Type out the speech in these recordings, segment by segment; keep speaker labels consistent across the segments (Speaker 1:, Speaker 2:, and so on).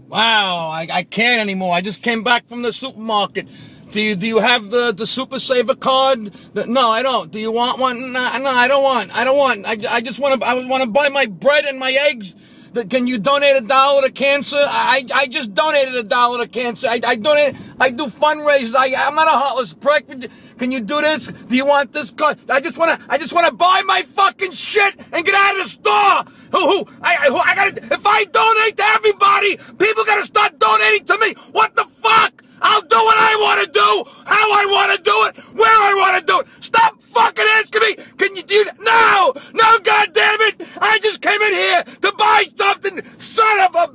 Speaker 1: Wow, I can't anymore. I just came back from the supermarket. Do you have the Super Saver card? No, I don't. Do you want one? No, I don't want. I just want to buy my bread and my eggs. Can you donate $1 to cancer? I just donated $1 to cancer. I donate. I do fundraisers. I'm not a heartless prick. Can you do this? Do you want this card? I just wanna buy my fucking shit and get out of the store. I gotta. If I donate to everybody, people gotta start donating to me. What the fuck? I'll do what I want to do, how I want to do it, where I want to do it. Stop fucking asking me. Can you do that? No, God damn it! I just came in here to buy something, son of a.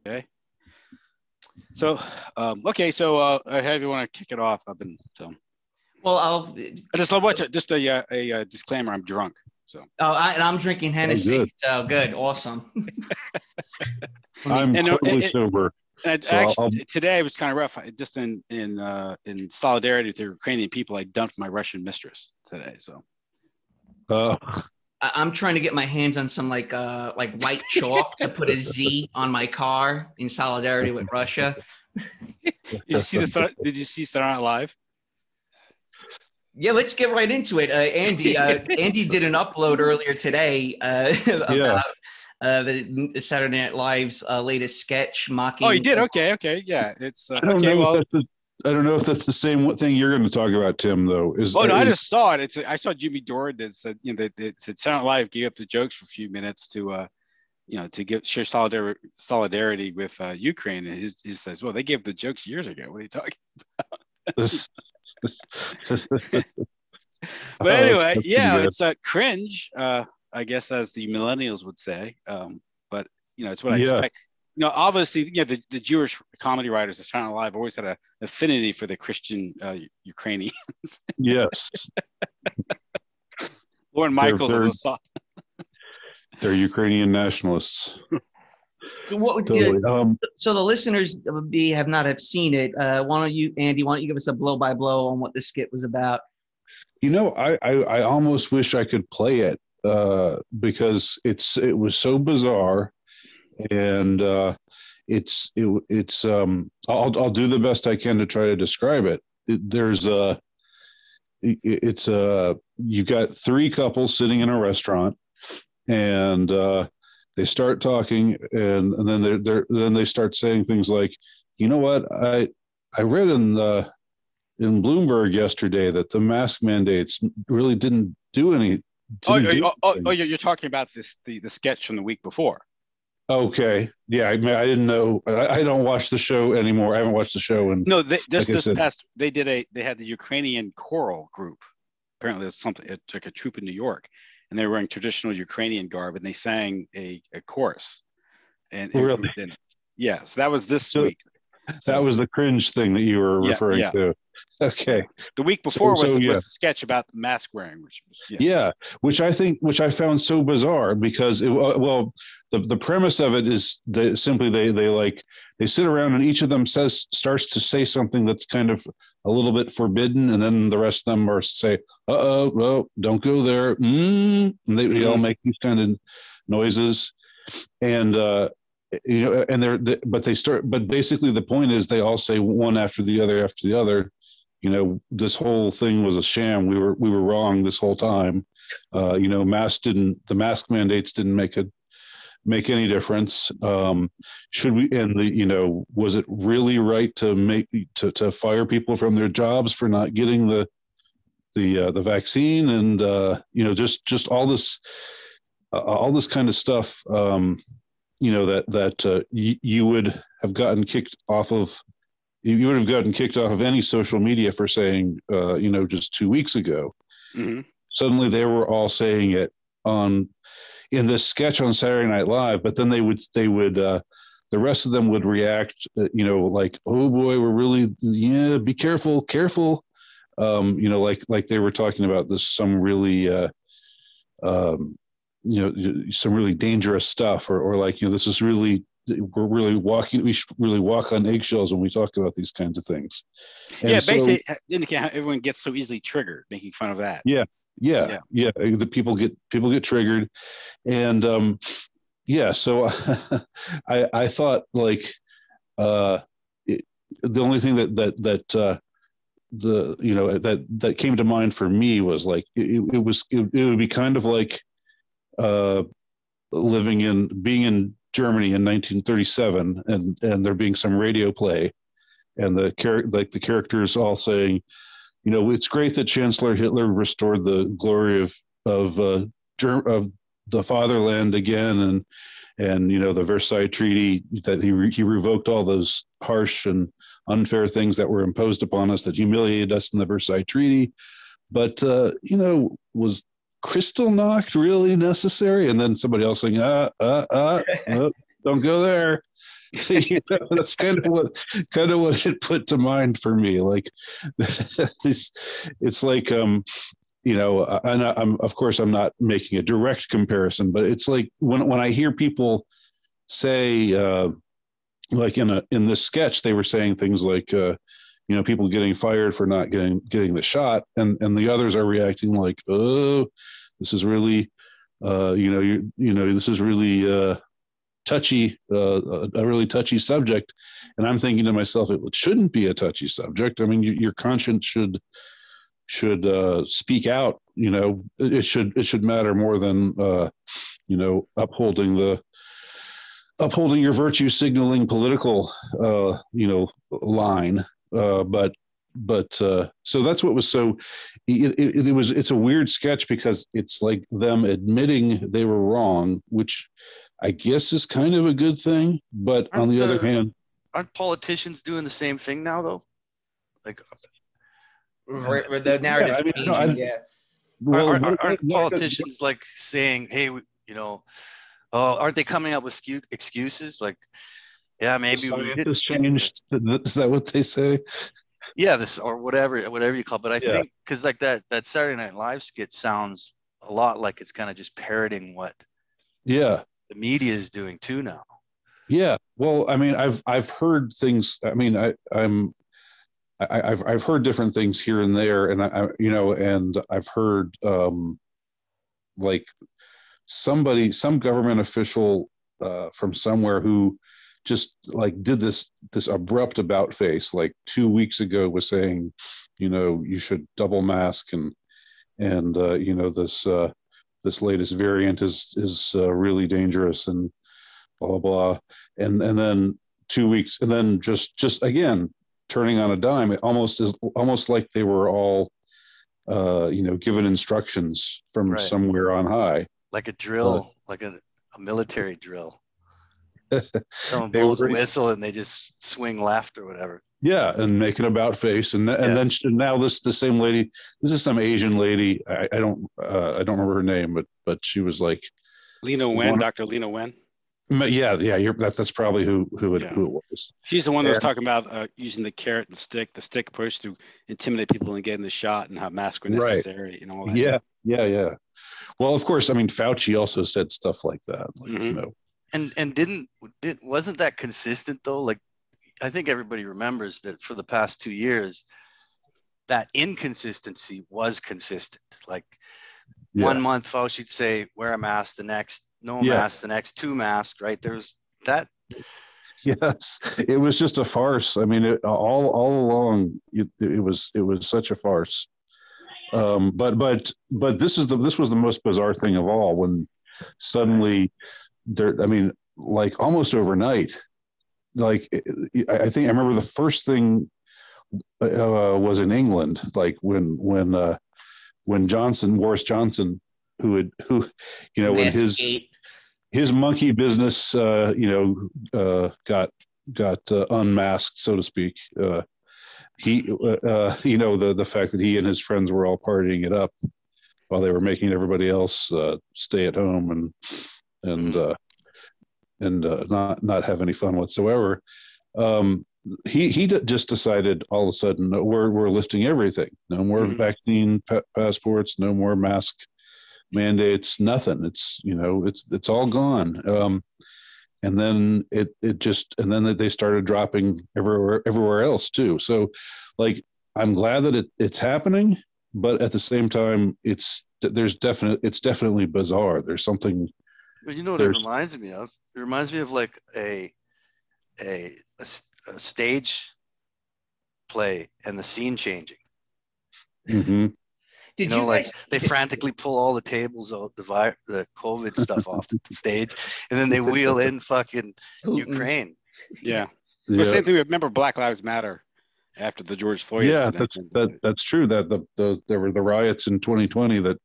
Speaker 2: Okay. So, So, how do you want to kick it off?
Speaker 3: Well,
Speaker 2: just a disclaimer. I'm drunk. So.
Speaker 3: And I'm drinking Hennessy. Oh, good, awesome.
Speaker 4: I'm totally sober.
Speaker 2: Today was kind of rough. Just in solidarity with the Ukrainian people, I dumped my Russian mistress today. So.
Speaker 3: I'm trying to get my hands on some like white chalk to put a Z on my car in solidarity with Russia.
Speaker 2: Did you see Saturday Night Live?
Speaker 3: Yeah, let's get right into it. Andy did an upload earlier today about the Saturday Night Live's latest sketch mocking.
Speaker 2: Oh, you did? Okay, yeah. It's
Speaker 4: I don't know if that's the same thing you're going to talk about, Tim. Though
Speaker 2: I just saw it. I saw Jimmy Dore that said that said Saturday Night Live gave up the jokes for a few minutes to share solidarity with Ukraine. And he says, well, they gave the jokes years ago. What are you talking about? But anyway, it's a cringe, I guess, as the millennials would say. But it's what I expect. Obviously, the Jewish comedy writers of Saturday Night Live always had an affinity for the Christian Ukrainians.
Speaker 4: Yes.
Speaker 2: Lauren Michaels is a soft.
Speaker 4: They're Ukrainian nationalists.
Speaker 3: Totally. So the listeners have not seen it. Why don't you, Andy? Why don't you give us a blow by blow on what the skit was about?
Speaker 4: I almost wish I could play it because it was so bizarre, and I'll do the best I can to try to describe it. You got three couples sitting in a restaurant, and they start talking, and then they start saying things like, you know what, I read in Bloomberg yesterday that the mask mandates really didn't do any.
Speaker 2: You're talking about the sketch from the week before.
Speaker 4: Okay, yeah, I didn't know. I don't watch the show anymore. I haven't watched the show. And
Speaker 2: no, they had the Ukrainian choral group. Apparently, it's like a troupe in New York. And they were wearing traditional Ukrainian garb, and they sang a chorus. And
Speaker 4: really?
Speaker 2: So that was this week.
Speaker 4: That was the cringe thing that you were referring to. Okay.
Speaker 2: The week before was the sketch about mask wearing,
Speaker 4: which I found so bizarre because the premise of it is they sit around and each of them starts to say something that's kind of a little bit forbidden, and then the rest of them are say, well, don't go there, and they all make these kind of noises, and but basically the point is they all say one after the other. This whole thing was a sham. We were wrong this whole time. The mask mandates didn't make any difference. Should we? And was it really right to fire people from their jobs for not getting the vaccine? And just all this kind of stuff. That you would have gotten kicked off of. You would have gotten kicked off of any social media for saying, just 2 weeks ago.
Speaker 2: Mm-hmm.
Speaker 4: Suddenly they were all saying it in this sketch on Saturday Night Live, but then the rest of them would react, like, oh boy, we're really, be careful. Like they were talking about some really, some really dangerous stuff, or like, this is really, we should really walk on eggshells when we talk about these kinds of things. And
Speaker 2: basically indicate how everyone gets so easily triggered making fun of that.
Speaker 4: Yeah. Yeah. The people get triggered, and yeah. So I thought like the only thing that that came to mind for me was like it would be kind of like being in Germany in 1937 and there being some radio play and the characters all saying, it's great that Chancellor Hitler restored the glory of the fatherland again, and the Versailles Treaty, that he revoked all those harsh and unfair things that were imposed upon us that humiliated us in the Versailles Treaty. But was Kristallnacht really necessary? And then somebody else saying, no, don't go there. That's kind of what it put to mind for me. Like it's like and I'm of course I'm not making a direct comparison, but it's like when I hear people say like in this sketch, they were saying things like people getting fired for not getting the shot, and the others are reacting like, oh, this is really this is really touchy, a really touchy subject. And I'm thinking to myself, it shouldn't be a touchy subject. I mean, your conscience should speak out. It should matter more than upholding your virtue signaling political line. But so that's what was so. It's a weird sketch because it's like them admitting they were wrong, which I guess is kind of a good thing. But on the other hand,
Speaker 5: aren't politicians doing the same thing now, though? Like
Speaker 3: the narrative changing, yeah.
Speaker 5: Well, aren't politicians like saying, "Hey, aren't they coming up with excuses like, yeah, maybe we did
Speaker 4: changed"? Is that what they say?
Speaker 5: Yeah, this or whatever you call it. But I think because like that Saturday Night Live skit sounds a lot like it's kind of just parroting what the media is doing too now.
Speaker 4: Yeah. Well, I mean, I've heard things. I mean, I've heard different things here and there, and and I've heard like some government official from somewhere who just like did this abrupt about face like 2 weeks ago was saying, you should double mask and this latest variant is really dangerous and blah blah, and then 2 weeks and then just again turning on a dime. It almost like they were all given instructions from somewhere on high,
Speaker 5: like a drill, like a military drill. Someone blows a whistle and they just swing left or whatever.
Speaker 4: Yeah, and make an about face, and then now the same lady. This is some Asian lady. I don't remember her name, but she was like
Speaker 2: Lena Wen, Dr. Lena Wen.
Speaker 4: Yeah. That's probably who it was.
Speaker 2: She's the one that was talking about using the carrot and stick push to intimidate people and getting the shot, and how masks were necessary and all that.
Speaker 4: Yeah. Well, of course, I mean, Fauci also said stuff like that. Like,
Speaker 5: And wasn't that consistent though? Like, I think everybody remembers that for the past 2 years, that inconsistency was consistent. Like 1 month Fauci'd say wear a mask, the next no mask, the next 2 masks. Right? There's that.
Speaker 4: Yes, it was just a farce. I mean, all along, it was such a farce. But this was the most bizarre thing of all, when suddenly there. I mean, like almost overnight. Like I think I remember the first thing was in England, like when Boris Johnson, when his monkey business, got unmasked, so to speak. The fact that he and his friends were all partying it up while they were making everybody else stay at home and not have any fun whatsoever. He just decided all of a sudden, we're lifting everything. No more vaccine passports, no more mask mandates, nothing. It's all gone. And then they started dropping everywhere else too. So like, I'm glad that it's happening, but at the same time, it's definitely bizarre. There's something.
Speaker 5: Well, you know what it reminds me of? It reminds me of like a stage play and the scene changing.
Speaker 4: Mm-hmm.
Speaker 5: Did you know, like they frantically pull all the tables out, the COVID stuff off the stage, and then they wheel in fucking Ukraine.
Speaker 2: Yeah. But same thing. Remember Black Lives Matter after the George Floyd incident.
Speaker 4: That's true. That there were the riots in 2020 that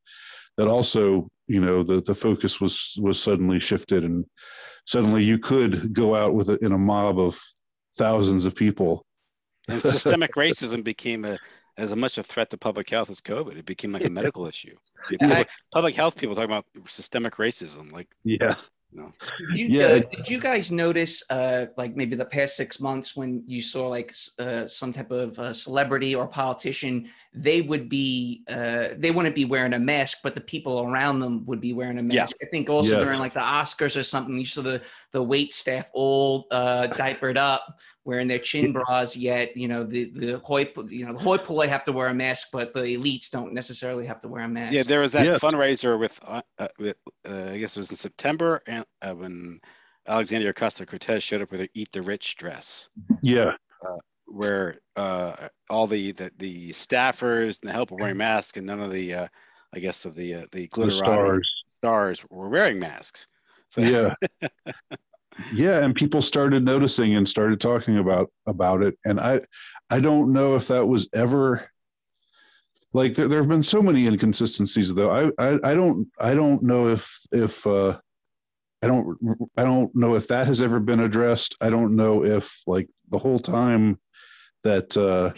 Speaker 4: also, you know, the focus was suddenly shifted, and suddenly you could go out in a mob of thousands of people.
Speaker 2: And systemic racism became as much a threat to public health as COVID. It became like a medical issue. Public health people talking about systemic racism, like
Speaker 3: Did you guys notice, like maybe the past 6 months, when you saw like some type of celebrity or politician, they wouldn't be wearing a mask, but the people around them would be wearing a mask. I think also during like the Oscars or something, you saw the wait staff all diapered up, wearing their chin bras. Yet the hoi polloi have to wear a mask, but the elites don't necessarily have to wear a mask.
Speaker 2: Yeah, there was that fundraiser with I guess it was in September, and when Alexandria Ocasio-Cortez showed up with her "Eat the Rich" dress.
Speaker 4: Yeah.
Speaker 2: Where all the staffers and the help were wearing masks, and none of the I guess of the glitterati stars were wearing masks. So.
Speaker 4: Yeah. Yeah, and people started noticing and started talking about it, and I don't know if that was ever, like, there have been so many inconsistencies, though. I don't know if I don't know if that has ever been addressed. I don't know if, like, the whole time that I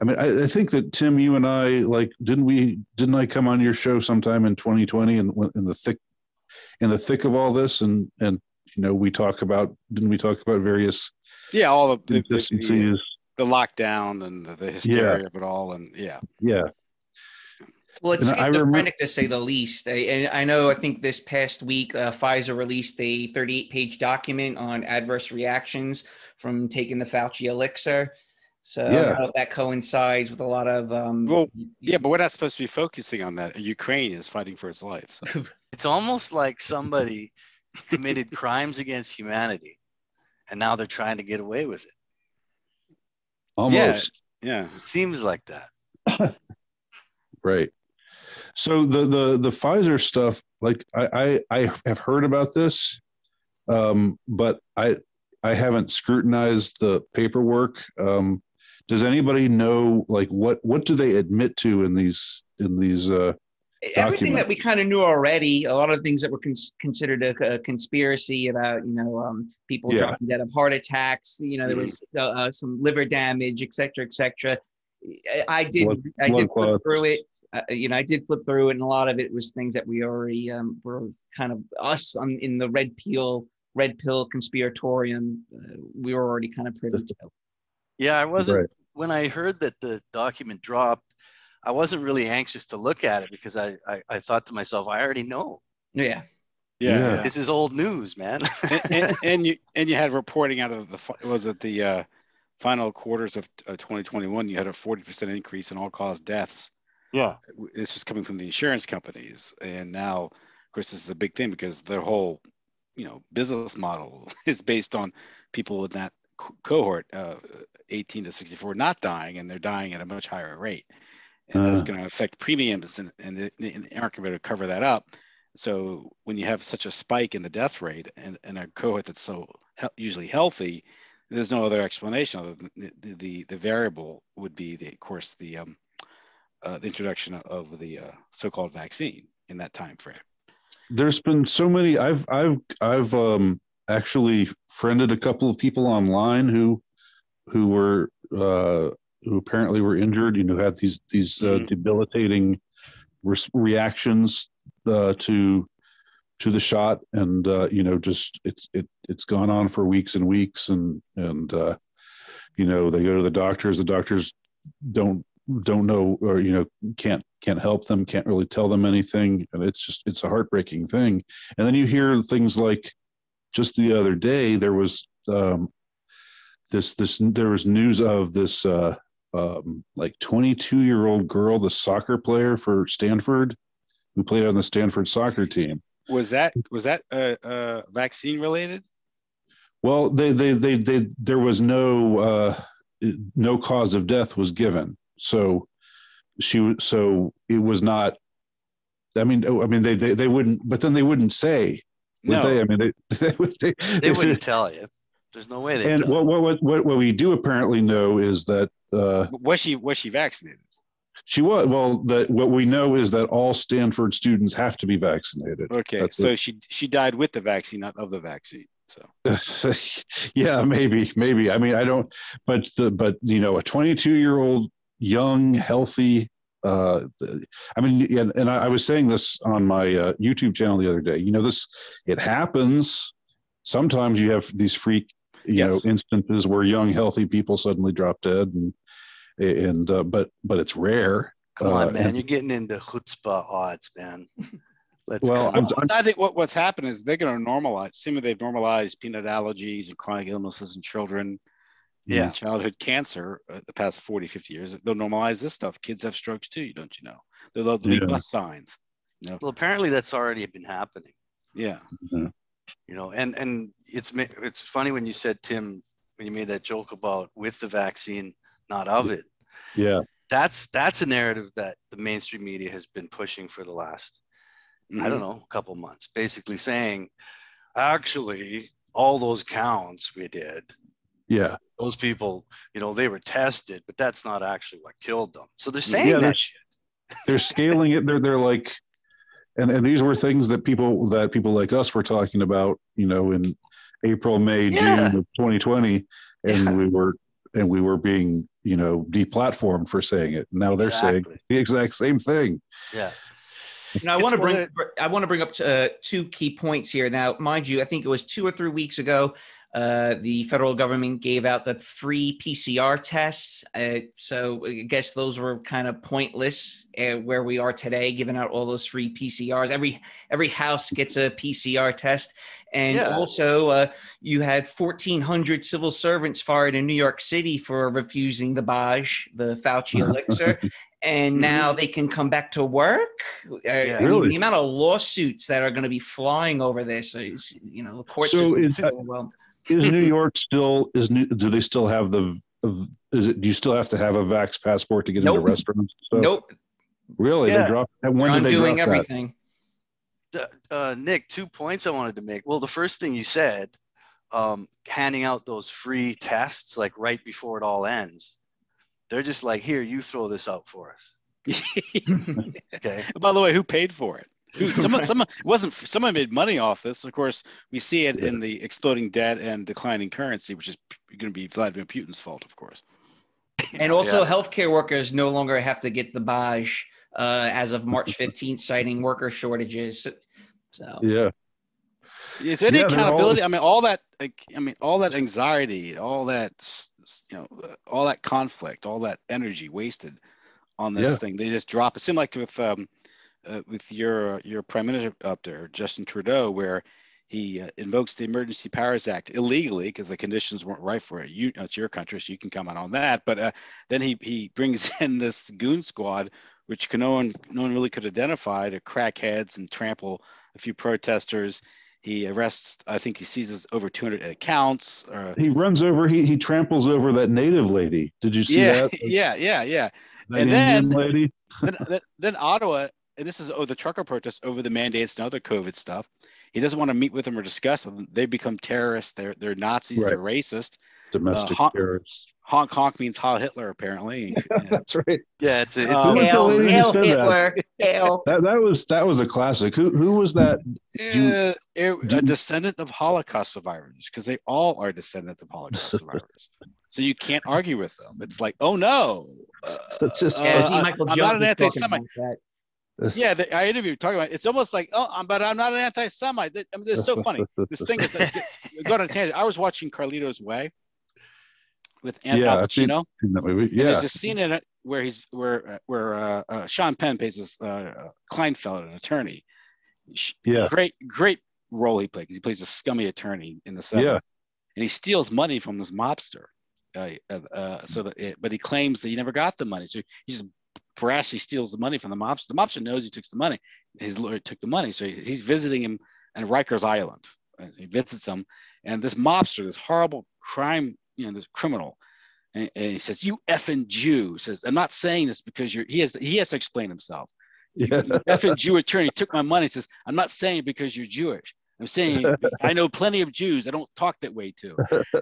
Speaker 4: mean, I think that, Tim, you and I, like, didn't I come on your show sometime in 2020 and in the thick of all this, and you know, didn't we talk about various
Speaker 2: all of the lockdown and the hysteria of it all, and
Speaker 3: well, it's schizophrenic to say the least. And I think this past week Pfizer released a 38-page document on adverse reactions from taking the Fauci elixir. So that coincides with a lot of
Speaker 2: but we're not supposed to be focusing on that. Ukraine is fighting for its life. So.
Speaker 5: It's almost like somebody committed crimes against humanity, and now they're trying to get away with it.
Speaker 4: Almost.
Speaker 2: Yeah.
Speaker 5: It seems like that.
Speaker 4: Right. So the Pfizer stuff, like, I have heard about this, but I haven't scrutinized the paperwork. Does anybody know, like, what do they admit to in these
Speaker 3: everything that we kind of knew already? A lot of things that were considered a conspiracy about, people dropping dead of heart attacks. There was some liver damage, et cetera, et cetera. I did flip through it. I did flip through it, and a lot of it was things that we already were kind of in the red pill conspiratorium. We were already kind of privy to.
Speaker 5: Yeah, I wasn't when I heard that the document dropped. I wasn't really anxious to look at it because I thought to myself, I already know.
Speaker 3: Yeah.
Speaker 5: This is old news, man.
Speaker 2: and you had reporting out of the final quarters of 2021. You had a 40% increase in all-cause deaths.
Speaker 5: Yeah,
Speaker 2: this was coming from the insurance companies, and now, of course, this is a big thing because their whole, business model is based on people in that cohort, 18 to 64, not dying, and they're dying at a much higher rate. And that's going to affect premiums, and they aren't going to cover that up. So when you have such a spike in the death rate and a cohort that's so usually healthy, there's no other explanation other than the variable would be, the introduction of the so-called vaccine in that time frame.
Speaker 4: There's been so many. I've actually friended a couple of people online who apparently were injured, had these debilitating reactions to the shot, and just it's gone on for weeks and weeks, and they go to the doctors don't know, or can't help them, can't really tell them anything, and it's a heartbreaking thing. And then you hear things like, just the other day there was there was news of this like 22-year-old girl, the soccer player for Stanford, who played on the Stanford soccer team.
Speaker 2: Was that vaccine related?
Speaker 4: Well, there was no cause of death was given, so it was not. I mean, they wouldn't, but then they wouldn't say, would they? I mean,
Speaker 5: they wouldn't tell you. There's no way they.
Speaker 4: And what we do apparently know is that
Speaker 2: was she vaccinated?
Speaker 4: She was. Well, what we know is that all Stanford students have to be vaccinated.
Speaker 2: Okay, so she died with the vaccine, not of the vaccine. So
Speaker 4: yeah, maybe. I mean, I don't. But a 22-year-old young, healthy. I mean, and I was saying this on my YouTube channel the other day. It happens. Sometimes you have these freak, instances where young, healthy people suddenly drop dead, but it's rare.
Speaker 5: Come on, man, you're getting into chutzpah odds, man.
Speaker 2: I think what's happened is they're going to normalize. Same way they've normalized peanut allergies and chronic illnesses in children. And childhood cancer the past 40, 50 years. They'll normalize this stuff. Kids have strokes too, don't you know? There'll be bus signs.
Speaker 5: Well, apparently that's already been happening.
Speaker 2: Yeah.
Speaker 5: Mm-hmm. And it's funny when you said, Tim, when you made that joke about with the vaccine, not of it.
Speaker 4: Yeah.
Speaker 5: That's a narrative that the mainstream media has been pushing for the last, I don't know, a couple months, basically saying, actually, all those counts we did.
Speaker 4: Yeah.
Speaker 5: Those people, they were tested, but that's not actually what killed them. So they're saying that shit.
Speaker 4: They're scaling it. They're like, and these were things that people like us were talking about, in April, May, June of 2020, and we were being, deplatformed for saying it. Now they're saying the exact same thing.
Speaker 5: Yeah.
Speaker 3: Now, I want to bring up two key points here. Now, mind you, I think it was 2 or 3 weeks ago, the federal government gave out the free PCR tests. So I guess those were kind of pointless where we are today, giving out all those free PCRs. Every house gets a PCR test. And also you had 1,400 civil servants fired in New York City for refusing the Fauci elixir. And now they can come back to work.
Speaker 4: Really?
Speaker 3: The amount of lawsuits that are going to be flying over this, the courts are overwhelmed.
Speaker 4: Is New York still do they still have do you still have to have a vax passport to get into restaurants?
Speaker 3: Nope.
Speaker 4: Really?
Speaker 3: Yeah.
Speaker 4: They dropped. And when did they
Speaker 3: doing
Speaker 4: drop
Speaker 3: everything?
Speaker 5: Nick, 2 points I wanted to make. Well, the first thing you said, handing out those free tests like right before it all ends. They're just like, here, you throw this out for us. Okay.
Speaker 2: By the way, who paid for it? Someone made money off this. Of course, we see it in the exploding debt and declining currency, which is going to be Vladimir Putin's fault, of course.
Speaker 3: And also, healthcare workers no longer have to get the badge as of March 15th, citing worker shortages. So
Speaker 2: is there any accountability? All that anxiety, all that all that conflict, all that energy wasted on this thing. They just drop. It seemed like with your prime minister up there, Justin Trudeau, where he invokes the Emergency Powers Act illegally because the conditions weren't right for it. It's your country, so you can comment on that. But then he brings in this goon squad, which no one really could identify, to crack heads and trample a few protesters. He arrests, I think he seizes over 200 accounts.
Speaker 4: He runs over, he tramples over that native lady. Did you see that?
Speaker 2: Yeah.
Speaker 4: And then lady?
Speaker 2: then Ottawa, and this is the trucker protest over the mandates and other COVID stuff. He doesn't want to meet with them or discuss them. They become terrorists. They're Nazis. Right. They're racist.
Speaker 4: Domestic terrorists.
Speaker 2: Honk honk means Heil Hitler, apparently.
Speaker 4: That's right.
Speaker 5: Yeah, it's
Speaker 3: Hail Hitler. Hail.
Speaker 4: That was a classic. Who was that?
Speaker 2: A descendant of Holocaust survivors, because they all are descendants of Holocaust survivors. So you can't argue with them. It's like, oh no, I'm not an anti-Semite. Yeah, I interviewed talking about it. It's almost like, but I'm not an anti-Semite. It's so funny. This thing is like, go on a tangent. I was watching Carlito's Way with Al Pacino.
Speaker 4: In that movie.
Speaker 2: Yeah. There's a scene in it where Sean Penn plays this Kleinfeld, an attorney.
Speaker 4: Yeah.
Speaker 2: Great role he plays. He plays a scummy attorney in the 70s. Yeah. And he steals money from this mobster. but he claims that he never got the money. So he just brashly steals the money from the mobster. The mobster knows he took the money. His lawyer took the money, so he's visiting him on Rikers Island. He visits him, and this mobster, this horrible crime, this criminal, and he says, "You effing Jew." He says, "I'm not saying this because you're." He has to explain himself. You effing Jew attorney took my money. He says, "I'm not saying it because you're Jewish. I'm saying I know plenty of Jews. I don't talk that way too."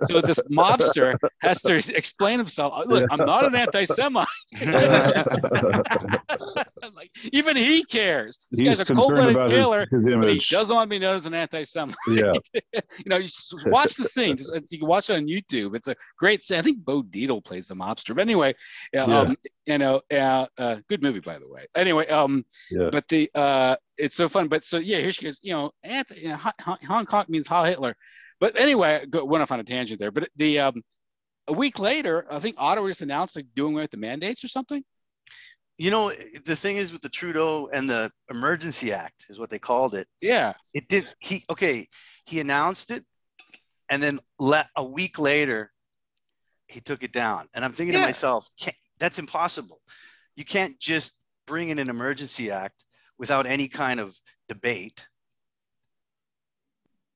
Speaker 2: So this mobster has to explain himself. Look, I'm not an anti-Semite. Like, even he cares. This guy's a cold-blooded killer, but he doesn't want to be known as an anti-Semite. Yeah. You watch the scene. You can watch it on YouTube. It's a great scene. I think Bo Dietl plays the mobster. But anyway, good movie, by the way. Anyway, but it's so fun. But so here she goes. Hong Kong means Heil Hitler. But anyway, went off on a tangent there. But a week later, I think Ottawa just announced doing away with the mandates or something.
Speaker 5: The thing is with the Trudeau and the Emergency Act is what they called it.
Speaker 2: Yeah.
Speaker 5: It did. He announced it, and then a week later, he took it down. And I'm thinking to myself, that's impossible. You can't just bring in an Emergency Act without any kind of debate.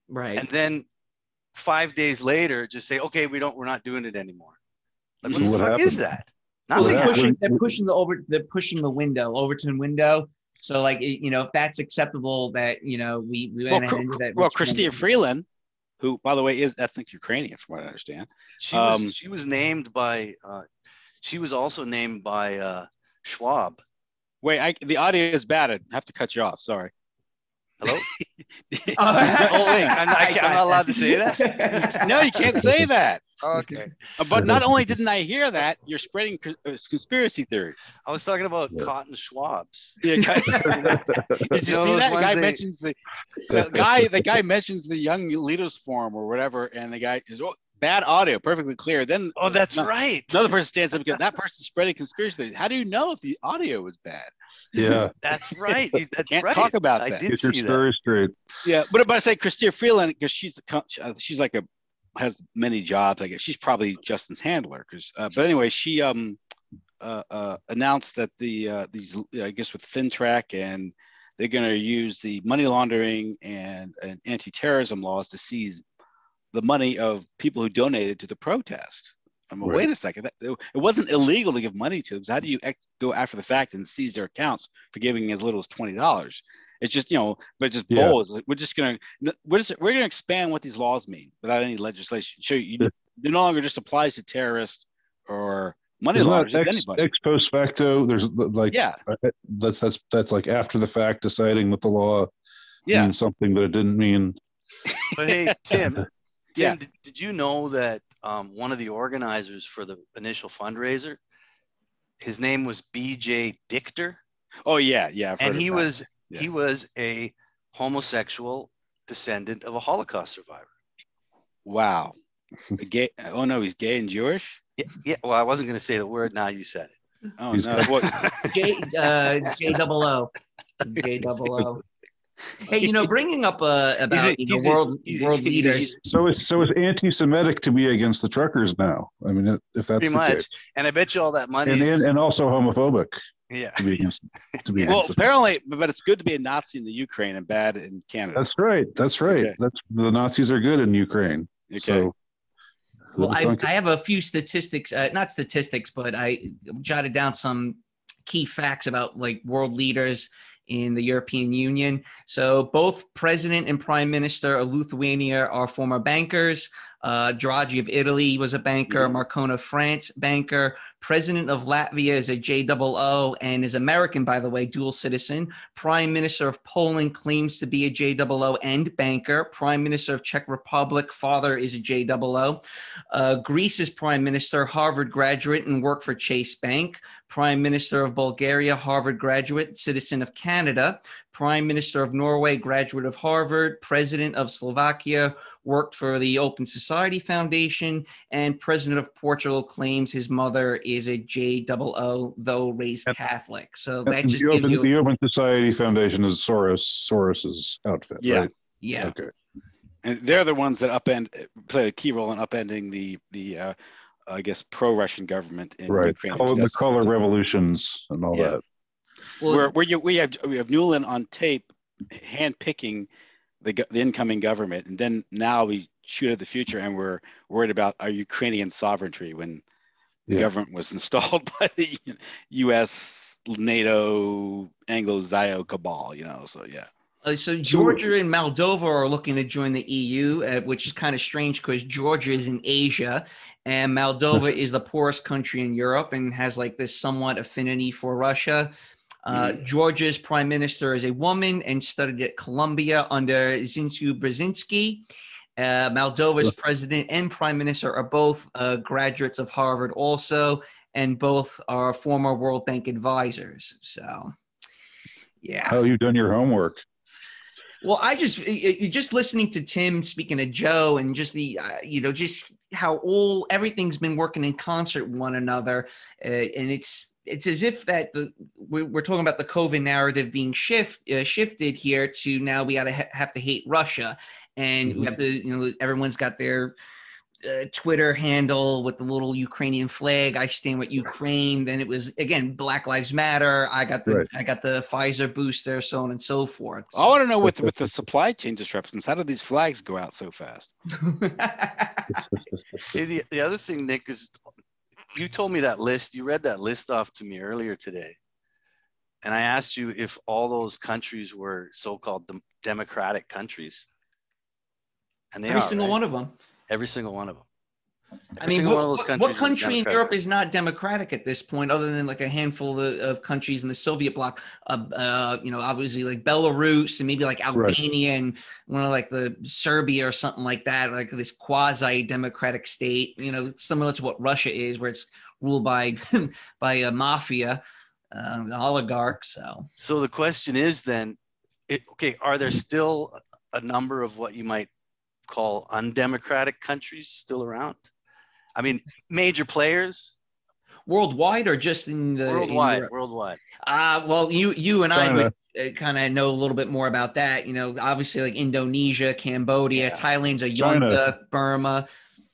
Speaker 3: Right.
Speaker 5: And then 5 days later, just say, okay, we're not doing it anymore. Like, what the fuck is that?
Speaker 3: They're pushing the window, Overton window. So like, if that's acceptable, that, we went ahead and did that.
Speaker 2: Well, Chrystia Freeland, who, by the way, is ethnic Ukrainian, from what I understand.
Speaker 5: She was named by, she was also named by Schwab.
Speaker 2: Wait, the audio is bad. I have to cut you off. Sorry.
Speaker 5: Hello? Wait, I'm not allowed to say that?
Speaker 2: No, you can't say that.
Speaker 5: Okay.
Speaker 2: But not only didn't I hear that, you're spreading conspiracy theories.
Speaker 5: I was talking about cotton Schwabs.
Speaker 2: Yeah, did you see that? The guy mentions the Young Leaders Forum or whatever, and the guy is bad audio, perfectly clear. Then
Speaker 5: that's right.
Speaker 2: Another person stands up because that person's spreading conspiracy theories. How do you know if the audio was bad?
Speaker 4: Yeah,
Speaker 5: that's right.
Speaker 2: Can't talk about that.
Speaker 4: Get your story straight.
Speaker 2: Yeah, but I say Chrystia Freeland because she's like has many jobs. I guess she's probably Justin's handler. But anyway, she announced that these I guess with FinTrack, and they're going to use the money laundering and anti-terrorism laws to seize the money of people who donated to the protest. Wait a second. It wasn't illegal to give money to them. So how do you go after the fact and seize their accounts for giving as little as $20? It's just, but just bold. We're going to expand what these laws mean without any legislation. Sure, it no longer just applies to terrorists or money launderers. Anybody.
Speaker 4: Ex post facto. There's that's like after the fact deciding that the law means something that it didn't mean.
Speaker 5: But hey, Tim, did you know that one of the organizers for the initial fundraiser, his name was B.J. Dichter?
Speaker 2: Oh yeah.
Speaker 5: And he was a homosexual descendant of a Holocaust survivor.
Speaker 2: Wow. Gay? Oh no, he's gay and Jewish.
Speaker 5: Yeah. Well, I wasn't going to say the word. Now you said it.
Speaker 2: Oh no. What?
Speaker 3: J-double-O. Hey, bringing up about world leaders.
Speaker 4: So it's anti-Semitic to be against the truckers now. I mean, if that's
Speaker 5: pretty much. Case. And I bet you all that money
Speaker 4: and also homophobic.
Speaker 5: Yeah.
Speaker 4: To be against
Speaker 2: apparently, but it's good to be a Nazi in the Ukraine and bad in Canada.
Speaker 4: That's right. Okay. The Nazis are good in Ukraine. Okay. So.
Speaker 3: Well, I have a few statistics, not statistics, but I jotted down some key facts about like world leaders in the European Union. So both president and prime minister of Lithuania are former bankers. Draghi of Italy was a banker. Marconi of France, banker. President of Latvia is a JOO and is American, by the way, dual citizen. Prime Minister of Poland claims to be a JOO and banker. Prime Minister of Czech Republic, father is a JOO. Greece's Prime Minister, Harvard graduate and worked for Chase Bank. Prime Minister of Bulgaria, Harvard graduate, citizen of Canada. Prime Minister of Norway, graduate of Harvard. President of Slovakia, worked for the Open Society Foundation, and President of Portugal claims his mother is a JOO, though raised Catholic. So that just gives you...
Speaker 4: The Open Society Foundation is Soros's outfit, right?
Speaker 3: Yeah.
Speaker 4: Okay.
Speaker 2: And they're the ones that play a key role in upending the I guess, pro-Russian government in
Speaker 4: right.
Speaker 2: Ukraine.
Speaker 4: The color revolutions and all that.
Speaker 2: Well, we have Newland on tape hand-picking the incoming government, and then now we shoot at the future, and we're worried about our Ukrainian sovereignty when the government was installed by the U.S., NATO, Anglo-Zio cabal. So yeah.
Speaker 3: So Georgia and Moldova are looking to join the EU, which is kind of strange because Georgia is in Asia and Moldova is the poorest country in Europe and has like this somewhat affinity for Russia. Georgia's prime minister is a woman and studied at Columbia under Zinsu Brzezinski. Moldova's president and prime minister are both graduates of Harvard also, and both are former World Bank advisors. So, yeah.
Speaker 4: How have you done your homework?
Speaker 3: Well, I just listening to Tim speaking to Joe and just the, just how everything's been working in concert with one another. And it's as if that we're talking about the COVID narrative being shifted here to now we have to hate Russia. And we have to, everyone's got their Twitter handle with the little Ukrainian flag. I stand with Ukraine. Then it was again Black Lives Matter. I got the Pfizer booster, so on and so forth. So.
Speaker 2: I want to know with the supply chain disruptions, how did these flags go out so fast?
Speaker 5: Hey, the other thing, Nick, is you told me that list. You read that list off to me earlier today, and I asked you if all those countries were so-called democratic countries, and they
Speaker 3: every single one of them.
Speaker 5: Every single one of them.
Speaker 3: What country in Europe is not democratic at this point, other than like a handful of countries in the Soviet bloc? Obviously like Belarus and maybe like Albania and like the Serbia or something like that, like this quasi-democratic state. Similar to what Russia is, where it's ruled by a mafia, oligarchs.
Speaker 5: So the question is then, are there still a number of what you might call undemocratic countries still around? I mean, major players
Speaker 3: worldwide or just in the
Speaker 5: worldwide.
Speaker 3: Well, you and
Speaker 4: China.
Speaker 3: I would kind of know a little bit more about that. Obviously like Indonesia, Cambodia, Thailand's a junta, Burma.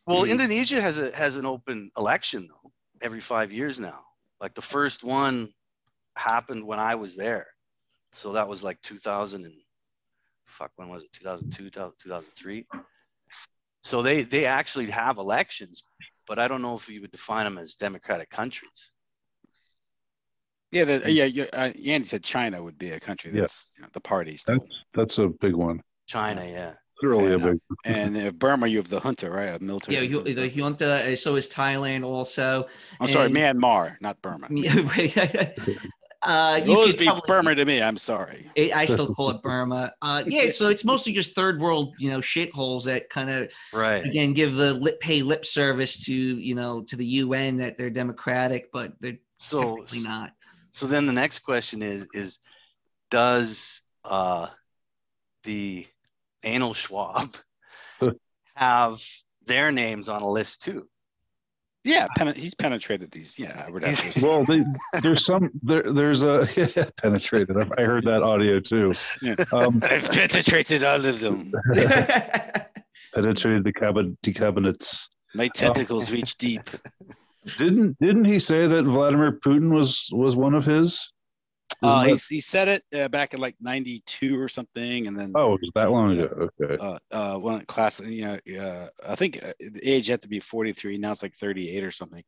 Speaker 5: Well, Indonesia has an open election though every 5 years now. Like the first one happened when I was there, so that was like 2000 and when was it? 2002, 2003. So they actually have elections, but I don't know if you would define them as democratic countries.
Speaker 2: Yeah, Andy said China would be a country that's the parties.
Speaker 4: That's a big one.
Speaker 5: China, yeah.
Speaker 4: Really a big.
Speaker 2: And Burma, you have the junta, right? A military.
Speaker 3: Yeah, the junta. So is Thailand also.
Speaker 2: I'm sorry, Myanmar, not Burma. Always be Burma to me. I'm sorry.
Speaker 3: I still call it Burma. So it's mostly just third world, shitholes that kind of again give pay lip service to to the UN that they're democratic, but they're technically not.
Speaker 5: So then the next question is does the anal Schwab have their names on a list too?
Speaker 2: Yeah, he's penetrated these. Yeah, I would have to.
Speaker 4: Well, there's a penetrated. I heard that audio too.
Speaker 2: Yeah. I've penetrated all of them.
Speaker 4: Penetrated the cabinets.
Speaker 2: My tentacles reach deep.
Speaker 4: Didn't he say that Vladimir Putin was one of his?
Speaker 2: He said it back in like 92 or something, and then
Speaker 4: it was that long ago. Okay.
Speaker 2: One class, I think the age had to be 43. Now it's like 38 or something,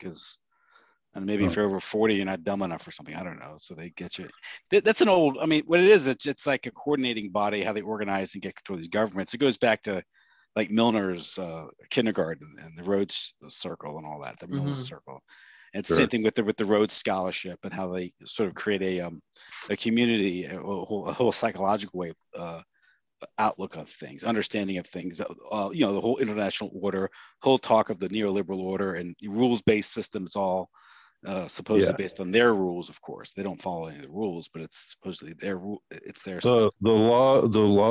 Speaker 2: and maybe if you're over 40, you're not dumb enough or something. I don't know. So they get you. That's an old. I mean, what it is, it's like a coordinating body, how they organize and get control of these governments. It goes back to like Milner's kindergarten and the Rhodes Circle and all that. The Milner's Circle. It's the same thing with the Rhodes Scholarship and how they sort of create a community, a whole psychological way outlook of things, understanding of things. The whole international order, whole talk of the neoliberal order and rules-based systems, all supposedly based on their rules. Of course, they don't follow any of the rules, but it's supposedly their rule. It's their system.
Speaker 4: The law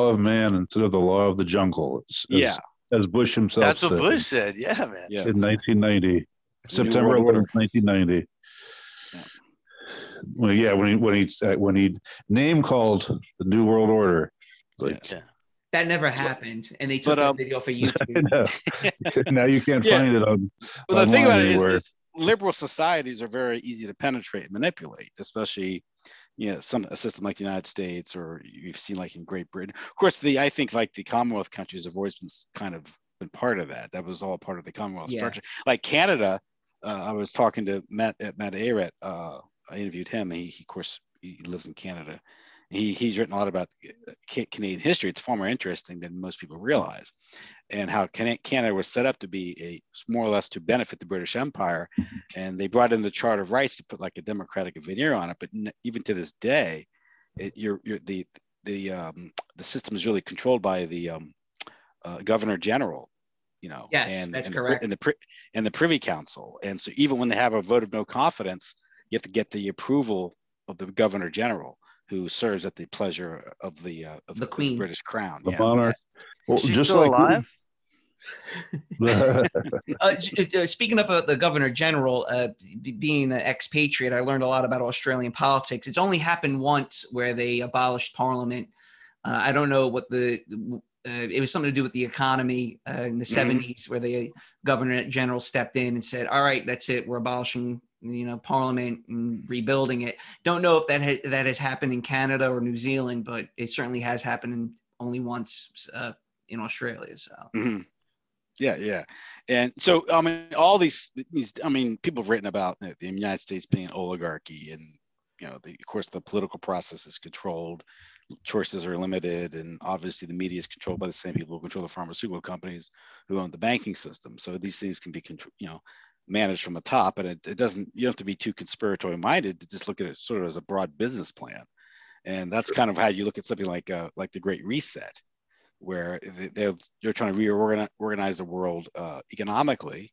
Speaker 4: of man instead of the law of the jungle. As Bush himself.
Speaker 5: That's what Bush said. Yeah, man.
Speaker 2: Yeah.
Speaker 4: In 1990. September 11th, 1990.
Speaker 2: Yeah.
Speaker 4: Well, when he name called the New World Order,
Speaker 3: That never happened, and they took that video for YouTube.
Speaker 4: Now you can't find it on.
Speaker 2: Well, the thing about it is liberal societies are very easy to penetrate and manipulate, especially a system like the United States, or you've seen like in Great Britain. Of course, I think like the Commonwealth countries have always been part of that. That was all part of the Commonwealth structure. Like Canada, I was talking to Matt Ayret. I interviewed him. He of course he lives in Canada. He's written a lot about Canadian history. It's far more interesting than most people realize, and how Canada was set up to be more or less to benefit the British Empire, and they brought in the Charter of Rights to put like a democratic veneer on it. But even to this day, the system is really controlled by the Governor General,
Speaker 3: Yes, that's correct.
Speaker 2: And the Privy Council, and so even when they have a vote of no confidence, you have to get the approval of the Governor General, who serves at the pleasure of the
Speaker 3: Queen,
Speaker 2: British Crown,
Speaker 4: the monarch.
Speaker 5: Well, is she just still alive?
Speaker 3: Speaking about the Governor General, being an expatriate, I learned a lot about Australian politics. It's only happened once where they abolished Parliament. I don't know what it was something to do with the economy in the 70s, where the Governor General stepped in and said, all right, that's it. We're abolishing Parliament and rebuilding it. Don't know if that has happened in Canada or New Zealand, but it certainly has happened only once in Australia. So
Speaker 2: yeah, and so I mean, all these people have written about the United States being an oligarchy, and of course the political process is controlled, choices are limited, and obviously the media is controlled by the same people who control the pharmaceutical companies who own the banking system. So these things can be managed from the top, and it doesn't, you don't have to be too conspiratorial minded to just look at it sort of as a broad business plan. And that's kind of how you look at something like the Great Reset, where you're trying to reorganize the world economically,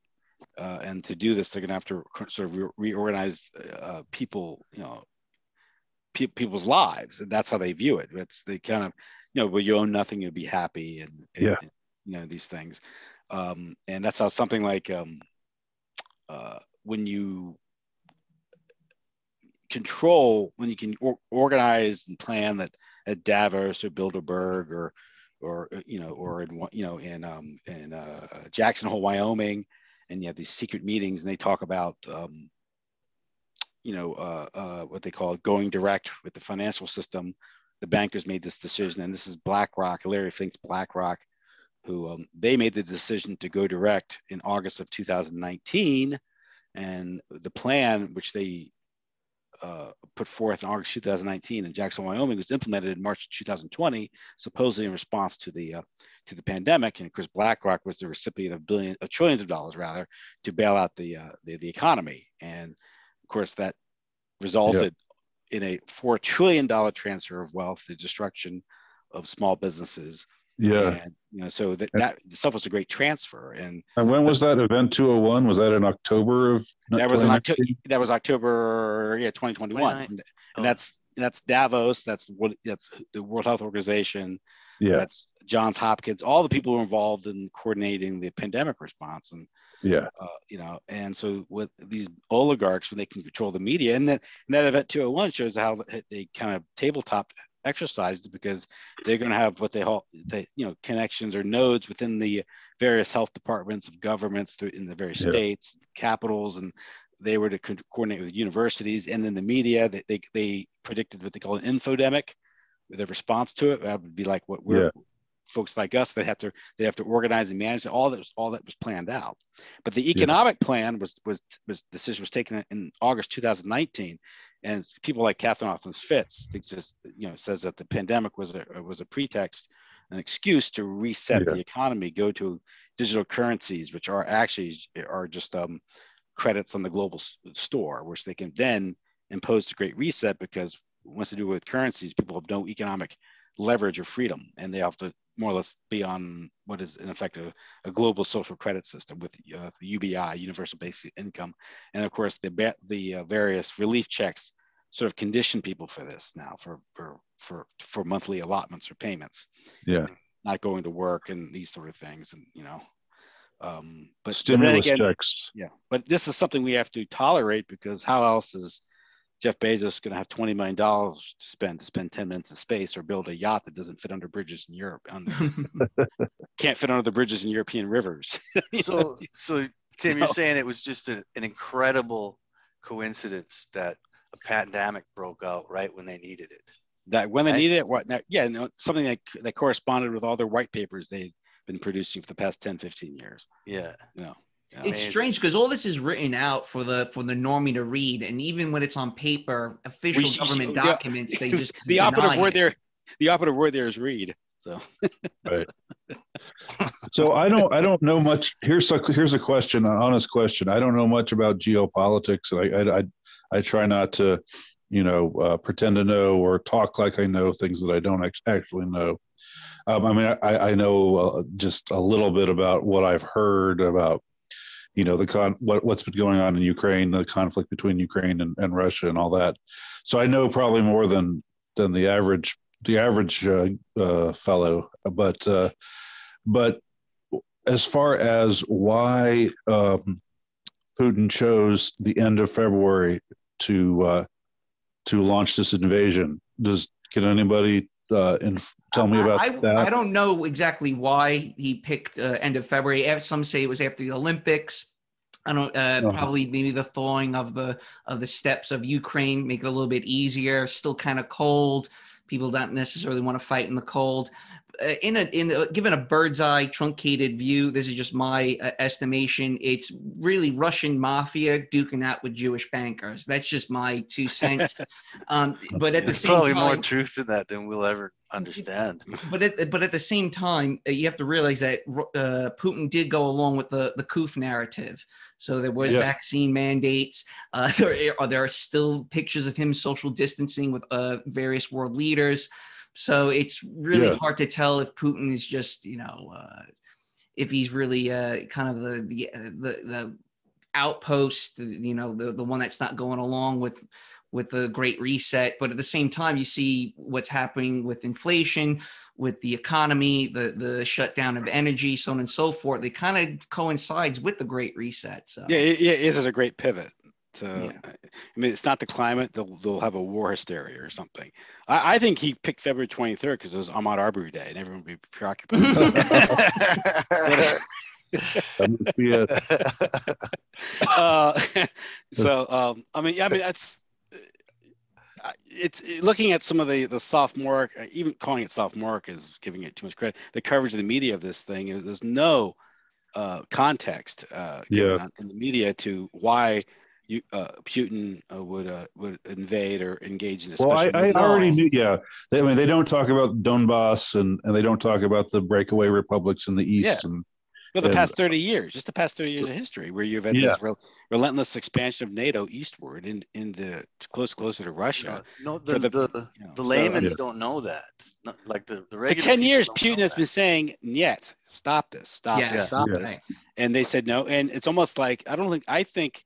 Speaker 2: and to do this they're going to have to sort of reorganize people's lives, and that's how they view it. It's the kind of where you own nothing, you'll be happy, and these things, and that's how something like when you can organize and plan that at Davos or Bilderberg or in Jackson Hole, Wyoming, and you have these secret meetings, and they talk about what they call going direct with the financial system. The bankers made this decision, and this is BlackRock, Larry Fink's BlackRock, who they made the decision to go direct in August of 2019, and the plan which they put forth in August 2019 in Jackson, Wyoming, was implemented in March 2020, supposedly in response to the pandemic. And of course, BlackRock was the recipient of trillions of dollars, rather, to bail out the economy. And of course, that resulted in a $4 trillion transfer of wealth, the destruction of small businesses. And so that stuff was a great transfer. And
Speaker 4: when was that event 201? Was that in October of
Speaker 2: that was October 2021. And that's Davos, that's the World Health Organization, that's Johns Hopkins, all the people who were involved in coordinating the pandemic response. And and so with these oligarchs, when they can control the media, and that event 201 shows how they kind of tabletop exercised, because they're going to have what they call connections or nodes within the various health departments of governments in the various states, capitals, and they were to coordinate with universities, and then the media. They predicted what they call an infodemic, with a response to it. That would be like what we're folks like us that have to organize and manage. All that was planned out. But the economic plan decision was taken in August 2019, and people like Catherine Austin-Fitts says that the pandemic was a pretext, an excuse to reset the economy, go to digital currencies, which are just credits on the global store, which they can then impose the Great Reset, because once they do it with currencies, people have no economic leverage or freedom, and they have to more or less be on what is in effect a global social credit system with UBI, universal basic income, and of course the various relief checks sort of condition people for this now, for monthly allotments or payments, not going to work and these sort of things, and but
Speaker 4: stimulus checks.
Speaker 2: But this is something we have to tolerate, because how else is Jeff Bezos is going to have $20 million to spend 10 minutes in space or build a yacht that doesn't fit under bridges in Europe. Can't fit under the bridges in European rivers.
Speaker 5: So Tim, you're saying it was just an incredible coincidence that a pandemic broke out right when they needed it.
Speaker 2: That when they needed it, something that corresponded with all their white papers they've been producing for the past 10, 15 years.
Speaker 5: Yeah.
Speaker 3: It's
Speaker 5: Amazing.
Speaker 3: strange because all this is written out for the normie to read, and even when it's on paper, official government documents, they just
Speaker 2: the operative word there. The operative word there is read. So,
Speaker 4: right. So I don't know much. Here's a question, an honest question. I don't know much about geopolitics. I try not to, pretend to know or talk like I know things that I don't actually know. I know just a little bit about what I've heard about, what's been going on in Ukraine, the conflict between Ukraine and Russia and all that. So I know probably more than the average fellow. But as far as why Putin chose the end of February to launch this invasion, can anybody tell me about that?
Speaker 3: I don't know exactly why he picked end of February. Some say it was after the Olympics. I don't probably maybe the thawing of the steppes of Ukraine make it a little bit easier. Still kind of cold. People don't necessarily want to fight in the cold. Given a bird's eye truncated view, this is just my estimation. It's really Russian mafia duking out with Jewish bankers. That's just my 2 cents. But at the same
Speaker 5: probably
Speaker 3: time,
Speaker 5: more truth to that than we'll ever understand.
Speaker 3: But at the same time, you have to realize that Putin did go along with the Kuf narrative. So there was vaccine mandates. There are still pictures of him social distancing with various world leaders. So it's really hard to tell if Putin is just, if he's really kind of the outpost, the one that's not going along with the Great Reset. But at the same time, you see what's happening with inflation, with the economy, the shutdown of energy, so on and so forth. They kind of coincides with the Great Reset. So
Speaker 2: it is a great pivot. I mean, it's not the climate. They'll have a war hysteria or something. I think he picked February 23rd because it was Ahmaud Arbery Day and everyone would be preoccupied.
Speaker 4: That must be it.
Speaker 2: That's it's looking at some of the sophomoric, even calling it sophomoric is giving it too much credit. The coverage of the media of this thing, there's no context given in the media to why Putin would invade or engage in a special.
Speaker 4: Well, I already knew. Yeah, they don't talk about Donbass and they don't talk about the breakaway republics in the east.
Speaker 2: Yeah. The past 30 years, just the past 30 years of history, where you've had this relentless expansion of NATO eastward into closer to Russia.
Speaker 5: The laymen don't know that. Like the regular.
Speaker 2: For 10 years, Putin has been saying, "Niet, stop this, this," and they said no. And it's almost like I think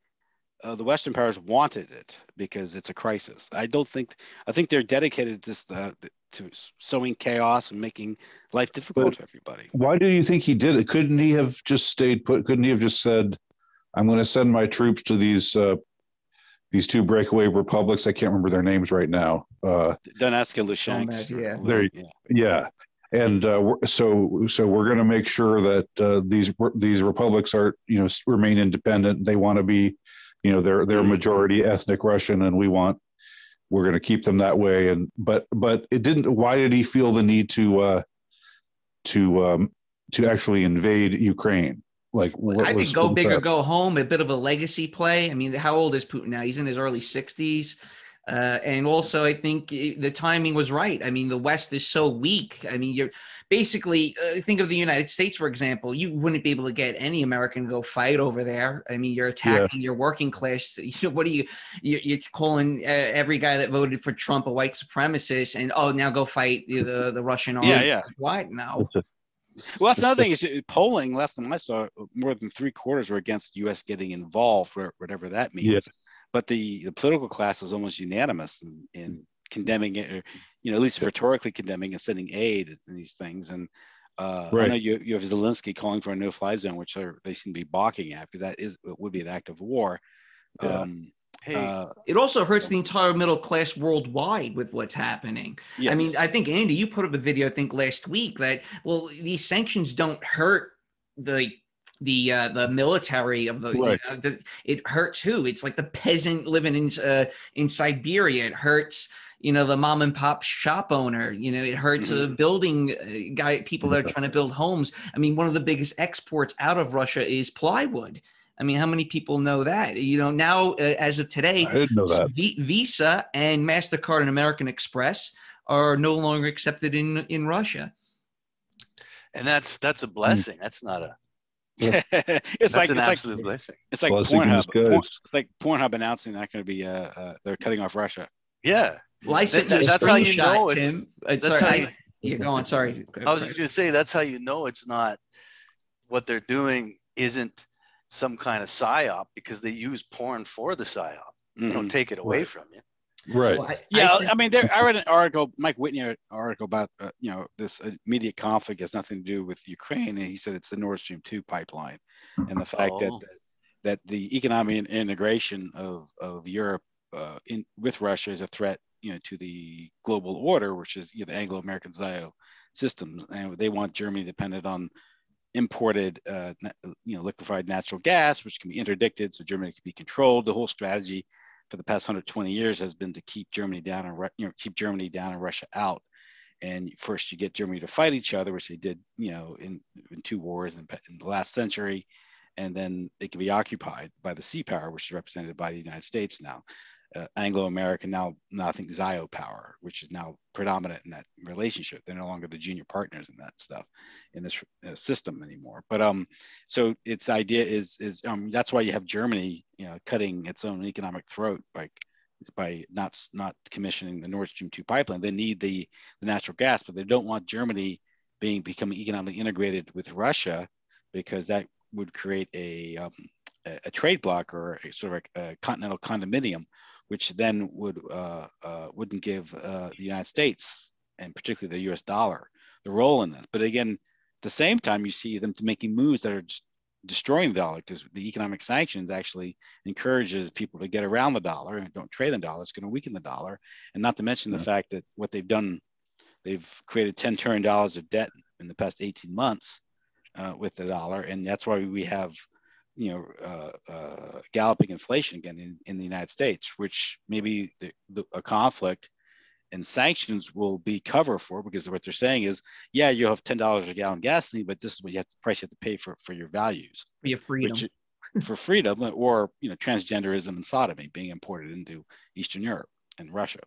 Speaker 2: the Western powers wanted it because it's a crisis. I think they're dedicated to sowing chaos and making life difficult for everybody.
Speaker 4: Why do you think he did it? Couldn't he have just stayed put? Couldn't he have just said, "I'm going to send my troops to these 2 breakaway republics"? I can't remember their names right now.
Speaker 2: Donetsk and Luhansk.
Speaker 4: And so we're going to make sure that these republics are remain independent. They want to be, they're majority ethnic Russian, and we're going to keep them that way. But it didn't. Why did he feel the need to actually invade Ukraine? Like,
Speaker 3: I think go big or go home. A bit of a legacy play. I mean, how old is Putin now? He's in his early 60s. And also, I think the timing was right. I mean, the West is so weak. I mean, you're basically think of the United States, for example. You wouldn't be able to get any American to go fight over there. I mean, you're attacking your working class. What are you're calling every guy that voted for Trump a white supremacist, and now go fight the Russian army?
Speaker 2: Yeah.
Speaker 3: Why? No.
Speaker 2: Well, that's another thing is polling. Last time I saw, more than 3/4 were against the U.S. getting involved, whatever that means. Yeah. But the political class is almost unanimous in condemning it, or at least rhetorically condemning and sending aid in these things. And I know you have Zelensky calling for a no-fly zone, which they seem to be balking at because it would be an act of war. Yeah.
Speaker 5: Hey,
Speaker 3: it also hurts the entire middle class worldwide with what's happening.
Speaker 2: Yes.
Speaker 3: I mean, I think, Andy, you put up a video, I think last week, that, well, these sanctions don't hurt the military of the,
Speaker 4: Right.
Speaker 3: it hurts who? It's like the peasant living in Siberia. It hurts, the mom and pop shop owner. It hurts a building people that are trying to build homes. I mean, one of the biggest exports out of Russia is plywood. I mean, how many people know that? Now, as of today,
Speaker 4: I didn't know that.
Speaker 3: Visa and MasterCard and American Express are no longer accepted in Russia.
Speaker 5: And that's a blessing. That's not a
Speaker 2: it's
Speaker 5: an absolute blessing.
Speaker 2: It's like Pornhub. It's like Pornhub announcing that going to be they're cutting off Russia.
Speaker 5: Yeah.
Speaker 3: Well, I sent you a
Speaker 5: that's how you know
Speaker 3: Tim. Go on. Sorry.
Speaker 5: I was just going to say, that's how you know it's not, what they're doing isn't some kind of psyop, because they use porn for the psyop. They don't take it away from you.
Speaker 4: Right.
Speaker 3: Well,
Speaker 2: I mean, I read an article, Mike Whitney article about, this immediate conflict has nothing to do with Ukraine. And he said it's the Nord Stream 2 pipeline, and the fact that the economic integration of Europe with Russia is a threat, to the global order, which is the Anglo-American Zio system. And they want Germany dependent on imported, liquefied natural gas, which can be interdicted, so Germany can be controlled. The whole strategy for the past 120 years has been to keep Germany down and Russia out. And first, you get Germany to fight each other, which they did, in 2 wars in the last century, and then they can be occupied by the sea power, which is represented by the United States now. Anglo-American, now I think Zio power, which is now predominant in that relationship. They're no longer the junior partners in that stuff, in this system anymore. But so its idea is that's why you have Germany, cutting its own economic throat by not commissioning the Nord Stream 2 pipeline. They need the natural gas, but they don't want Germany becoming economically integrated with Russia, because that would create a trade block, or a sort of a continental condominium, which then wouldn't give the United States, and particularly the U.S. dollar, the role in this. But again, at the same time, you see them making moves that are just destroying the dollar, because the economic sanctions actually encourages people to get around the dollar and don't trade in the dollar. It's going to weaken the dollar, and not to mention the fact that what they've done, they've created $10 trillion of debt in the past 18 months with the dollar, and that's why we have galloping inflation again in the United States, which maybe a conflict and sanctions will be cover for, because what they're saying is, yeah, you have $10 a gallon gasoline, but this is what price you have to pay for your values,
Speaker 3: for your freedom,
Speaker 2: for freedom, or transgenderism and sodomy being imported into Eastern Europe and Russia.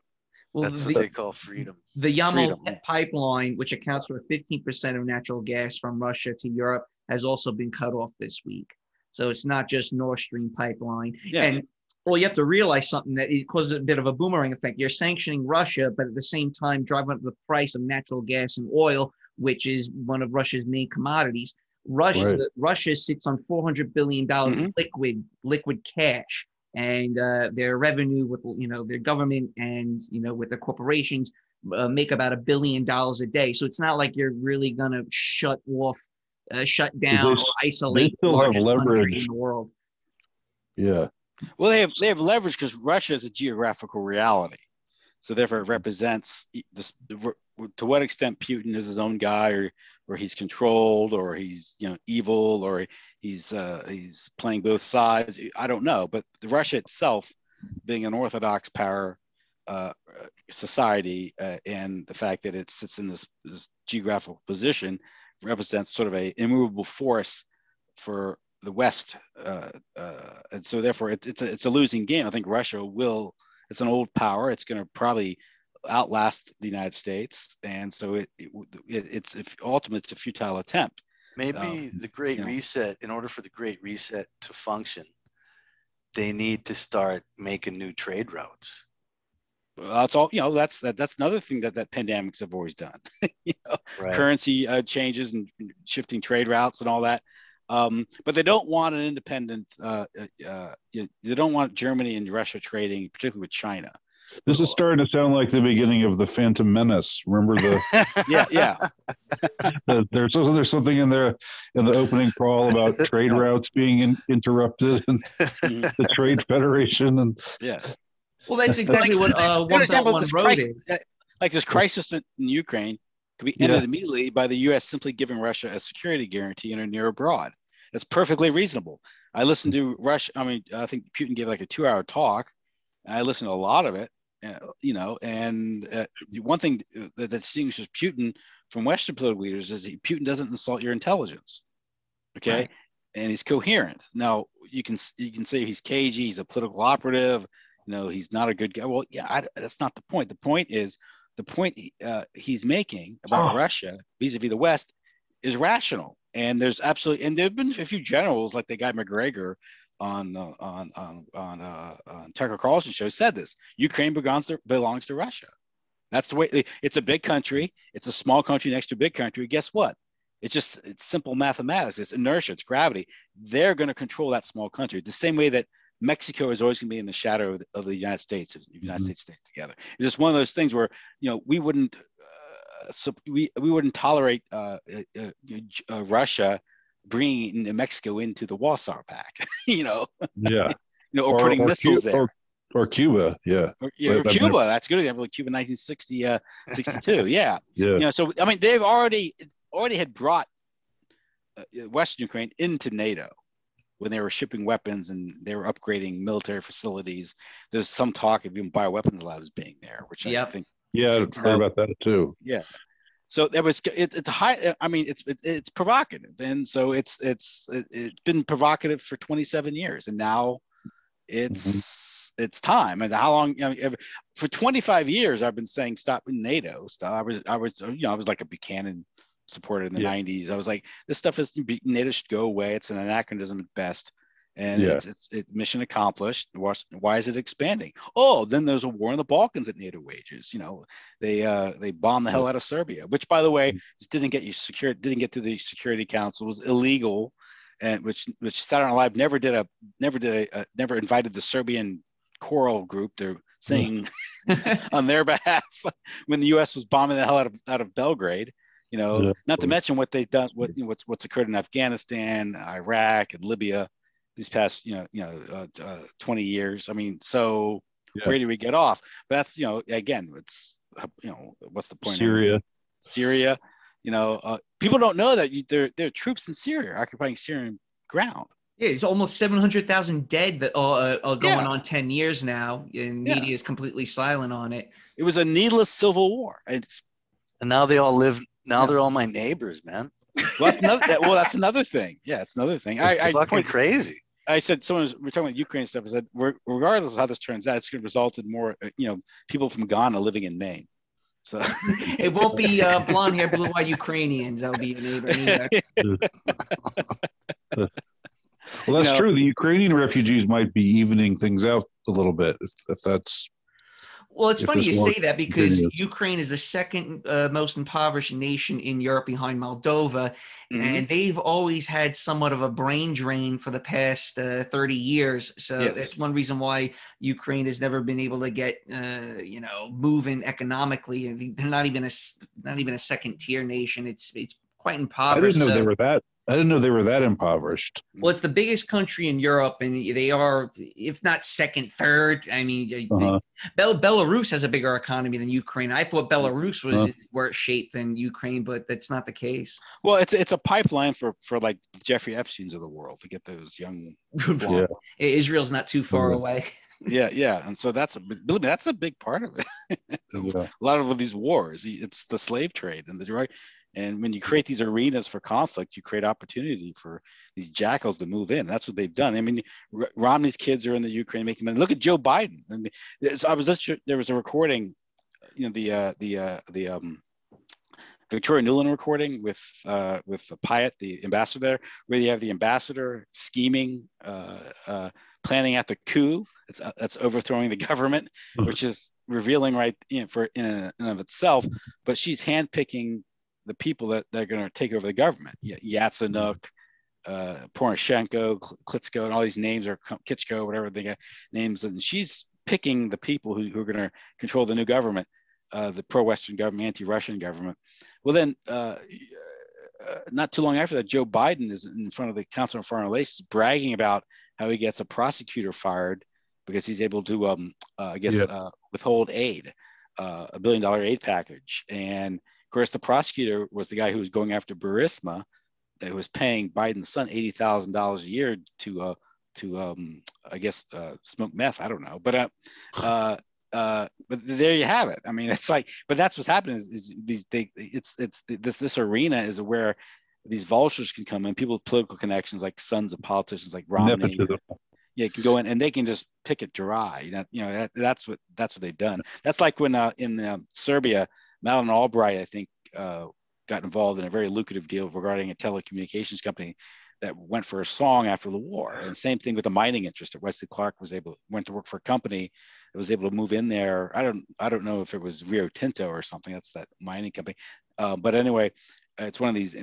Speaker 5: Well, that's what they call freedom.
Speaker 3: The Yamal pipeline, which accounts for 15% of natural gas from Russia to Europe, has also been cut off this week. So it's not just Nord Stream pipeline. Yeah. And you have to realize something, that it causes a bit of a boomerang effect. You're sanctioning Russia, but at the same time driving up the price of natural gas and oil, which is one of Russia's main commodities. Russia sits on $400 billion in liquid cash, and their revenue with their government and with their corporations make about $1 billion a day. So it's not like you're really gonna shut down or isolate the largest country in the world.
Speaker 4: Yeah.
Speaker 2: Well, they have leverage because Russia is a geographical reality, so therefore it represents this, to what extent Putin is his own guy, or he's controlled, or he's evil, or he's playing both sides. I don't know, but Russia itself, being an orthodox power society, and the fact that it sits in this geographical position, represents sort of a immovable force for the West, and so therefore it's a losing game. I think Russia it's an old power. It's going to probably outlast the United States, and so it's ultimately it's a futile attempt.
Speaker 5: Maybe the Great Reset, in order for the Great Reset to function, they need to start making new trade routes.
Speaker 2: That's all. That's another thing that pandemics have always done. Right. Currency changes and shifting trade routes and all that. But they don't want an independent. They don't want Germany and Russia trading, particularly with China.
Speaker 4: This is starting to sound like the beginning of the Phantom Menace. Remember the?
Speaker 2: Yeah.
Speaker 4: There's something in there in the opening crawl about trade routes being interrupted and the Trade Federation and.
Speaker 2: Yeah.
Speaker 3: Well, that's exactly what One Belt One Road is.
Speaker 2: Like this crisis in Ukraine could be ended immediately by the U.S. simply giving Russia a security guarantee in or near abroad. That's perfectly reasonable. I listened to I think Putin gave like a 2-hour talk. And I listened to a lot of it. And one thing that distinguishes Putin from Western political leaders is that Putin doesn't insult your intelligence, okay? Right. And he's coherent. Now you can say he's cagey, he's a political operative, he's not a good guy. Well, that's not the point. The point is he's making about Russia vis-a-vis the West is rational. And there have been a few generals like the guy McGregor on Tucker Carlson show said this. Ukraine belongs to Russia. That's the way. It's a big country. It's a small country next to a big country. Guess what? It's simple mathematics. It's inertia. It's gravity. They're going to control that small country the same way that Mexico is always going to be in the shadow of the United States if the United States stays together. It's just one of those things where we wouldn't we wouldn't tolerate Russia bringing Mexico into the Warsaw Pact, or putting missiles there.
Speaker 4: Or Cuba,
Speaker 2: or Cuba. That's a good example. Cuba, 1962. Yeah. So I mean, they've already had brought Western Ukraine into NATO when they were shipping weapons and they were upgrading military facilities. There's some talk of even bioweapons labs being there, which I think.
Speaker 4: Yeah, I've heard about that too.
Speaker 2: Yeah. So it's high. I mean, it's provocative, and so it's been provocative for 27 years, and now it's time. And how long? For 25 years, I've been saying stop NATO. Stop. I was like a Buchanan supporter in the 90s. I was like, this stuff is NATO should go away. It's an anachronism at best. And it's mission accomplished. Why is it expanding? Oh, then there's a war in the Balkans that NATO wages. They bombed the hell out of Serbia, which, by the way, didn't get to the Security Council. It was illegal, and which Saturday Night Live never invited the Serbian choral group to sing on their behalf when the U.S. was bombing the hell out of Belgrade. Not to mention what they've done, what's occurred in Afghanistan, Iraq, and Libya these past 20 years. I mean, so where do we get off? But that's again, it's what's the point? Syria. People don't know that there are troops in Syria occupying Syrian ground.
Speaker 3: Yeah, it's almost 700,000 dead that are going on 10 years now, and media is completely silent on it.
Speaker 2: It was a needless civil war, and
Speaker 5: now they all live. Now they're all my neighbors, man.
Speaker 2: Well, that's another thing. Yeah, it's another thing.
Speaker 5: It's fucking crazy.
Speaker 2: I said, we're talking about Ukraine stuff. I said, regardless of how this turns out, it's going to result in more, people from Ghana living in Maine. So
Speaker 3: it won't be blonde hair, blue-eyed Ukrainians. That'll be your neighbor either.
Speaker 4: Well, that's true. The Ukrainian refugees might be evening things out a little bit, if that's.
Speaker 3: Well, it's funny you say that because Ukraine is the second most impoverished nation in Europe behind Moldova, and they've always had somewhat of a brain drain for the past 30 years. So that's one reason why Ukraine has never been able to get, moving economically. They're not even a second tier nation. It's quite impoverished.
Speaker 4: I didn't know they were that impoverished.
Speaker 3: Well, it's the biggest country in Europe, and they are, if not second, third. I mean, Belarus has a bigger economy than Ukraine. I thought Belarus was worse shape than Ukraine, but that's not the case.
Speaker 2: Well, it's a pipeline for like Jeffrey Epstein's of the world to get those young.
Speaker 3: Israel's not too far away.
Speaker 2: Yeah, and so that's a big part of it. A lot of these wars, it's the slave trade and the direct. And when you create these arenas for conflict, you create opportunity for these jackals to move in. That's what they've done. I mean, Romney's kids are in the Ukraine making money. Look at Joe Biden. And there was a recording, the Victoria Nuland recording with Pyatt, the ambassador there, where you have the ambassador scheming, planning out the coup that's overthrowing the government, which is revealing in and of itself. But she's handpicking the people that are going to take over the government. Yatsenuk, Poroshenko, Klitschko, and all these names are Kitschko, whatever they got names. And she's picking the people who are going to control the new government, the pro-Western government, anti-Russian government. Well, then not too long after that, Joe Biden is in front of the Council on Foreign Relations bragging about how he gets a prosecutor fired because he's able to, withhold aid, $1 billion aid package. And of course, the prosecutor was the guy who was going after Burisma, that was paying Biden's son $80,000 a year to smoke meth. I don't know, but there you have it. I mean, it's like, but that's what's happening is this arena is where these vultures can come in, people with political connections, like sons of politicians like Romney. Yeah, can go in and they can just pick it dry. That's what they've done. That's like when in Serbia, Madeleine Albright, I think, got involved in a very lucrative deal regarding a telecommunications company that went for a song after the war. And same thing with the mining interest. Wesley Clark went to work for a company that was able to move in there. I don't know if it was Rio Tinto or something. That's that mining company. But anyway, it's one of these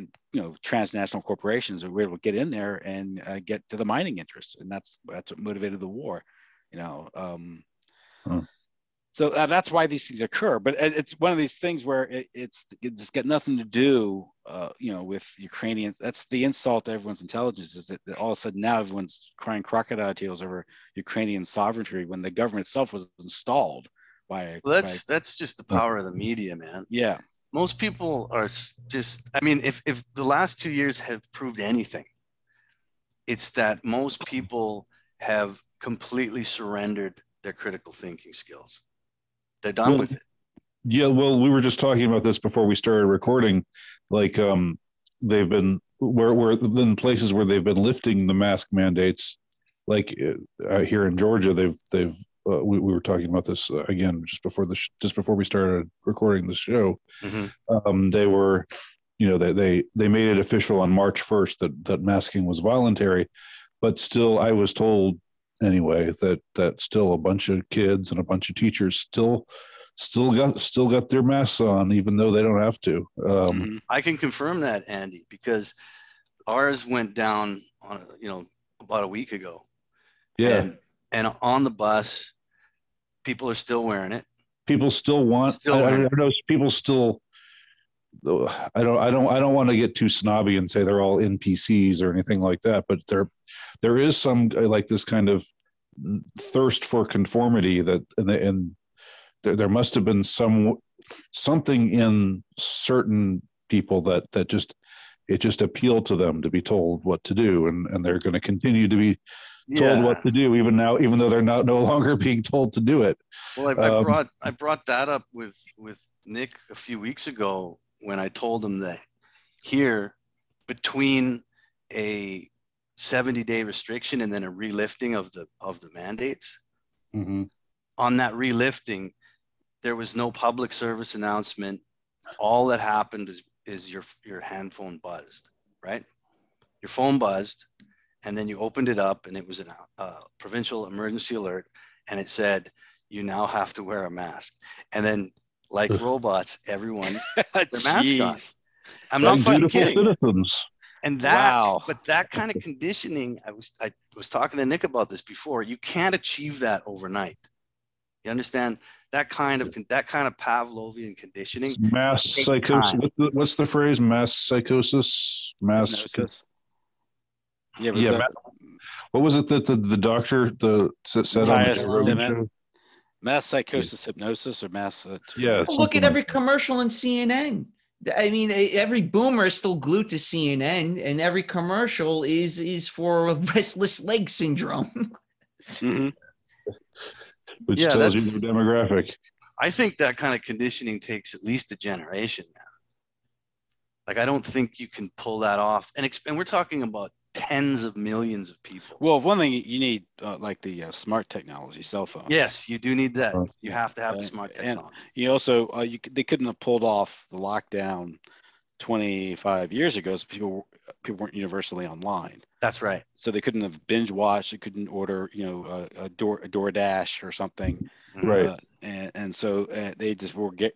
Speaker 2: transnational corporations that were able to get in there and get to the mining interest, and that's what motivated the war. So that's why these things occur. But it's one of these things where it's just got nothing to do, with Ukrainians. That's the insult to everyone's intelligence, is that all of a sudden now everyone's crying crocodile tears over Ukrainian sovereignty when the government itself was installed by.
Speaker 5: That's just the power of the media, man.
Speaker 2: Yeah.
Speaker 5: Most people are just, I mean, if the last 2 years have proved anything, it's that most people have completely surrendered their critical thinking skills. They're done with it.
Speaker 4: Yeah, well, we were just talking about this before we started recording. Like, they've been where in places where they've been lifting the mask mandates, like here in Georgia, they've we were talking about this again just before we started recording the show. Mm-hmm. They were, they made it official on March 1st that masking was voluntary, but still, I was told anyway that still a bunch of kids and a bunch of teachers still got their masks on, even though they don't have to.
Speaker 5: I can confirm that, Andy, because ours went down on about a week ago.
Speaker 4: Yeah.
Speaker 5: And on the bus, people are still wearing it.
Speaker 4: People still want. I know people still. I don't want to get too snobby and say they're all NPCs or anything like that, but there is some like this kind of thirst for conformity and there must have been something in certain people that just appealed to them to be told what to do, and they're going to continue to be told what to do even though they're no longer being told to do it.
Speaker 5: Well, I brought that up with Nick a few weeks ago when I told him that here, between a 70-day restriction and then a relifting of the mandates,
Speaker 4: mm-hmm.
Speaker 5: on that relifting, there was no public service announcement. All that happened is your hand phone buzzed, right? Your phone buzzed, and then you opened it up, and it was a provincial emergency alert, and it said, you now have to wear a mask. And then, like robots, everyone their mask on. I'm not fucking kidding. Citizens. And but that kind of conditioning, I was talking to Nick about this before. You can't achieve that overnight. You understand that kind of Pavlovian conditioning?
Speaker 4: Mass psychosis. What's the phrase? Mass psychosis. Mass.
Speaker 2: Yeah.
Speaker 4: What was it that the doctor said on the show?
Speaker 2: Mass psychosis, hypnosis, or mass.
Speaker 3: Look at every commercial in CNN. I mean, every boomer is still glued to CNN, and every commercial is for restless leg syndrome.
Speaker 2: Mm-hmm.
Speaker 4: Which tells you the demographic.
Speaker 5: I think that kind of conditioning takes at least a generation now. Like, I don't think you can pull that off. And we're talking about tens of millions of people.
Speaker 2: Well, one thing you need, like the smart technology, cell phones.
Speaker 5: Yes, you do need that. You have to have the smart technology.
Speaker 2: And you also, they couldn't have pulled off the lockdown 25 years ago, so people weren't universally online.
Speaker 5: That's right.
Speaker 2: So they couldn't have binge watched. They couldn't order, a DoorDash or something.
Speaker 4: Right.
Speaker 2: And so they just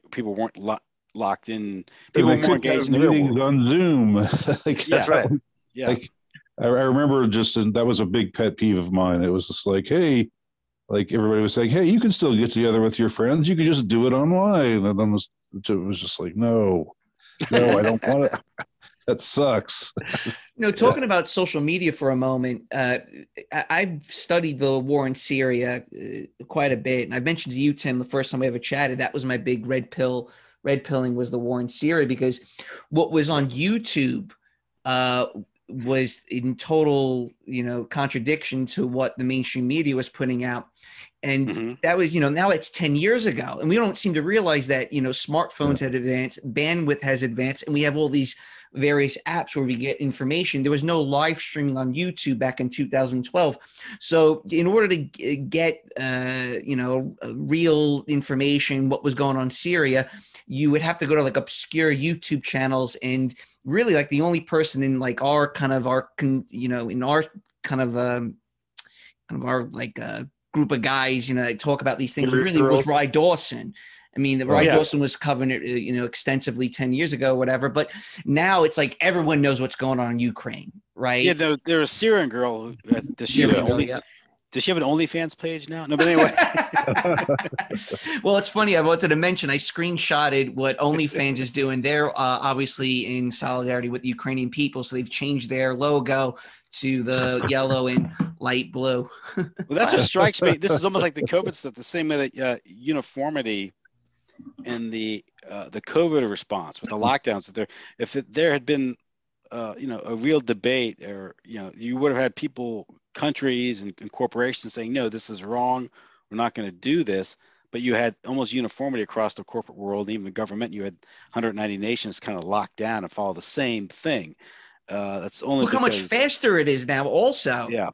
Speaker 2: people weren't locked in.
Speaker 4: People were more engaged in the real world. On Zoom.
Speaker 5: That's right.
Speaker 2: Yeah.
Speaker 4: I remember that was a big pet peeve of mine. It was just like, hey, like everybody was saying, hey, you can still get together with your friends. You can just do it online. And it was just like, no, I don't want it. That sucks.
Speaker 3: Talking about social media for a moment, I've studied the war in Syria quite a bit. And I mentioned to you, Tim, the first time we ever chatted, that was my big red pilling was the war in Syria, because what was on YouTube was in total, contradiction to what the mainstream media was putting out. And that was, now it's 10 years ago. And we don't seem to realize that, smartphones had advanced, bandwidth has advanced, and we have all these various apps where we get information. There was no live streaming on YouTube back in 2012. So in order to get, real information, what was going on in Syria, you would have to go to like obscure YouTube channels. And really like the only person in like our group of guys, that talk about these things really was Rye Dawson. I mean, Rye Dawson was covering it, extensively 10 years ago, whatever. But now it's like everyone knows what's going on in Ukraine, right?
Speaker 2: Yeah, there was a Syrian girl. Does she have an OnlyFans page now? No, but anyway.
Speaker 3: Well, it's funny. I wanted to mention, I screenshotted what OnlyFans is doing. They're obviously in solidarity with the Ukrainian people. So they've changed their logo to the yellow and light blue.
Speaker 2: Well, that's what strikes me. This is almost like the COVID stuff, the same way that uniformity in the COVID response with the lockdowns. There had been, a real debate, or, you would have had countries and corporations saying, no, this is wrong. We're not going to do this. But you had almost uniformity across the corporate world, even the government. You had 190 nations kind of locked down and follow the same thing. That's only
Speaker 3: look how much faster it is now. Also,
Speaker 2: yeah.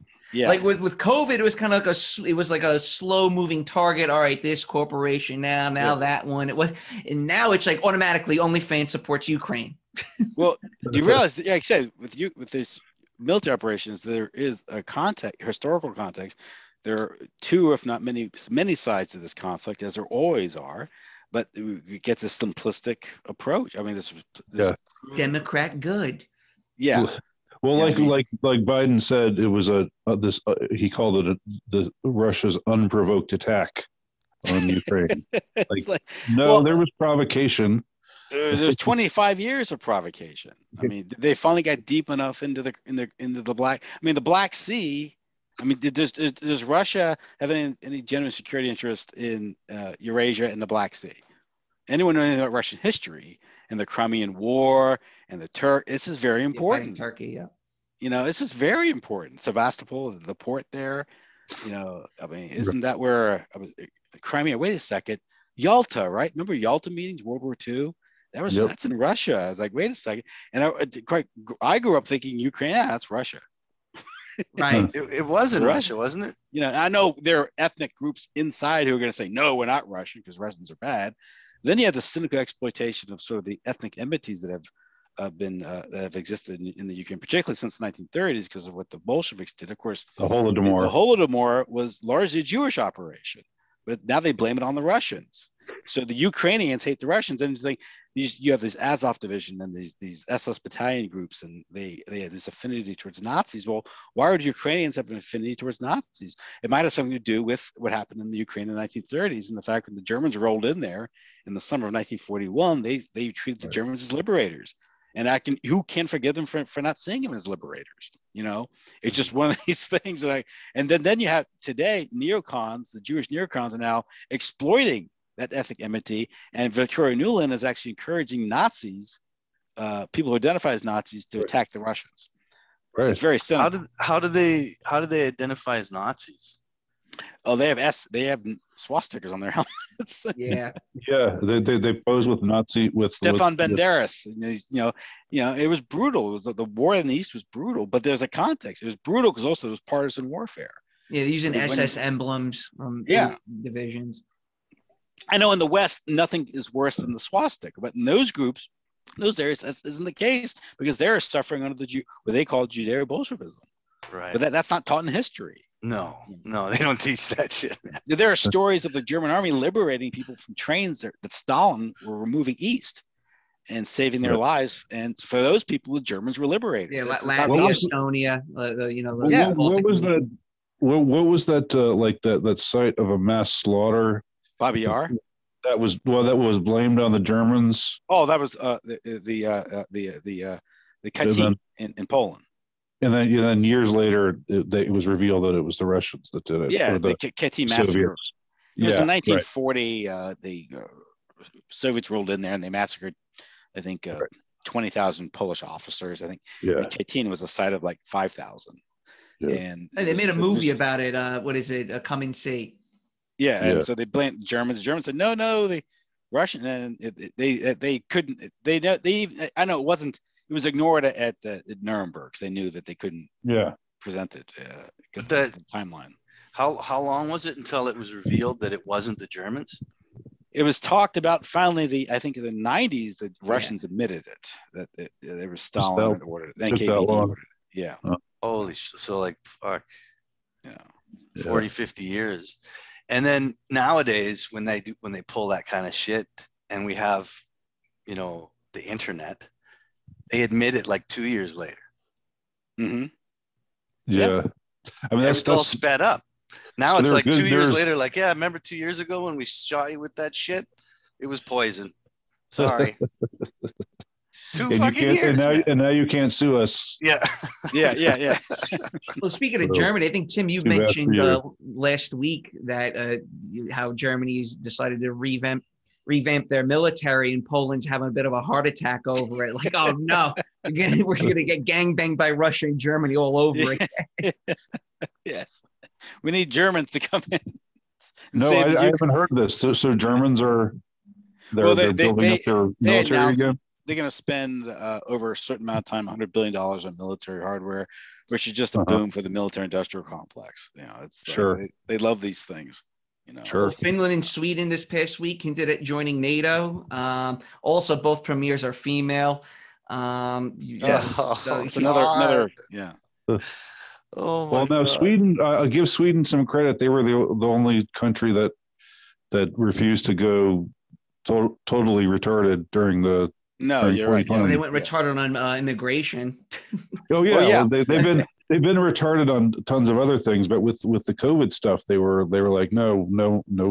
Speaker 3: Like with COVID, it was kind of like a slow moving target. All right, this corporation now that one. It was, and now it's like automatically OnlyFans supports Ukraine.
Speaker 2: Well, do you realize that, like I said, with this military operations, there is a historical context. There are two, if not many sides to this conflict, as there always are. But we get this simplistic approach. I mean, this
Speaker 3: Democrat good.
Speaker 2: Yeah.
Speaker 4: Well, like Biden said, it was he called it the Russia's unprovoked attack on Ukraine. There was provocation.
Speaker 2: There's 25 years of provocation. I mean, they finally got deep enough into the Black. I mean, the Black Sea. I mean, does Russia have any genuine security interest in Eurasia and the Black Sea? Anyone know anything about Russian history and the Crimean War and the Turk? This is very important.
Speaker 3: Turkey, yeah.
Speaker 2: This is very important. Sevastopol, the port there. I mean, isn't that where Crimea? Wait a second, Yalta, right? Remember Yalta meetings, World War II? That's in Russia. I was like, wait a second, and I grew up thinking Ukraine. Yeah, that's Russia.
Speaker 3: Right.
Speaker 5: It was in Russia, wasn't it?
Speaker 2: I know there are ethnic groups inside who are going to say, no, we're not Russian because Russians are bad. Then you have the cynical exploitation of sort of the ethnic enmities that have existed in the Ukraine, particularly since the 1930s, because of what the Bolsheviks did. Of course, the Holodomor was largely a Jewish operation, but now they blame it on the Russians. So the Ukrainians hate the Russians, and you have this Azov division and these SS battalion groups, and they have this affinity towards Nazis. Well, why would Ukrainians have an affinity towards Nazis? It might have something to do with what happened in the Ukraine in the 1930s, and the fact that the Germans rolled in there in the summer of 1941, they treated the Germans as liberators. And who can forgive them for not seeing them as liberators? It's just one of these things. And then you have today neocons, the Jewish neocons are now exploiting that ethnic enmity. And Victoria Nuland is actually encouraging Nazis, people who identify as Nazis, to attack the Russians. Right. It's very simple.
Speaker 5: How do they identify as Nazis?
Speaker 2: Oh, they have swastikas on their helmets.
Speaker 3: Yeah.
Speaker 4: They pose with Nazi
Speaker 2: Stefan Banderas. It was brutal. It was the war in the East was brutal, but there's a context. It was brutal because also it was partisan warfare.
Speaker 3: Yeah, they're using SS emblems from divisions.
Speaker 2: I know in the West nothing is worse than the swastika, but in those groups, those areas, that isn't the case because they're suffering under what they call Judeo-Bolshevism.
Speaker 5: Right.
Speaker 2: But that's not taught in history.
Speaker 5: No, they don't teach that shit, man.
Speaker 2: There are stories of the German army liberating people from trains that Stalin were moving east and saving their lives. And for those people, the Germans were liberated.
Speaker 3: Yeah, Latvia, Estonia,
Speaker 4: What was what was that like that site of a mass slaughter?
Speaker 2: Bobby Yar.
Speaker 4: That was blamed on the Germans.
Speaker 2: Oh, that was the cottage in Poland.
Speaker 4: And then years later, it was revealed that it was the Russians that did it.
Speaker 2: Yeah, the cottage massacre. It was in 1940. Right. The Soviets rolled in there and they massacred, I think, 20,000 Polish officers. I think Katyn was a site of like 5,000.
Speaker 3: Yeah. And they made a movie about it. What is it? Come and See.
Speaker 2: Yeah, and so they blamed the Germans. The Germans said, no, the Russian, and they couldn't. I know it wasn't. It was ignored at Nuremberg. So they knew that they couldn't present it because of the timeline.
Speaker 5: How long was it until it was revealed that it wasn't the Germans?
Speaker 2: It was talked about finally. I think in the 90s, the Russians admitted it that there was Stalin ordered it. Then KGB ordered it. Yeah.
Speaker 5: Holy, so like fuck. Yeah. 40, 50 years. And then nowadays, when they pull that kind of shit, and we have, the internet, they admit it like 2 years later.
Speaker 2: Mm-hmm.
Speaker 4: Yeah. I mean,
Speaker 5: that's all sped up. Now it's like 2 years later, like, yeah, remember 2 years ago when we shot you with that shit? It was poison. Sorry. 2 fucking years.
Speaker 4: And now you can't sue us.
Speaker 5: Yeah.
Speaker 2: Yeah.
Speaker 3: Well, speaking of Germany, I think, Tim, you mentioned last week that how Germany's decided to revamp their military, and Poland's having a bit of a heart attack over it. Like, oh no, we're gonna get gangbanged by Russia and Germany all over again.
Speaker 2: Yes, we need Germans to come in.
Speaker 4: No, I haven't heard this. So Germans are they're building up their military again.
Speaker 2: They're going to spend over a certain amount of time, $100 billion on military hardware, which is just a boom for the military-industrial complex. It's they love these things.
Speaker 3: Sure. Finland and Sweden this past week hinted at joining NATO. Also, both premiers are female.
Speaker 2: It's another. Yeah.
Speaker 4: Well, now Sweden. I'll give Sweden some credit. They were the only country that refused to go totally retarded during the.
Speaker 2: No, you're right.
Speaker 3: Yeah. They went retarded on immigration.
Speaker 4: Oh yeah, well, they've been retarded on tons of other things, but with the COVID stuff, they were like no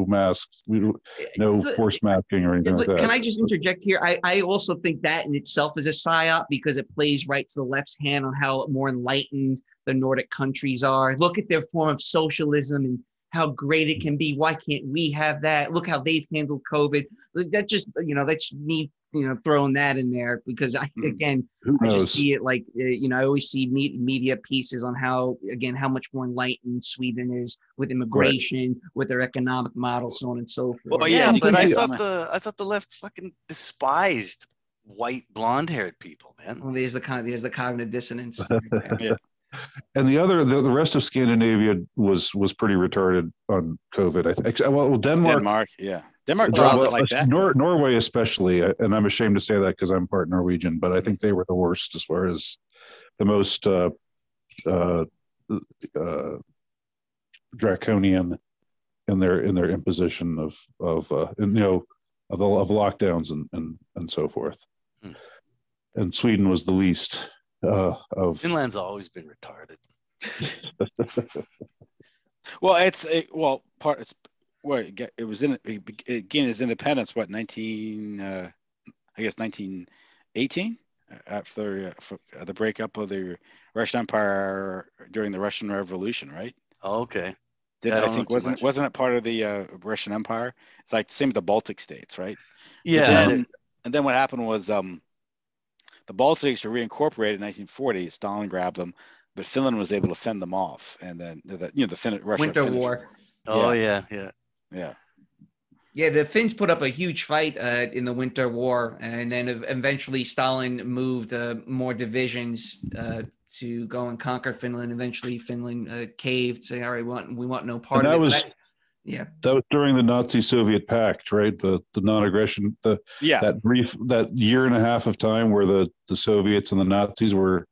Speaker 4: masks, no forced masking or anything like that.
Speaker 3: Can I just interject here? I also think that in itself is a psyop because it plays right to the left's hand on how more enlightened the Nordic countries are. Look at their form of socialism and how great it can be. Why can't we have that? Look how they've handled COVID. That just that's me. Throwing that in there because I just see it like, I always see media pieces on how much more enlightened Sweden is with immigration, with their economic model, so on and so forth.
Speaker 5: Well, yeah, but I thought the left fucking despised white blonde-haired people, man.
Speaker 3: Well, there's the cognitive dissonance.
Speaker 4: Yeah. And the rest of Scandinavia was pretty retarded on COVID. I think. Well, Denmark,
Speaker 2: yeah. Denmark dropped it like that.
Speaker 4: Norway especially, and I'm ashamed to say that because I'm part Norwegian, but I think they were the worst as far as the most draconian in their imposition of lockdowns and so forth. And Sweden was the least of.
Speaker 5: Finland's always been retarded.
Speaker 2: Well, it was it gained its independence 1918 after the breakup of the Russian Empire during the Russian Revolution, right?
Speaker 5: Oh, okay.
Speaker 2: Wasn't it part of the Russian Empire? It's like the same with the Baltic states, right?
Speaker 5: Yeah.
Speaker 2: And then what happened was the Baltics were reincorporated in 1940. Stalin grabbed them, but Finland was able to fend them off, and then the Russia
Speaker 3: Winter War.
Speaker 5: Oh yeah.
Speaker 3: Yeah, the Finns put up a huge fight in the Winter War, and then eventually Stalin moved more divisions to go and conquer Finland. Eventually, Finland caved, saying, "All right, we want no part of it."
Speaker 4: That was during the Nazi-Soviet pact, right? The non-aggression, that year and a half of time where the Soviets and the Nazis were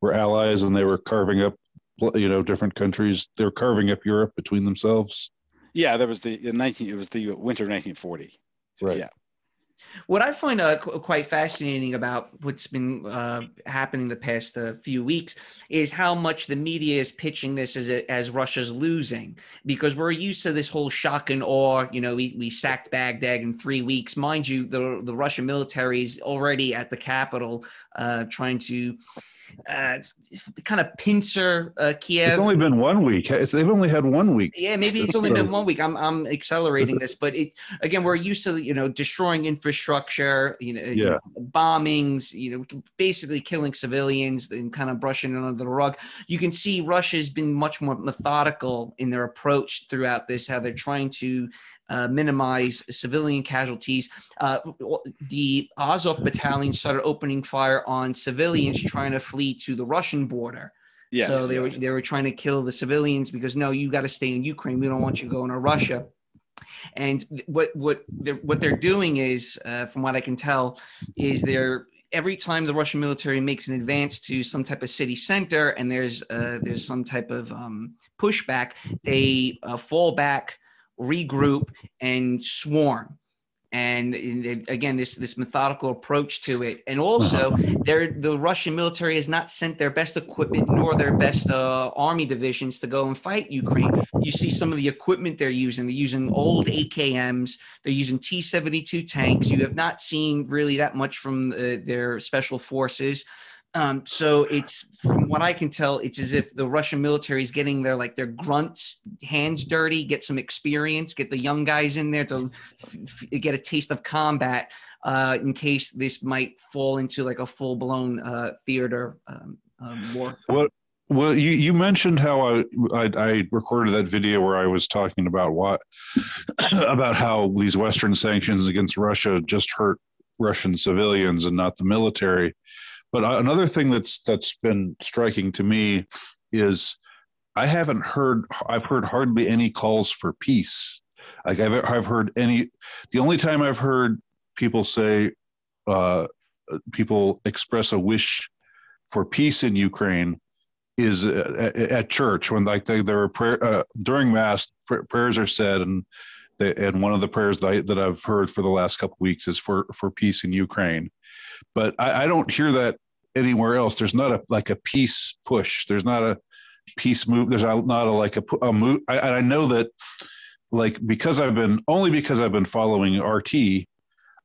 Speaker 4: allies, and they were carving up, different countries. They were carving up Europe between themselves.
Speaker 2: Yeah, there was it was the winter of 1940.
Speaker 4: Right.
Speaker 2: Yeah.
Speaker 3: What I find quite fascinating about what's been happening the past few weeks is how much the media is pitching this as Russia's losing, because we're used to this whole shock and awe. You know, we sacked Baghdad in 3 weeks. Mind you, the Russian military is already at the capital trying to kind of pincer Kiev.
Speaker 4: It's only been 1 week. They've only had 1 week.
Speaker 3: Yeah, maybe it's only been 1 week. I'm accelerating this, but again, we're used to, you know, destroying infrastructure, you know, bombings, you know, basically killing civilians and kind of brushing it under the rug. You can see Russia's been much more methodical in their approach throughout this, how they're trying to minimize civilian casualties. The Azov battalion started opening fire on civilians trying to flee to the Russian border. Yes, so they were trying to kill the civilians because, no, you got to stay in Ukraine. We don't want you going to Russia. And what they're doing is, from what I can tell, is every time the Russian military makes an advance to some type of city center and there's some type of pushback, they fall back, regroup, and swarm. And again, this methodical approach to it. And also, the Russian military has not sent their best equipment nor their best army divisions to go and fight Ukraine. You see some of the equipment they're using. They're using old AKMs. They're using T-72 tanks. You have not seen really that much from their special forces. So it's, from what I can tell, it's as if the Russian military is getting their grunts, hands dirty, get some experience, get the young guys in there to get a taste of combat in case this might fall into like a full-blown theater war.
Speaker 4: Well, you mentioned how I recorded that video where I was talking about about how these Western sanctions against Russia just hurt Russian civilians and not the military. But another thing that's been striking to me is I've heard hardly any calls for peace. Like I've heard the only time I've heard people say, people express a wish for peace in Ukraine is at church, when there were prayer during Mass, prayers are said, and one of the prayers that I've heard for the last couple of weeks is for peace in Ukraine. But I don't hear that anywhere else. There's not a peace push. There's not a peace move. There's not a move. I know that, because I've been following RT,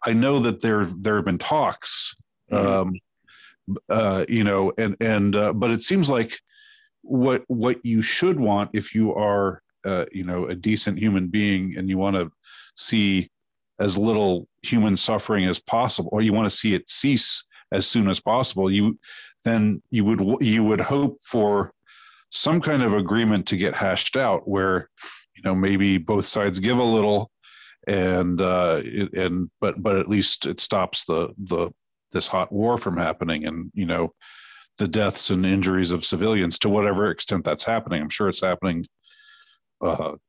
Speaker 4: I know that there have been talks, but it seems like what you should want if you are, a decent human being and you want to see as little human suffering as possible, or you want to see it cease as soon as possible, you would hope for some kind of agreement to get hashed out where, maybe both sides give a little, but at least it stops this hot war from happening, and the deaths and injuries of civilians, to whatever extent that's happening. I'm sure it's happening to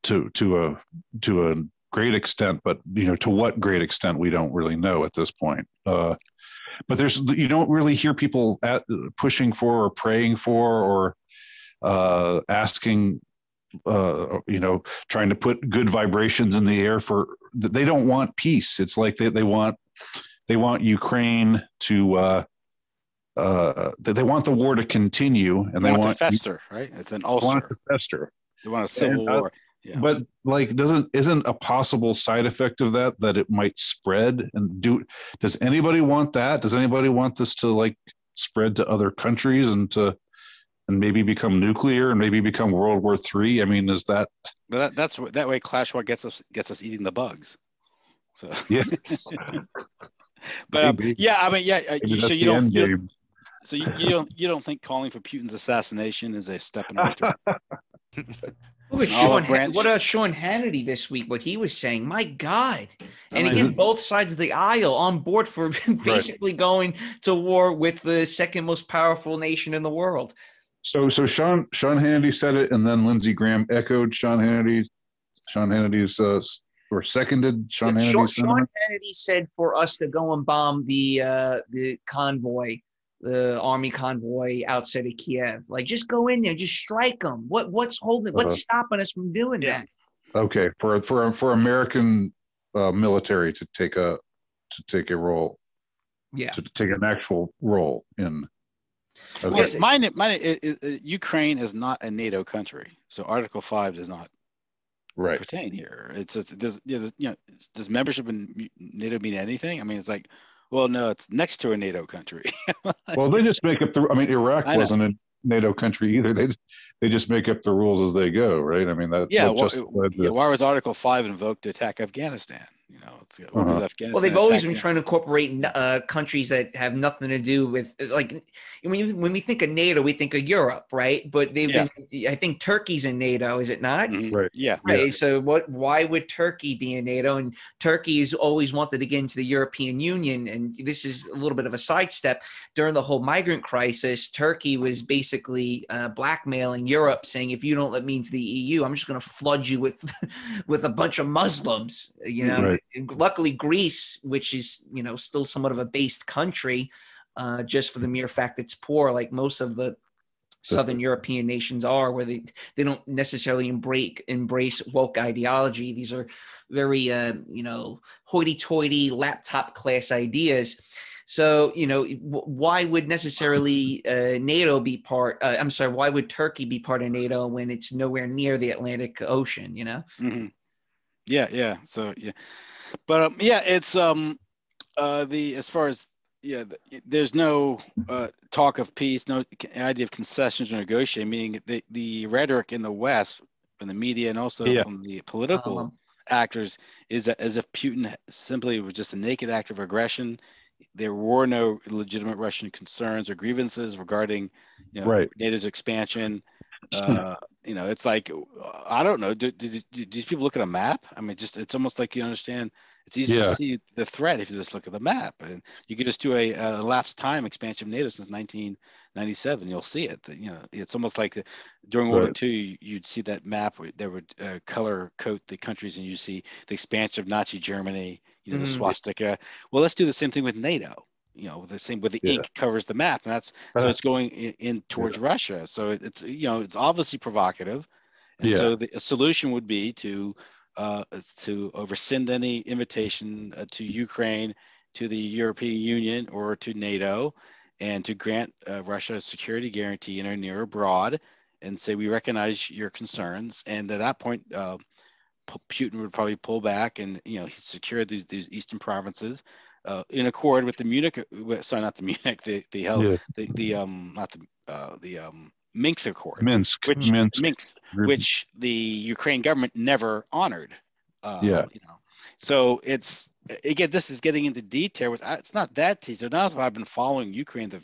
Speaker 4: a great extent, but to what great extent we don't really know at this point. But you don't really hear people pushing for or praying for or asking, trying to put good vibrations in the air for. They don't want peace. It's like they want Ukraine to. They want the war to continue, and they want
Speaker 2: to fester, right? It's an ulcer.
Speaker 4: They want it to fester.
Speaker 2: They want a civil war. Yeah.
Speaker 4: But isn't a possible side effect of that it might spread? And does anybody want that? Does anybody want this to spread to other countries and maybe become nuclear and maybe become World War III? I mean, is that?
Speaker 2: That's that way. Clash war gets us eating the bugs. So
Speaker 4: yeah.
Speaker 2: But so you don't think calling for Putin's assassination is a step in the right direction?
Speaker 3: Look at what Sean Hannity this week, what he was saying. My God. And again, both sides of the aisle on board for basically going to war with the second most powerful nation in the world.
Speaker 4: So Sean Hannity said it, and then Lindsey Graham echoed Sean Hannity's or seconded Sean Hannity's.
Speaker 3: Sean Hannity said for us to go and bomb the convoy, the army convoy outside of Kiev. Just go in there, just strike them. What's holding? What's stopping us from doing that?
Speaker 4: Okay, for American military to take a take a role.
Speaker 3: Yeah,
Speaker 4: to take an actual role in.
Speaker 2: Okay. Well, Ukraine is not a NATO country, so Article 5 does not pertain here. It's just, does membership in NATO mean anything? I mean, it's like, well, no, it's next to a NATO country.
Speaker 4: Well, they just make up the. I mean, Iraq wasn't a NATO country either. They just make up the rules as they go, right? I mean, that.
Speaker 2: Yeah. Why was Article 5 invoked to attack Afghanistan? You know, what was Afghanistan?
Speaker 3: Well, they've always been trying to incorporate countries that have nothing to do with, like, when we think of NATO, we think of Europe, right? But they've been. I think Turkey's in NATO, is it not?
Speaker 2: Mm-hmm. Right. Yeah.
Speaker 3: Right. Yeah. So why would Turkey be in NATO? And Turkey has always wanted to get into the European Union. And this is a little bit of a sidestep. During the whole migrant crisis, Turkey was basically blackmailing Europe, saying, if you don't let me into the EU, I'm just going to flood you with with a bunch of Muslims. You know. Right. Luckily, Greece, which is, still somewhat of a based country, just for the mere fact it's poor, like most of the Southern European nations are, where they don't necessarily embrace woke ideology. These are very, hoity-toity laptop class ideas. So, why would necessarily NATO be part? Why would Turkey be part of NATO when it's nowhere near the Atlantic Ocean?
Speaker 2: Mm-hmm. Yeah. So yeah. But it's as far as there's no talk of peace, no idea of concessions or negotiating. Meaning the rhetoric in the West, from the media and also from the political actors, is that as if Putin simply was just a naked act of aggression. There were no legitimate Russian concerns or grievances regarding NATO's expansion. It's like, I don't know. Do these people look at a map? I mean, it's almost like you understand. It's easy to see the threat if you just look at the map, and you could just do a elapsed time expansion of NATO since 1997. You'll see it. It's almost like during World War II, you'd see that map where they would color code the countries, and you see the expansion of Nazi Germany. The swastika. Well, let's do the same thing with NATO. The same with the ink covers the map, and that's so it's going in towards Russia. So it's it's obviously provocative, and so the solution would be to rescind any invitation to Ukraine, to the European Union, or to NATO, and to grant Russia a security guarantee in or near abroad, and say we recognize your concerns. And at that point, Putin would probably pull back and secure these eastern provinces. In accord with the Minsk Accords, which the Ukraine government never honored. So it's, again, this is getting into detail. It's not that detailed. That's why I've been following Ukraine for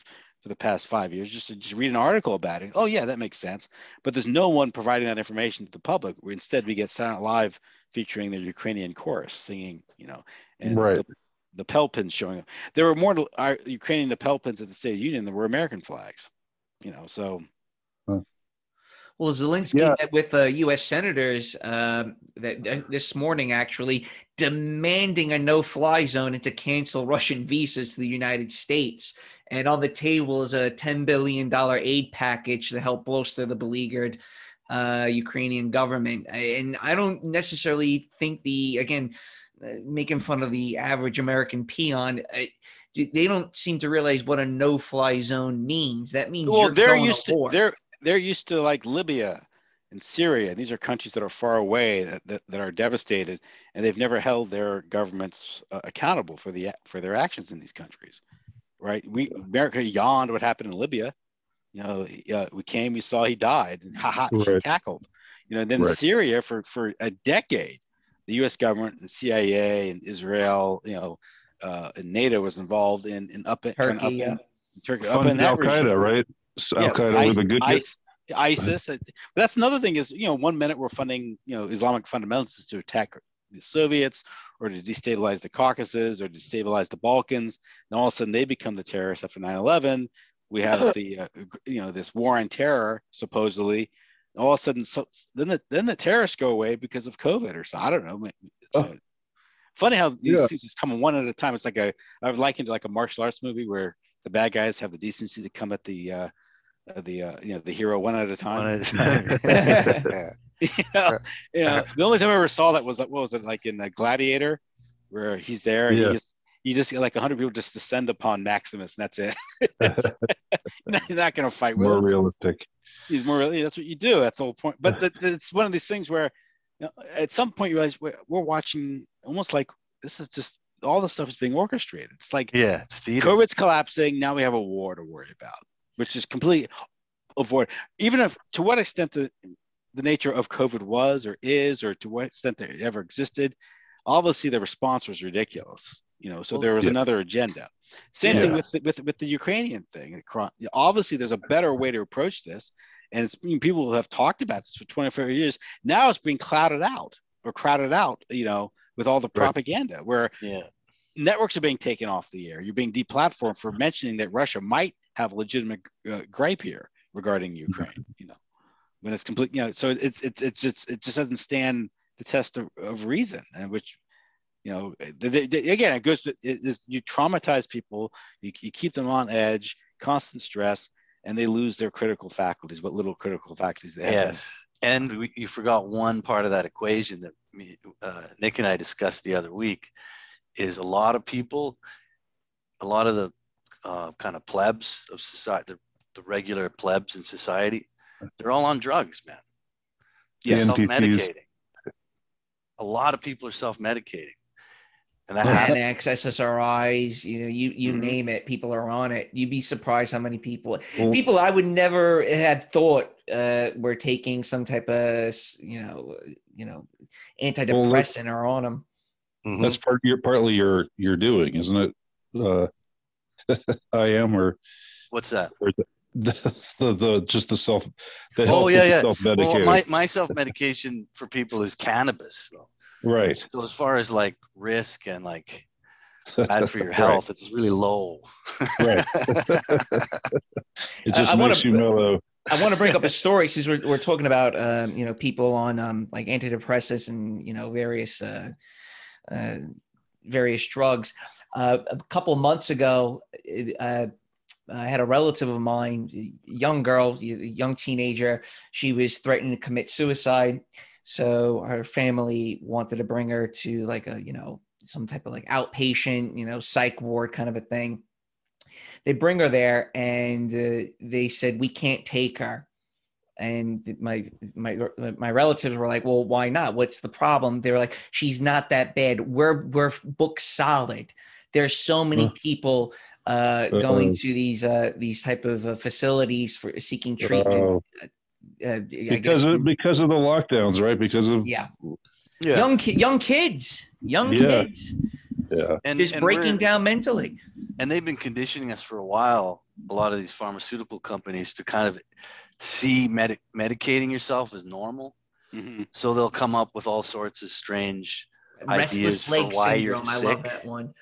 Speaker 2: the past 5 years, just read an article about it. Oh yeah, that makes sense. But there's no one providing that information to the public. Instead, we get Silent Live featuring the Ukrainian chorus singing, and the Pelpins showing up. There were more Ukrainian Pelpins at the State of the Union than were American flags, so.
Speaker 3: Well, Zelensky met with U.S. senators this morning, actually, demanding a no-fly zone and to cancel Russian visas to the United States. And on the table is a $10 billion aid package to help bolster the beleaguered Ukrainian government. And I don't necessarily think making fun of the average American peon, they don't seem to realize what a no-fly zone means. That means
Speaker 2: they're used to like Libya and Syria. These are countries that are far away, that are devastated, and they've never held their governments accountable for their actions in these countries. Right? America yawned what happened in Libya. We came, we saw, he died, and he cackled. And then in Syria for a decade, the U.S. government and CIA and Israel, and NATO was involved in Turkey, up in that
Speaker 4: Al Qaeda, right? Al Qaeda were the good guys.
Speaker 2: ISIS. But that's another thing is, 1 minute we're funding, Islamic fundamentalists to attack the Soviets or to destabilize the Caucasus or destabilize the Balkans. And all of a sudden they become the terrorists after 9/11. We have the, this war on terror, supposedly. And all of a sudden, then the terrorists go away because of COVID or so. I don't know. Funny how these things just come one at a time. It's like I would liken it to like a martial arts movie where the bad guys have the decency to come at the hero one at a time. The only time I ever saw that was, what was it, like in Gladiator, where he's there and you just get like 100 people just descend upon Maximus, and that's it. You're not going to fight with
Speaker 4: more
Speaker 2: him.
Speaker 4: realistic.
Speaker 2: He's more really. That's what you do. That's the whole point. But it's one of these things where, at some point you realize we're watching almost like this is just all the stuff is being orchestrated. It's like
Speaker 5: it's theater.
Speaker 2: COVID's collapsing. Now we have a war to worry about, which is completely avoid. Even if to what extent the nature of COVID was or is, or to what extent it ever existed, obviously the response was ridiculous. So there was another agenda. Same thing with the Ukrainian thing. Obviously, there's a better way to approach this, and people have talked about this for 25 years. Now it's being crowded out, with all the propaganda, where networks are being taken off the air. You're being deplatformed for mentioning that Russia might have a legitimate gripe here regarding Ukraine. When it's complete. So it just doesn't stand the test of reason, and which. Again, it goes to you traumatize people, you keep them on edge, constant stress, and they lose their critical faculties, what little critical faculties they have.
Speaker 5: Yes, and you forgot one part of that equation that Nick and I discussed the other week, is a lot of people, a lot of the kind of plebs of society, the regular plebs in society, they're all on drugs, man.
Speaker 4: Yeah,
Speaker 5: self-medicating. A lot of people are self-medicating. And that
Speaker 3: Xanax, SSRIs, you name it, people are on it. You'd be surprised how many people I would never have thought were taking some type of antidepressant are on them.
Speaker 4: That's partly you're doing, isn't it? I am, or
Speaker 5: what's that?
Speaker 4: Or the self. Self-medicating.
Speaker 5: Well, my self-medication for people is cannabis.
Speaker 4: Right.
Speaker 5: So as far as like risk and like bad for your health, it's really low.
Speaker 4: Right. It just makes you mellow.
Speaker 3: I want to bring up a story since we're talking about people on like antidepressants and various drugs. A couple of months ago, I had a relative of mine, young girl, young teenager. She was threatening to commit suicide. So her family wanted to bring her to like some type of like outpatient, psych ward kind of a thing. They bring her there and they said, we can't take her. And my relatives were like, well, why not? What's the problem? They were like, she's not that bad. We're booked solid. There's so many people going to these type of facilities for seeking treatment.
Speaker 4: Because of the lockdowns, right? Because of
Speaker 3: young kids,
Speaker 5: and
Speaker 3: just breaking down mentally.
Speaker 5: And they've been conditioning us for a while. A lot of these pharmaceutical companies to kind of see medicating yourself as normal. Mm-hmm. So they'll come up with all sorts of strange ideas for why you're sick. I love that one.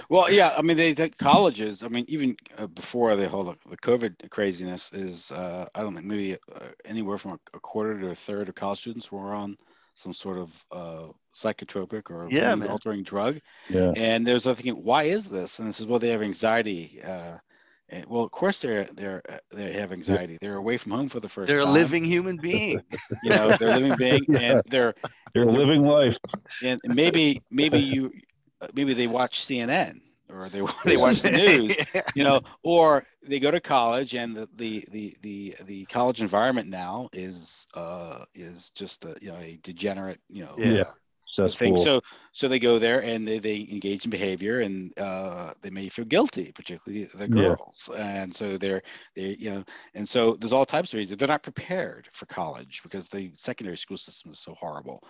Speaker 2: Well, yeah, I mean, they colleges. I mean, even before the whole the COVID craziness is, I don't think maybe anywhere from a quarter to a third of college students were on some sort of psychotropic or altering drug.
Speaker 4: Yeah.
Speaker 2: And there's I thinking, why is this? And this is well, they have anxiety. Well, of course they have anxiety. They're away from home for the first time.
Speaker 5: They're a living human being.
Speaker 2: They're a living being, and they're
Speaker 4: living life.
Speaker 2: And maybe they watch CNN or they watch the news, or they go to college, and the college environment now is just a degenerate thing. So they go there and they engage in behavior, and they may feel guilty, particularly the girls. And so and so there's all types of reasons. They're not prepared for college because the secondary school system is so horrible.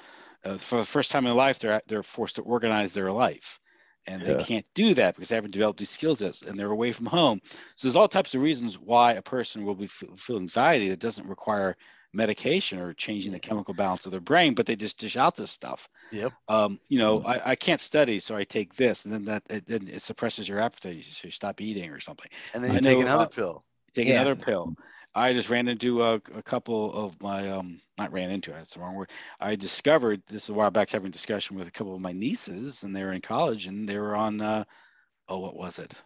Speaker 2: For the first time in life, they're forced to organize their life, and they can't do that because they haven't developed these skills yet, and they're away from home. So there's all types of reasons why a person will feel anxiety that doesn't require medication or changing the chemical balance of their brain, but they just dish out this stuff.
Speaker 5: Yep.
Speaker 2: I can't study, so I take this, and then it suppresses your appetite, so you stop eating or something.
Speaker 5: And then you take another pill.
Speaker 2: Another pill. I just ran into a couple of my not ran into it, that's the wrong word. I discovered this a while back, having a discussion with a couple of my nieces, and they were in college, and they were on what was it?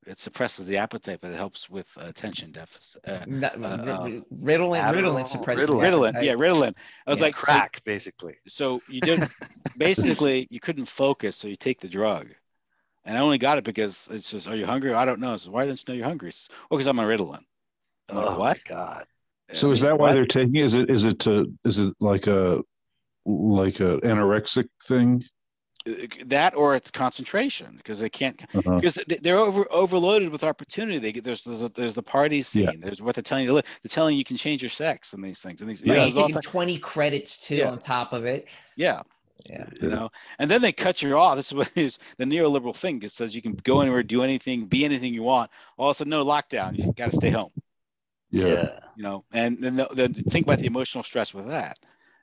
Speaker 2: It suppresses the appetite, but it helps with attention deficit.
Speaker 3: Ritalin suppresses
Speaker 2: Ritalin. Yeah, Ritalin. I was like,
Speaker 5: crack, basically.
Speaker 2: So you did basically you couldn't focus, so you take the drug. And I only got it because it says, "Are you hungry?" I don't know. So why didn't you know you're hungry? Well, because I'm on Ritalin. I'm like, what?
Speaker 5: My God.
Speaker 4: So is that why they're taking? Is it like a anorexic thing?
Speaker 2: That, or it's concentration, because they can't, because they're overloaded with opportunity. There's the party scene. There's what they're telling you to live. They're telling you can change your sex and these things. And these,
Speaker 3: you're taking 20 credits too on top of it.
Speaker 2: Yeah. And then they cut you off. This is what is the neoliberal thing. It says you can go anywhere, do anything, be anything you want. All of a sudden, no lockdown. You got to stay home.
Speaker 4: Yeah.
Speaker 2: And then think about the emotional stress with that.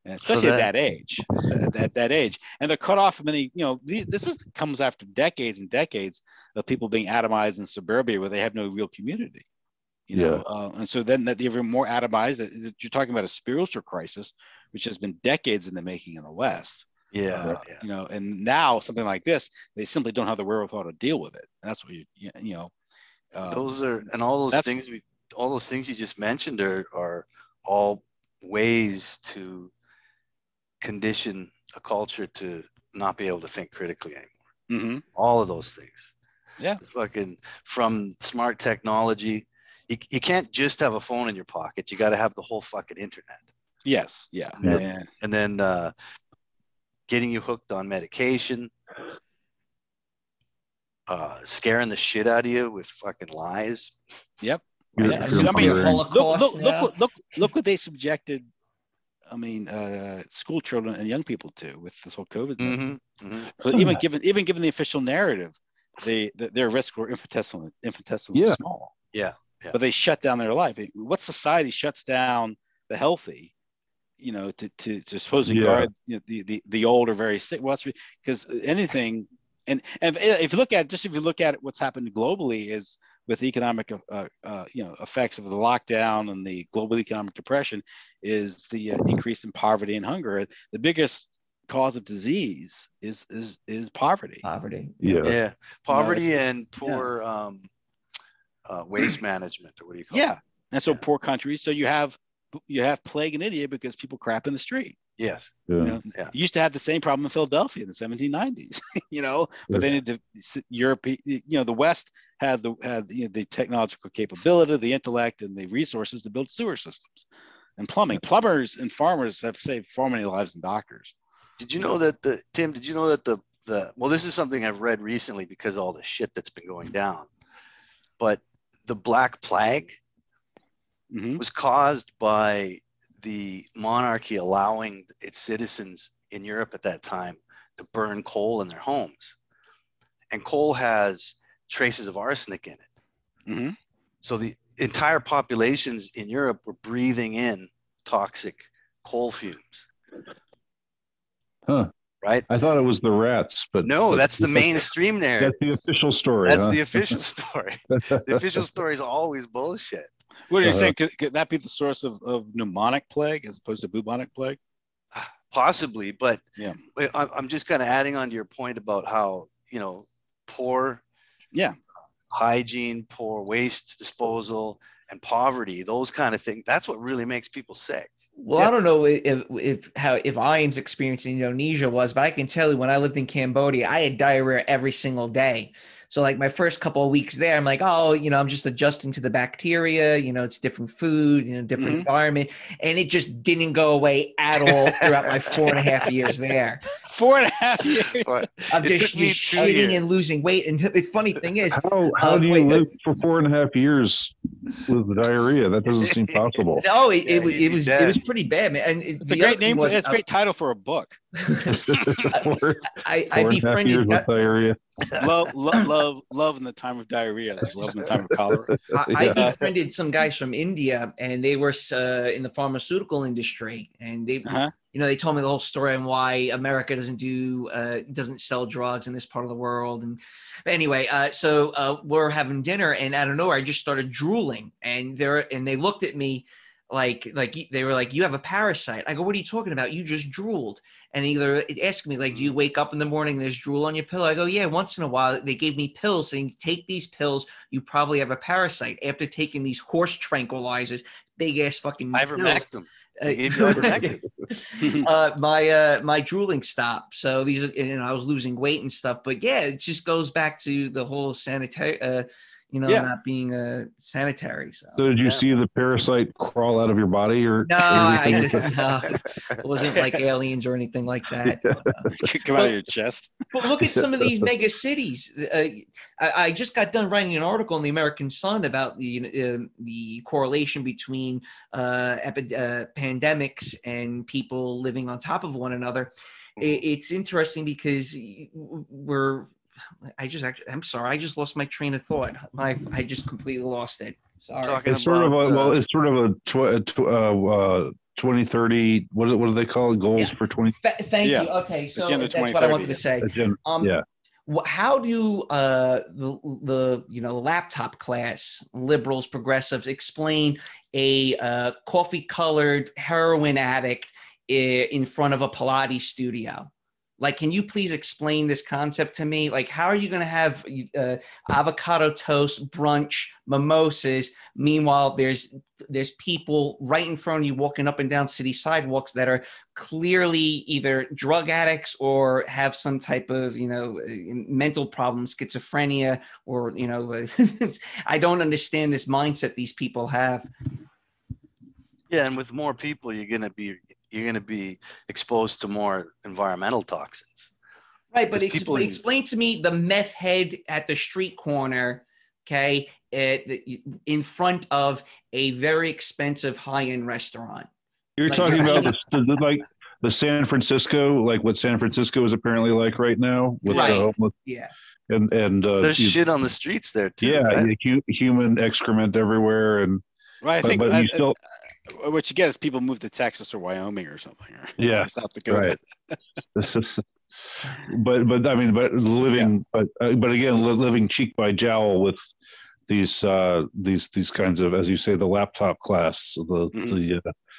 Speaker 2: And especially at that age, and they're cut off from any, this comes after decades and decades of people being atomized in suburbia where they have no real community, and so then that they're even more atomized. You're talking about a spiritual crisis, which has been decades in the making in the West. And now something like this, they simply don't have the wherewithal to deal with it. That's what
Speaker 5: those are, and all those things you just mentioned are all ways to condition a culture to not be able to think critically anymore. All of those things. Fucking, from smart technology, you can't just have a phone in your pocket. You got to have the whole fucking internet.
Speaker 2: Yes.
Speaker 5: And then getting you hooked on medication, scaring the shit out of you with fucking lies.
Speaker 2: Yep. Look what they subjected school children and young people too with this whole COVID. So even given the official narrative, their risks were infinitesimally small. But they shut down their life. What society shuts down the healthy, to supposedly guard the old or very sick? Well, that's because anything, and if you look at what's happened globally is with economic effects of the lockdown and the global economic depression, is the increase in poverty and hunger. The biggest cause of disease is poverty.
Speaker 3: Poverty
Speaker 5: and poor waste management, or what do you call it?
Speaker 2: And so poor countries. So you have plague in India because people crap in the street.
Speaker 5: Yes.
Speaker 2: You used to have the same problem in Philadelphia in the 1790s, but then Europe, the West had the technological capability, the intellect, and the resources to build sewer systems and plumbing. Plumbers and farmers have saved far many lives than doctors.
Speaker 5: Did you know that Tim, well, this is something I've read recently because of all the shit that's been going down, but the Black Plague was caused by the monarchy allowing its citizens in Europe at that time to burn coal in their homes. And coal has traces of arsenic in it. So the entire populations in Europe were breathing in toxic coal fumes. Right?
Speaker 4: I thought it was the rats, but
Speaker 5: no, that's the mainstream narrative.
Speaker 4: That's the official story.
Speaker 5: That's the official story. The official story is always bullshit.
Speaker 2: What are you saying? Could that be the source of pneumonic plague as opposed to bubonic plague?
Speaker 5: Possibly, but I'm just kind of adding on to your point about how, poor hygiene, poor waste disposal, and poverty, those kind of things. That's what really makes people sick.
Speaker 3: Well, I don't know if Ian's experience in Indonesia was, but I can tell you when I lived in Cambodia, I had diarrhea every single day. So like my first couple of weeks there, I'm like, I'm just adjusting to the bacteria, it's different food, different environment. And it just didn't go away at all throughout my 4.5 years there.
Speaker 2: 4.5 years.
Speaker 3: I'm just shitting and losing weight. And the funny thing is,
Speaker 4: how do you live for 4.5 years with diarrhea? That doesn't seem possible.
Speaker 3: No, it was pretty bad, man. And
Speaker 2: it's a great name. It's a great title for a book.
Speaker 3: I befriended
Speaker 4: with diarrhea.
Speaker 2: Love in the time of diarrhea. Love in the time of cholera.
Speaker 3: I befriended some guys from India, and they were in the pharmaceutical industry, and they they told me the whole story on why America doesn't sell drugs in this part of the world. And anyway, so we're having dinner, and out of nowhere I just started drooling, and they looked at me like they were like, you have a parasite. I go, what are you talking about? You just drooled. And either ask me like, do you wake up in the morning, there's drool on your pillow? I go, yeah, once in a while. They gave me pills saying, take these pills, you probably have a parasite. After taking these horse tranquilizers, big ass fucking
Speaker 5: ivermectin. They gave you ivermectin.
Speaker 3: My drooling stopped. So these are, I was losing weight and stuff. But yeah, it just goes back to the whole sanitary, not being sanitary. So
Speaker 4: did you see the parasite crawl out of your body or?
Speaker 3: No, no, it wasn't like aliens or anything like that.
Speaker 2: Come out of your chest.
Speaker 3: But look at some of these mega cities. I just got done writing an article in the American Sun about the correlation between pandemics and people living on top of one another. It's interesting because I'm sorry. I just lost my train of thought. I just completely lost it. Sorry.
Speaker 4: It's sort of a 2030. What do they call it? Goals for 20.
Speaker 3: Thank you. Okay, so that's what I wanted to say. How do the laptop class, liberals, progressives, explain a coffee-colored heroin addict in front of a Pilates studio? Like, can you please explain this concept to me? Like, how are you going to have avocado toast, brunch, mimosas? Meanwhile, there's people right in front of you walking up and down city sidewalks that are clearly either drug addicts or have some type of, mental problem, schizophrenia, or, I don't understand this mindset these people have.
Speaker 5: Yeah, and with more people, you're going to be exposed to more environmental toxins.
Speaker 3: Right, but explain to me the meth head at the street corner, okay, in front of a very expensive high-end restaurant.
Speaker 4: You're talking about the San Francisco, like what San Francisco is apparently like right now with the homeless.
Speaker 3: Yeah.
Speaker 4: And
Speaker 5: there's shit on the streets there too.
Speaker 4: Yeah,
Speaker 5: right?
Speaker 4: Human excrement everywhere, and
Speaker 2: right. I think what you get is people move to Texas or Wyoming or something, or South Dakota.
Speaker 4: Right. but I mean, but living cheek by jowl with these kinds of, as you say, the laptop class,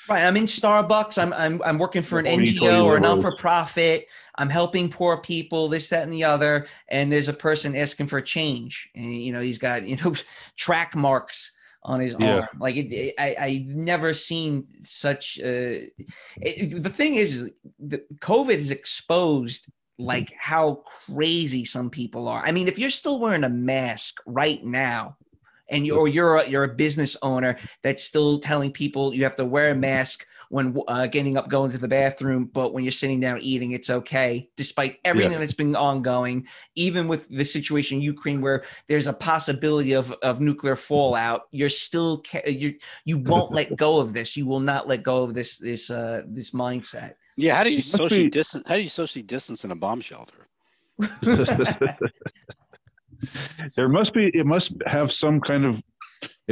Speaker 3: Right. I'm in Starbucks. I'm working for an NGO or a non-for-profit. I'm helping poor people, this, that, and the other. And there's a person asking for change, and he's got track marks on his arm. Like I've never seen such. The thing is the COVID has exposed like how crazy some people are. I mean, if you're still wearing a mask right now, and you're a business owner that's still telling people you have to wear a mask when getting up, going to the bathroom, but when you're sitting down eating, it's okay, despite everything that's been ongoing, even with the situation in Ukraine where there's a possibility of nuclear fallout, you're still you won't let go of this. You will not let go of this mindset.
Speaker 2: Yeah, how do you socially distance in a bomb shelter?
Speaker 4: It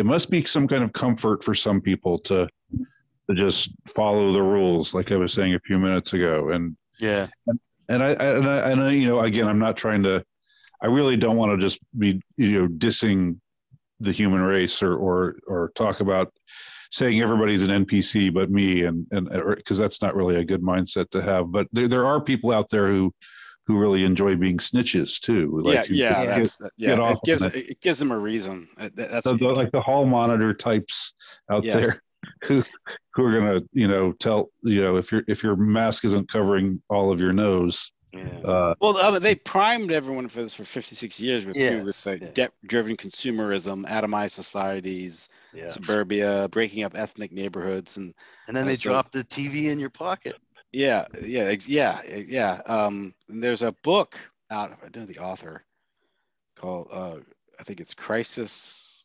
Speaker 4: must be some kind of comfort for some people to just follow the rules, like I was saying a few minutes ago. And and I again, I'm not trying to, I really don't want to just be dissing the human race or talk about saying everybody's an NPC but me, and because that's not really a good mindset to have. But there are people out there who really enjoy being snitches too. Like
Speaker 2: it gives them a reason. That's
Speaker 4: like the hall monitor types out there who are gonna tell if your mask isn't covering all of your nose.
Speaker 2: They primed everyone for this for 56 years with debt-driven consumerism, atomized societies, suburbia, breaking up ethnic neighborhoods, and
Speaker 5: then they dropped the TV in your pocket.
Speaker 2: Yeah. And there's a book out. I don't know the author, called I think it's Crisis.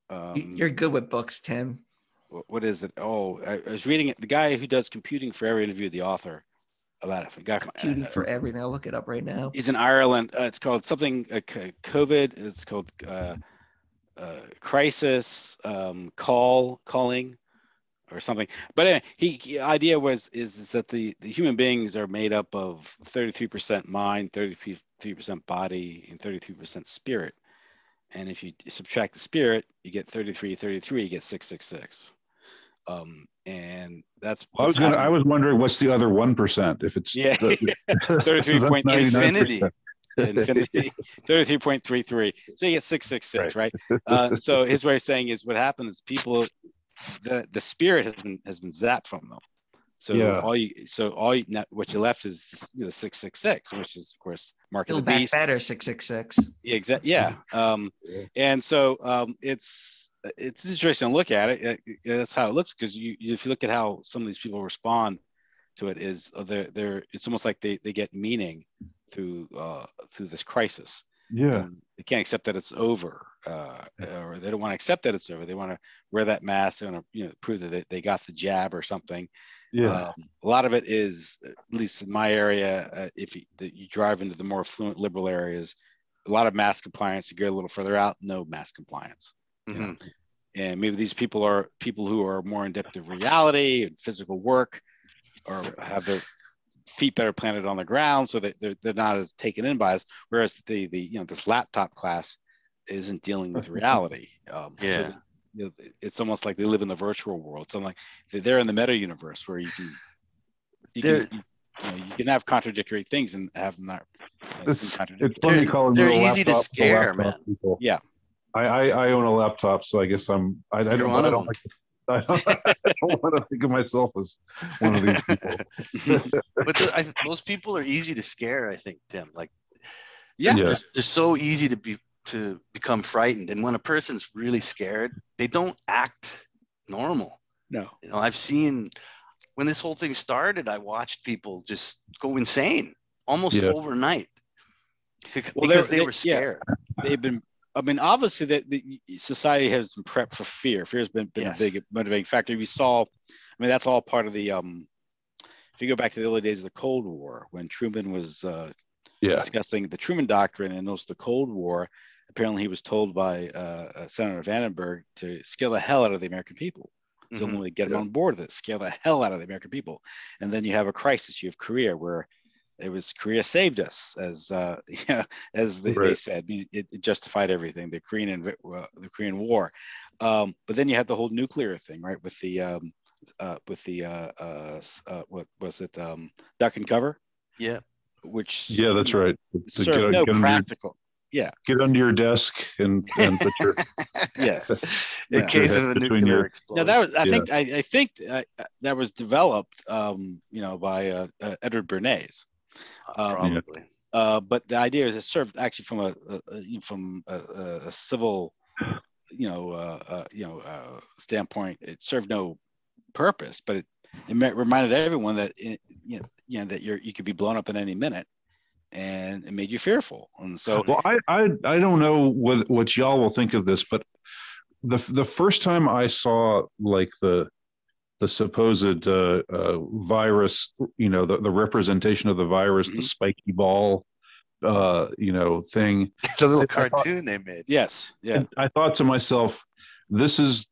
Speaker 3: You're good with books, Tim.
Speaker 2: What is it? Oh, I was reading it. The guy who does Computing Forever interviewed the author about it.
Speaker 3: Computing for Everything. I'll look it up right now.
Speaker 2: He's in Ireland. It's called something COVID. It's called Crisis Calling. Or something, but anyway, the idea is that the human beings are made up of 33% mind, 33% body, and 33% spirit, And if you subtract the spirit, you get 33, 33, you get 666. And that's
Speaker 4: I was wondering what's the other 1%, if it's
Speaker 2: 33.3
Speaker 5: infinity.
Speaker 2: Infinity 33.33, so you get 666, right? So his way of saying is what happens is people, the spirit has been zapped from them. So what you left is 666, which is of course Mark of the Beast.
Speaker 3: Better 666.
Speaker 2: Yeah, exactly. Yeah. And so it's interesting to look at it. That's how it looks, because if you look at how some of these people respond to it, is it's almost like they get meaning through this crisis.
Speaker 4: Yeah.
Speaker 2: And they can't accept that it's over, or they don't want to accept that it's over. They want to wear that mask. They want to prove that they got the jab or something.
Speaker 4: Yeah.
Speaker 2: A lot of it is, at least in my area, if you drive into the more affluent liberal areas, a lot of mask compliance. You get a little further out, no mask compliance.
Speaker 5: Mm-hmm.
Speaker 2: And maybe these people are people who are more adept of reality and physical work, or have their feet better planted on the ground, so that they're not as taken in by us. Whereas this laptop class isn't dealing with reality. So it's almost like they live in the virtual world. It's like they're in the meta universe, where you can have contradictory things and have them not.
Speaker 4: It's funny calling
Speaker 5: they're easy to scare, man.
Speaker 4: People.
Speaker 2: Yeah,
Speaker 4: I own a laptop, so I guess I don't want to think of myself as one of these people.
Speaker 5: But those people are easy to scare, I think, Tim. Like,
Speaker 2: they're
Speaker 5: so easy to become frightened. And when a person's really scared, they don't act normal.
Speaker 2: No.
Speaker 5: I've seen, when this whole thing started, I watched people just go insane almost overnight because they were scared.
Speaker 2: They've been, obviously the society has been prepped for fear. Fear has been a big motivating factor. We saw, that's all part of the, if you go back to the early days of the Cold War, when Truman was discussing the Truman Doctrine and also the Cold War, apparently he was told by Senator Vandenberg to scare the hell out of the American people. So only get them on board with it, scare the hell out of the American people. And then you have a crisis. You have Korea, where it was Korea saved us, as they said. It justified everything, the Korean War. But then you had the whole nuclear thing, right? With the what was it? Duck and cover.
Speaker 5: Yeah.
Speaker 2: Which
Speaker 4: that's right.
Speaker 2: Serves no practical.
Speaker 4: Get under your desk and put your
Speaker 5: in case of a nuclear explosion.
Speaker 2: No, that was I think that was developed by Edward Bernays.
Speaker 5: Probably.
Speaker 2: But the idea is it served actually from a civil standpoint. It served no purpose, but it reminded everyone that that you could be blown up at any minute. And it made you fearful. And so,
Speaker 4: well, I don't know what y'all will think of this, but the first time I saw like the supposed virus, the representation of the virus, the spiky ball, thing,
Speaker 5: the little cartoon they made.
Speaker 2: Yes, yeah.
Speaker 4: I thought to myself, this is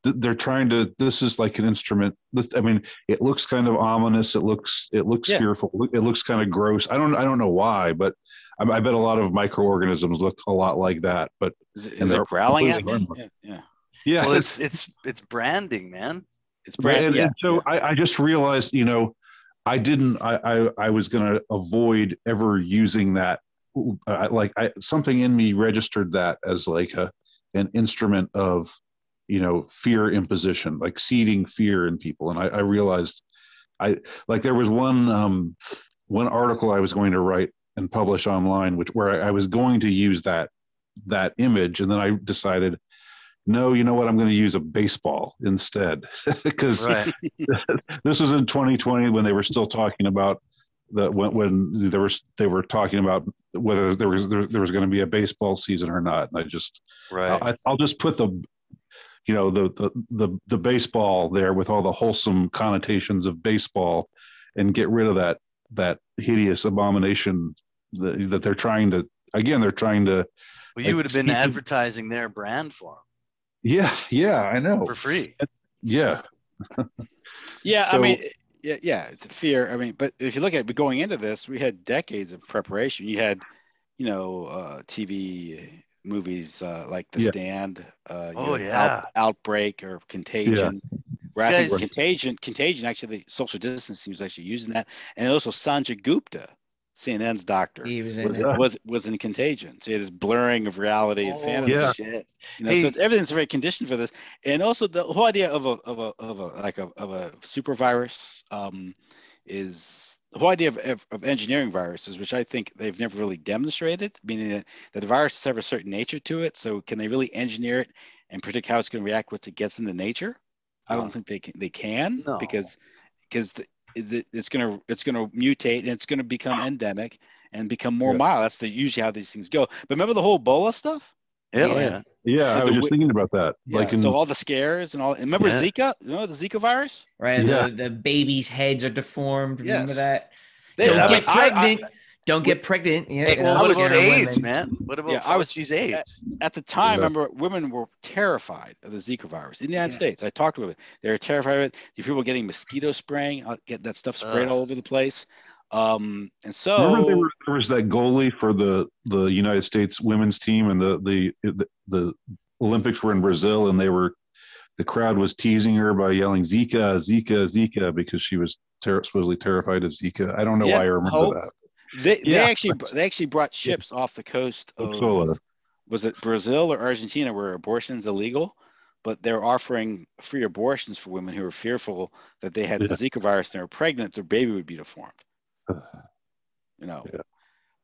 Speaker 4: like an instrument. It looks kind of ominous. It looks fearful. It looks kind of gross. I don't know why, but I bet a lot of microorganisms look a lot like that. But
Speaker 2: is it growling at me?
Speaker 5: Yeah. Well, it's branding, man.
Speaker 2: It's branding.
Speaker 4: And so I just realized, I was going to avoid ever using that. Something in me registered that as like an instrument of fear imposition, like seeding fear in people. And I realized there was one article I was going to write and publish online, where I was going to use that image. And then I decided, no, you know what? I'm going to use a baseball instead, because this was in 2020 when they were still talking about when they were talking about whether there was going to be a baseball season or not. And I'll just put the baseball there with all the wholesome connotations of baseball, and get rid of that hideous abomination that they're trying to. Well,
Speaker 5: you would have been advertising their brand for
Speaker 4: them. Yeah, I know,
Speaker 5: for free.
Speaker 4: Yeah.
Speaker 2: Yeah, so, it's a fear. But if you look at it, going into this, we had decades of preparation. You had, TV movies like The Stand, Outbreak or Contagion.
Speaker 4: Yeah.
Speaker 2: Where I think Contagion actually, the social distancing was actually using that, and also Sanjay Gupta, CNN's doctor,
Speaker 3: He was
Speaker 2: in Contagion. So you had this blurring of reality and fantasy.
Speaker 5: Yeah. Shit.
Speaker 2: So it's, everything's very conditioned for this, and also the whole idea of a super virus is the whole idea of engineering viruses, which I think they've never really demonstrated, meaning that the viruses have a certain nature to it. So can they really engineer it and predict how it's going to react once it gets into nature? I don't think they can because it's gonna mutate and it's gonna become endemic and become more mild. That's usually how these things go. But remember the whole Ebola stuff?
Speaker 4: Yeah. I was just thinking about that.
Speaker 2: So all the scares and all. And remember Zika? You know the Zika virus?
Speaker 3: Right. Yeah. The babies' heads are deformed. Remember that?
Speaker 2: Don't
Speaker 3: get pregnant. Don't get pregnant.
Speaker 5: Yeah. What about AIDS, man? What about Fauci's AIDS?
Speaker 2: At the time, remember, women were terrified of the Zika virus in the United States. I talked to women. They were terrified of it. The people were getting mosquito spraying, get that stuff sprayed all over the place. And so
Speaker 4: remember there was that goalie for the United States women's team, and the Olympics were in Brazil, and the crowd was teasing her by yelling Zika, Zika, Zika, because she was supposedly terrified of Zika. I don't know why I remember that.
Speaker 2: They actually brought ships off the coast of, was it Brazil or Argentina, where abortion's illegal, but they're offering free abortions for women who are fearful that they had the Zika virus and they were pregnant, their baby would be deformed.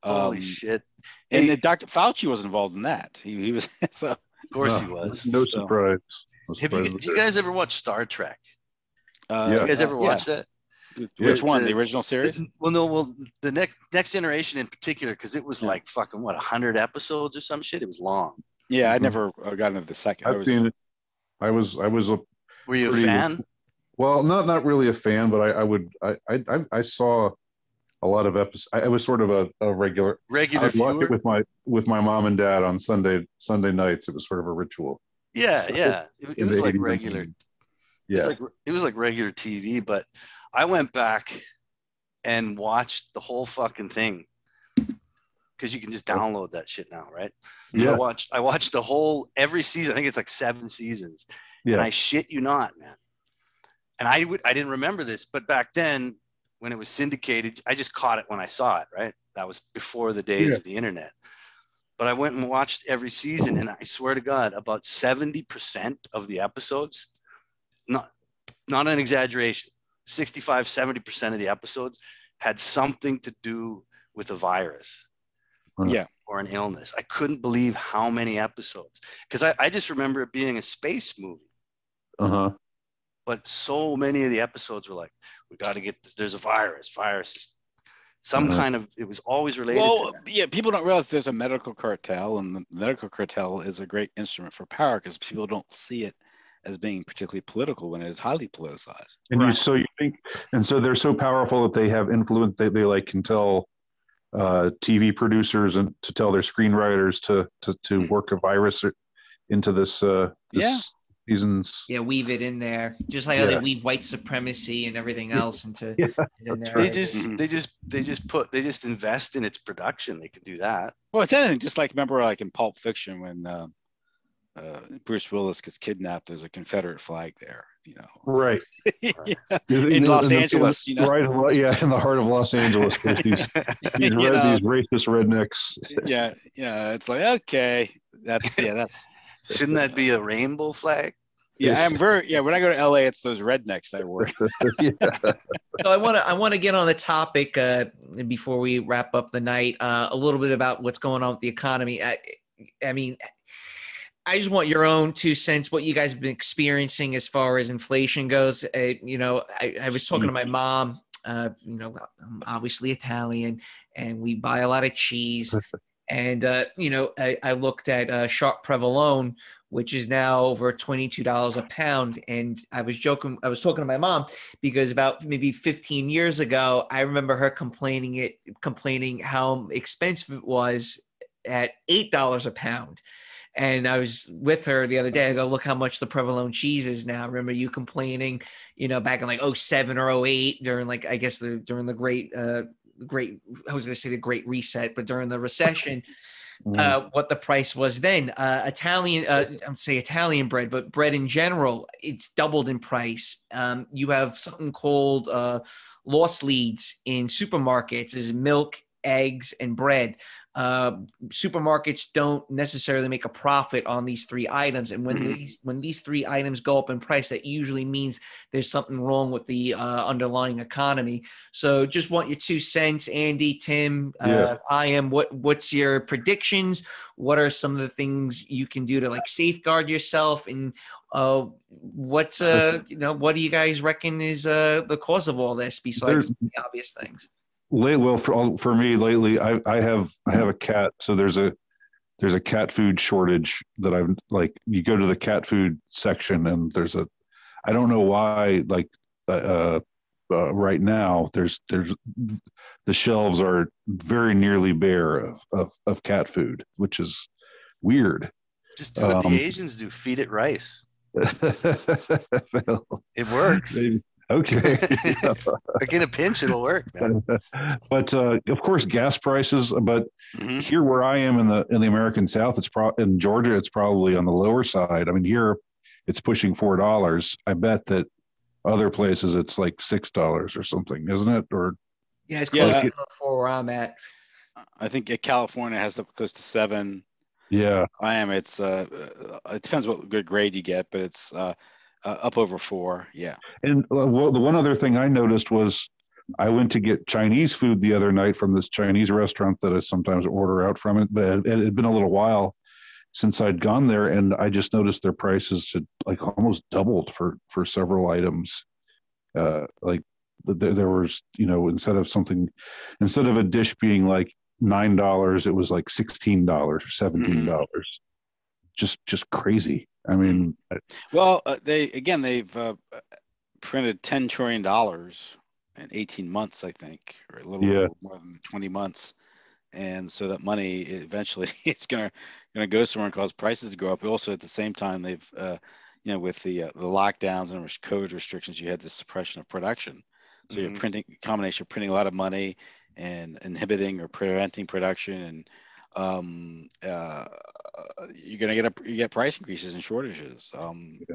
Speaker 5: Holy shit!
Speaker 2: And Dr. Fauci was involved in that. He was so.
Speaker 5: Of course he was.
Speaker 4: No surprise.
Speaker 5: Did you guys ever watch Star Trek? You guys ever watch that?
Speaker 2: Which one? The original series?
Speaker 5: The next generation in particular, because it was like fucking 100 episodes or some shit. It was long.
Speaker 2: Yeah, I never got into the second.
Speaker 4: I've seen it. I was a.
Speaker 5: Were you a fan?
Speaker 4: Well, not really a fan, but I saw a lot of episodes. I was sort of a regular I'd watch it with my mom and dad on Sunday nights. It was sort of a ritual.
Speaker 5: Yeah. It was like regular. Yeah. It was like regular TV, but I went back and watched the whole fucking thing because you can just download that shit now, right?
Speaker 4: Yeah.
Speaker 5: So I watched every season. I think it's like 7 seasons. Yeah. And I shit you not, man. And I didn't remember this, but back then when it was syndicated, I just caught it when I saw it, right? That was before the days of the internet. But I went and watched every season, and I swear to God, about 70% of the episodes, not an exaggeration, 65, 70% of the episodes had something to do with a virus. Or an illness. I couldn't believe how many episodes, because I just remember it being a space movie. But so many of the episodes were like, we got to get this, there's a virus some kind of, it was always related to that.
Speaker 2: People don't realize there's a medical cartel, and the medical cartel is a great instrument for power because people don't see it as being particularly political when it is highly politicized.
Speaker 4: And so you think, and so they're so powerful that they have influence. They like can tell TV producers and to tell their screenwriters to work a virus into this seasons.
Speaker 3: Weave it in there, just like how they weave white supremacy and everything else into. In there.
Speaker 5: They just invest in its production. They can do that.
Speaker 2: Well, it's anything. Just like remember, like in Pulp Fiction, when Bruce Willis gets kidnapped, there's a Confederate flag there.
Speaker 4: Right.
Speaker 2: In Los Angeles,
Speaker 4: right? In the heart of Los Angeles, these racist rednecks.
Speaker 2: It's like okay, that's.
Speaker 5: Shouldn't that be a rainbow flag?
Speaker 2: Yeah, I'm very. When I go to LA, it's those rednecks I work.
Speaker 3: So I want to get on the topic before we wrap up the night. A little bit about what's going on with the economy. I mean, I just want your own 2 cents, what you guys have been experiencing as far as inflation goes. I was talking to my mom. I'm obviously Italian, and we buy a lot of cheese. And, I looked at sharp provolone, which is now over $22 a pound. And I was talking to my mom because about maybe 15 years ago, I remember her complaining how expensive it was at $8 a pound. And I was with her the other day. I go, look how much the provolone cheese is now. Remember you complaining, back in like 07 or 08 during during the great, I was going to say the Great Reset, but during the recession, what the price was then. Italian, I'm say Italian bread, but bread in general, it's doubled in price. You have something called loss leads in supermarkets is milk, eggs, and bread. Supermarkets don't necessarily make a profit on these three items, and when these three items go up in price, that usually means there's something wrong with the underlying economy. So just want your 2 cents, Andy, Tim, what's your predictions? What are some of the things you can do to like safeguard yourself? And what do you guys reckon is the cause of all this besides the obvious things?
Speaker 4: Well, for me lately, I have a cat, so there's a cat food shortage that I've like. You go to the cat food section, and I don't know why, like right now there's the shelves are very nearly bare of cat food, which is weird.
Speaker 5: Just do what the Asians do: feed it rice. It works.
Speaker 4: Okay.
Speaker 5: Like in a pinch, it'll work, man.
Speaker 4: But of course, gas prices. But here, where I am in the American South, in Georgia, it's probably on the lower side. I mean, here it's pushing $4. I bet that other places it's like $6 or something, isn't it? Or
Speaker 3: it's close to $4 where I'm at.
Speaker 2: I think California has up close to $7.
Speaker 4: Yeah,
Speaker 2: I am. It's it depends what good grade you get, but it's up over $4. Yeah. And
Speaker 4: the one other thing I noticed was I went to get Chinese food the other night from this Chinese restaurant that I sometimes order out from it, but it had been a little while since I'd gone there, and I just noticed their prices had like almost doubled for several items. Like there was, instead of a dish being like $9, it was like $16 or $17. Just crazy. I mean,
Speaker 2: well, they've printed $10 trillion in 18 months, I think, or a little more than 20 months. And so that money eventually it's going to go somewhere and cause prices to go up. Also, at the same time, they've, with the lockdowns and COVID restrictions, you had this suppression of production. So you're combination of printing a lot of money and inhibiting or preventing production, and you're going to get price increases and shortages.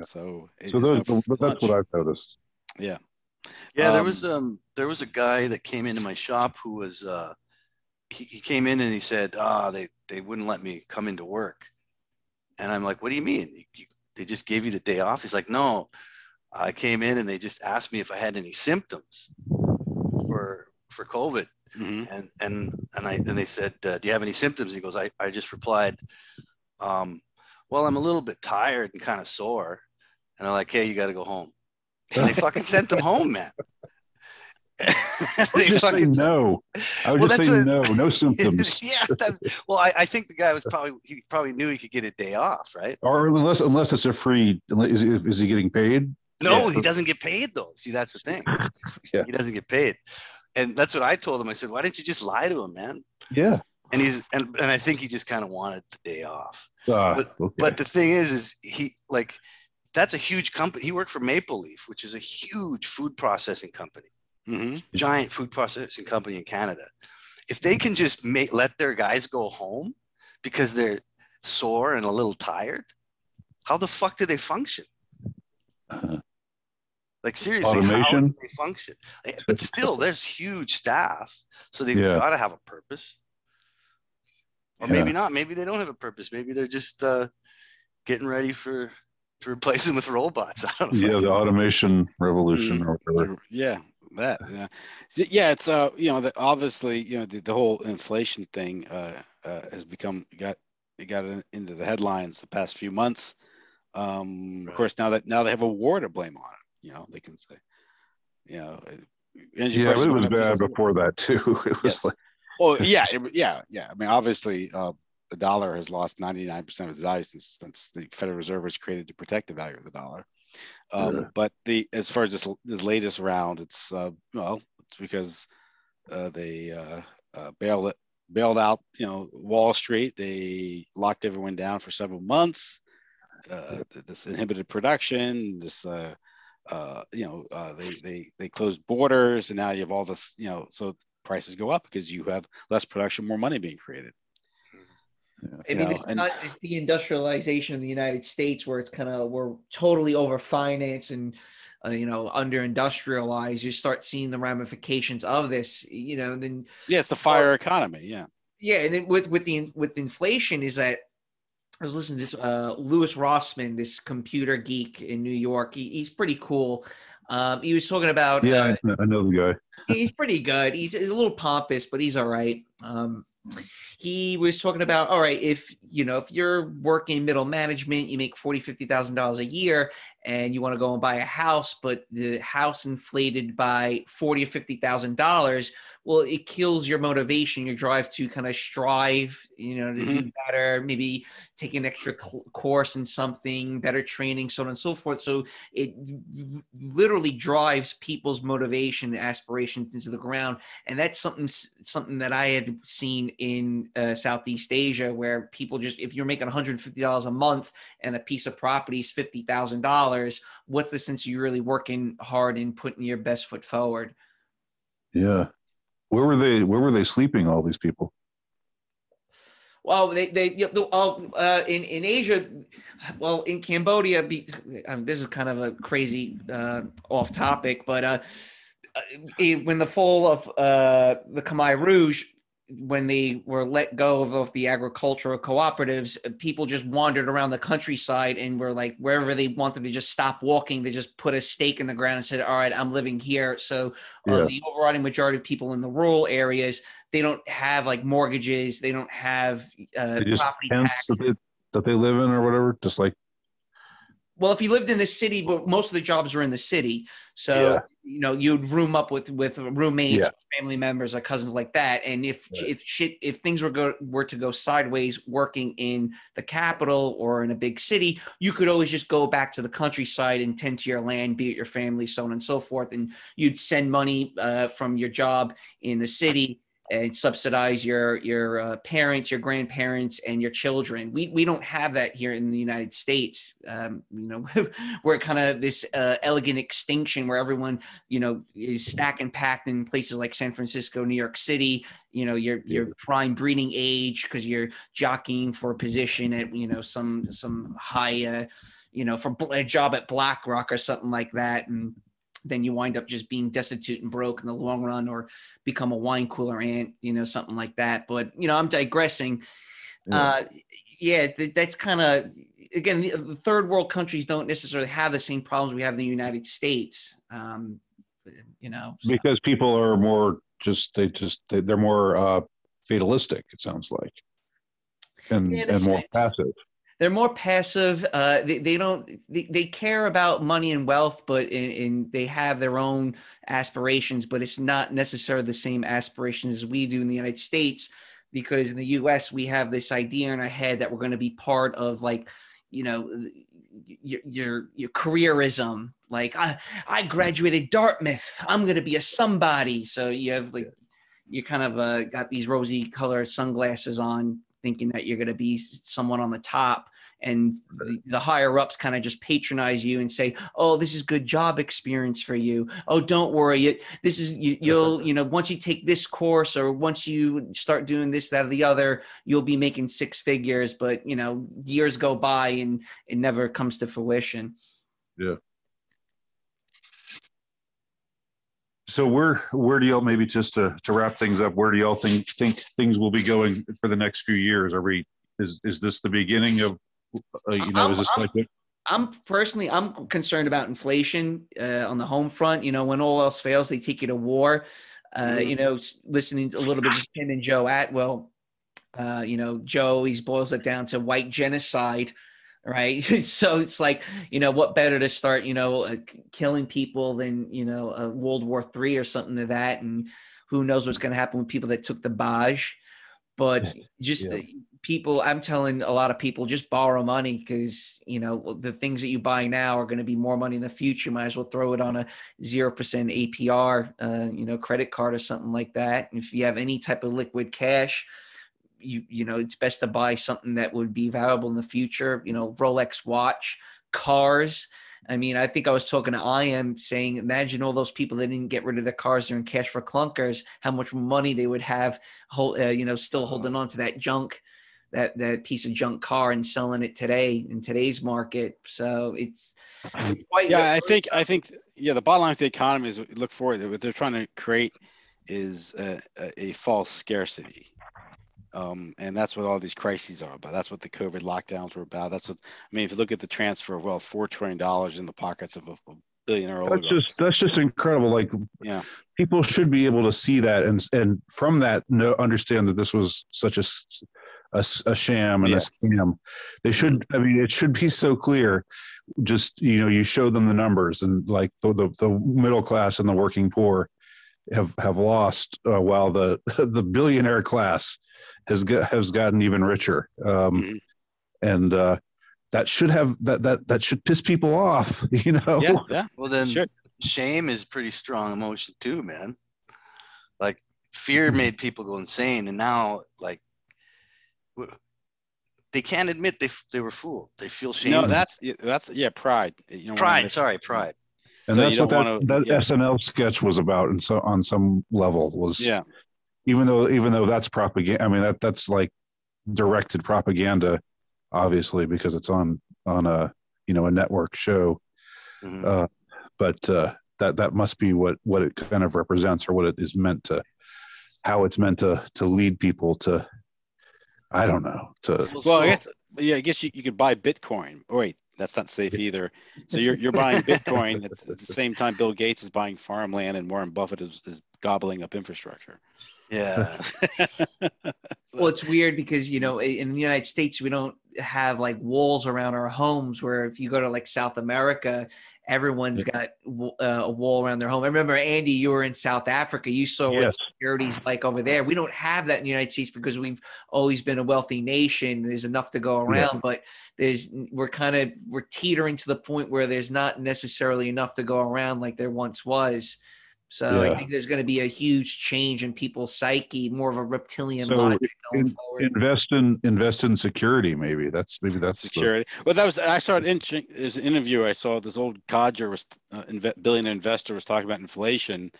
Speaker 2: So that's
Speaker 4: what I've noticed.
Speaker 2: Yeah.
Speaker 5: There was a guy that came into my shop who was he came in and he said, they wouldn't let me come into work. And I'm like, what do you mean? They just gave you the day off? He's like, no, I came in and they just asked me if I had any symptoms for COVID. And they said, do you have any symptoms? He goes, I just replied, well, I'm a little bit tired and kind of sore. And they're like, hey, you got to go home. And they fucking sent them home, man.
Speaker 4: I would just say no. No symptoms.
Speaker 5: I think the guy he probably knew he could get a day off, right?
Speaker 4: Or unless it's a free, is he getting paid?
Speaker 5: No, he doesn't get paid though. See, that's the thing. He doesn't get paid. And that's what I told him. I said, why didn't you just lie to him, man?
Speaker 4: Yeah.
Speaker 5: And I think he just kind of wanted the day off. But the thing is he that's a huge company. He worked for Maple Leaf, which is a huge food processing company. Giant food processing company in Canada. If they can just let their guys go home because they're sore and a little tired, how the fuck do they function? Like seriously,
Speaker 4: automation?
Speaker 5: How do they function? But still, there's huge staff, so they've got to have a purpose. Or maybe not. Maybe they don't have a purpose. Maybe they're just getting ready to replace them with robots. I don't know.
Speaker 4: Yeah, the automation revolution or whatever.
Speaker 2: Yeah. It's obviously the whole inflation thing has got into the headlines the past few months. Of course, now they have a war to blame on it. They can say,
Speaker 4: it was bad before that too. It was
Speaker 2: I mean, obviously, the dollar has lost 99% of its value since the Federal Reserve was created to protect the value of the dollar. But as far as this latest round, it's because they bailed out Wall Street. They locked everyone down for several months. This inhibited production. They closed borders, and now you have all this. So prices go up because you have less production, more money being created.
Speaker 3: I mean, it's the industrialization of the United States where we're totally overfinanced and under industrialized. You start seeing the ramifications of this. Then
Speaker 2: it's the fire economy.
Speaker 3: Yeah, and then with inflation is that I was listening to this Louis Rossman, this computer geek in New York. He's pretty cool. He was talking about
Speaker 4: I know the guy.
Speaker 3: He's pretty good. He's a little pompous, but he's all right. He was talking about, all right, if you're working middle management, you make $40,000-$50,000 a year and you want to go and buy a house, but the house inflated by $40,000 or $50,000, well, it kills your motivation, your drive to kind of strive, to do better, maybe take an extra course in something, better training, so on and so forth. So it literally drives people's motivation and aspirations into the ground. And that's something that I had seen in Southeast Asia, where people just, if you're making $150 a month and a piece of property is $50,000, what's the sense of you really working hard and putting your best foot forward?
Speaker 4: Yeah. Where were they sleeping, all these people?
Speaker 3: Well, in Asia, well, in Cambodia, this is kind of a crazy off topic, but when the fall of the Khmer Rouge, when they were let go of the agricultural cooperatives, people just wandered around the countryside and were like, wherever they wanted to just stop walking, they just put a stake in the ground and said, all right, I'm living here. So the overriding majority of people in the rural areas, they don't have like mortgages. They don't have property tax
Speaker 4: that they live in or whatever. Just like,
Speaker 3: well, if you lived in the city, but most of the jobs are in the city. So, you'd room up with roommates, family members, or cousins like that. And if things were to go sideways working in the capital or in a big city, you could always just go back to the countryside and tend to your land, be at your family, so on and so forth. And you'd send money from your job in the city and subsidize your parents, your grandparents, and your children. We don't have that here in the United States. We're kind of this elegant extinction where everyone, is stack and packed in places like San Francisco, New York City. Your prime breeding age because you're jockeying for a position at some high, for a job at BlackRock or something like that, and then you wind up just being destitute and broke in the long run, or become a wine cooler ant, something like that. But, I'm digressing. That's kind of, again, the third world countries don't necessarily have the same problems we have in the United States.
Speaker 4: Because people are more they're more fatalistic, it sounds like, and more passive.
Speaker 3: They're more passive. They care about money and wealth, but they have their own aspirations, but it's not necessarily the same aspirations as we do in the United States, because in the US, we have this idea in our head that we're going to be part of your careerism. Like I graduated Dartmouth, I'm going to be a somebody. So you have you kind of got these rosy colored sunglasses on, thinking that you're going to be someone on the top, and the higher ups kind of just patronize you and say, oh, this is good job experience for you. Oh, don't worry. This is, you'll, once you take this course, or once you start doing this, that, or the other, you'll be making six figures, but years go by and it never comes to fruition.
Speaker 4: Yeah. So where do y'all, maybe just to wrap things up, where do y'all think things will be going for the next few years? Is this the beginning of, is this like it?
Speaker 3: I'm concerned about inflation on the home front. When all else fails, they take you to war. Listening a little bit to Tim and Joe Atwell, Joe, he boils it down to white genocide. Right. So it's like, what better to start, killing people than, World War III or something to that. And who knows what's going to happen with people that took the Baj. But just people, I'm telling a lot of people, just borrow money, because, the things that you buy now are going to be more money in the future. Might as well throw it on a 0% APR, credit card or something like that. And if you have any type of liquid cash, it's best to buy something that would be valuable in the future, Rolex watch, cars. I mean, I think I was talking to IM saying, imagine all those people that didn't get rid of their cars during cash for clunkers, how much money they would have, still holding on to that junk. that piece of junk car and selling it today in today's market. So it's quite
Speaker 2: I think the bottom line of the economy is look forward. What they're trying to create is a false scarcity. And that's what all these crises are about. That's what the COVID lockdowns were about. That's what, I mean, if you look at the transfer of wealth, $4 trillion in the pockets of a billionaire oligarchs.
Speaker 4: That's just incredible. Like, people should be able to see that and from that understand that this was such a sham and a scam. They should. I mean, it should be so clear. Just, you show them the numbers, and like the middle class and the working poor have lost, while the billionaire class has gotten even richer. And that should piss people off,
Speaker 2: Yeah.
Speaker 5: Well, then shame is pretty strong emotion too, man. Like, fear made people go insane, and now, like, they can't admit they were fooled. They feel shame.
Speaker 2: No, that's pride.
Speaker 5: Pride.
Speaker 4: And so that's what that SNL sketch was about, and so on some level was even though that's propaganda. I mean, that's like directed propaganda, obviously, because it's on a network show. But that must be what it kind of represents, or what it is meant to, how it's meant to lead people to. I don't know.
Speaker 2: I guess you could buy Bitcoin. Oh, wait, that's not safe either. So you're buying Bitcoin at the same time Bill Gates is buying farmland and Warren Buffett is gobbling up infrastructure.
Speaker 5: Yeah.
Speaker 3: Well, it's weird because, in the United States, we don't have like walls around our homes, where if you go to like South America, everyone's got a wall around their home. I remember, Andy, you were in South Africa. You saw what security's like over there. We don't have that in the United States because we've always been a wealthy nation. There's enough to go around, but we're teetering to the point where there's not necessarily enough to go around like there once was. So I think there's going to be a huge change in people's psyche, more of a reptilian logic going forward.
Speaker 4: Invest in security. Maybe that's
Speaker 2: security. I saw there's an interview. I saw this old codger billionaire investor was talking about inflation,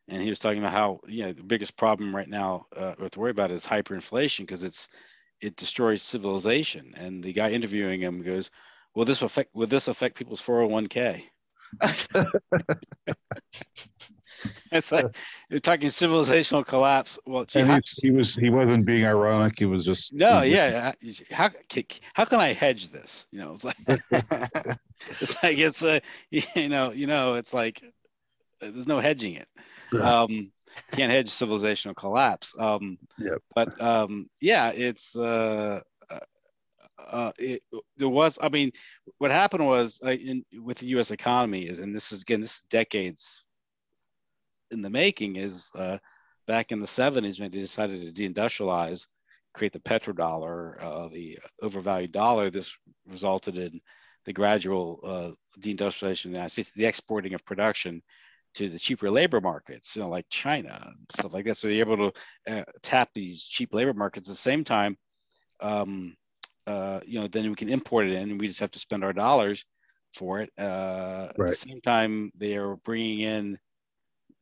Speaker 2: and he was talking about how the biggest problem right now we have to worry about is hyperinflation, because it destroys civilization. And the guy interviewing him goes, "Will this affect people's 401k?" It's like you're talking civilizational collapse. Well, he
Speaker 4: wasn't being ironic. He was just
Speaker 2: How can I hedge this? It's like it's like there's no hedging it. Can't hedge civilizational collapse. But it's there was. I mean, what happened was with the U.S. economy and this is decades in the making, is back in the 70s when they decided to deindustrialize, create the petrodollar, the overvalued dollar. This resulted in the gradual deindustrialization of the United States, the exporting of production to the cheaper labor markets, like China and stuff like that. So you're able to tap these cheap labor markets at the same time. Then we can import it in, and we just have to spend our dollars for it. At the same time, they are bringing in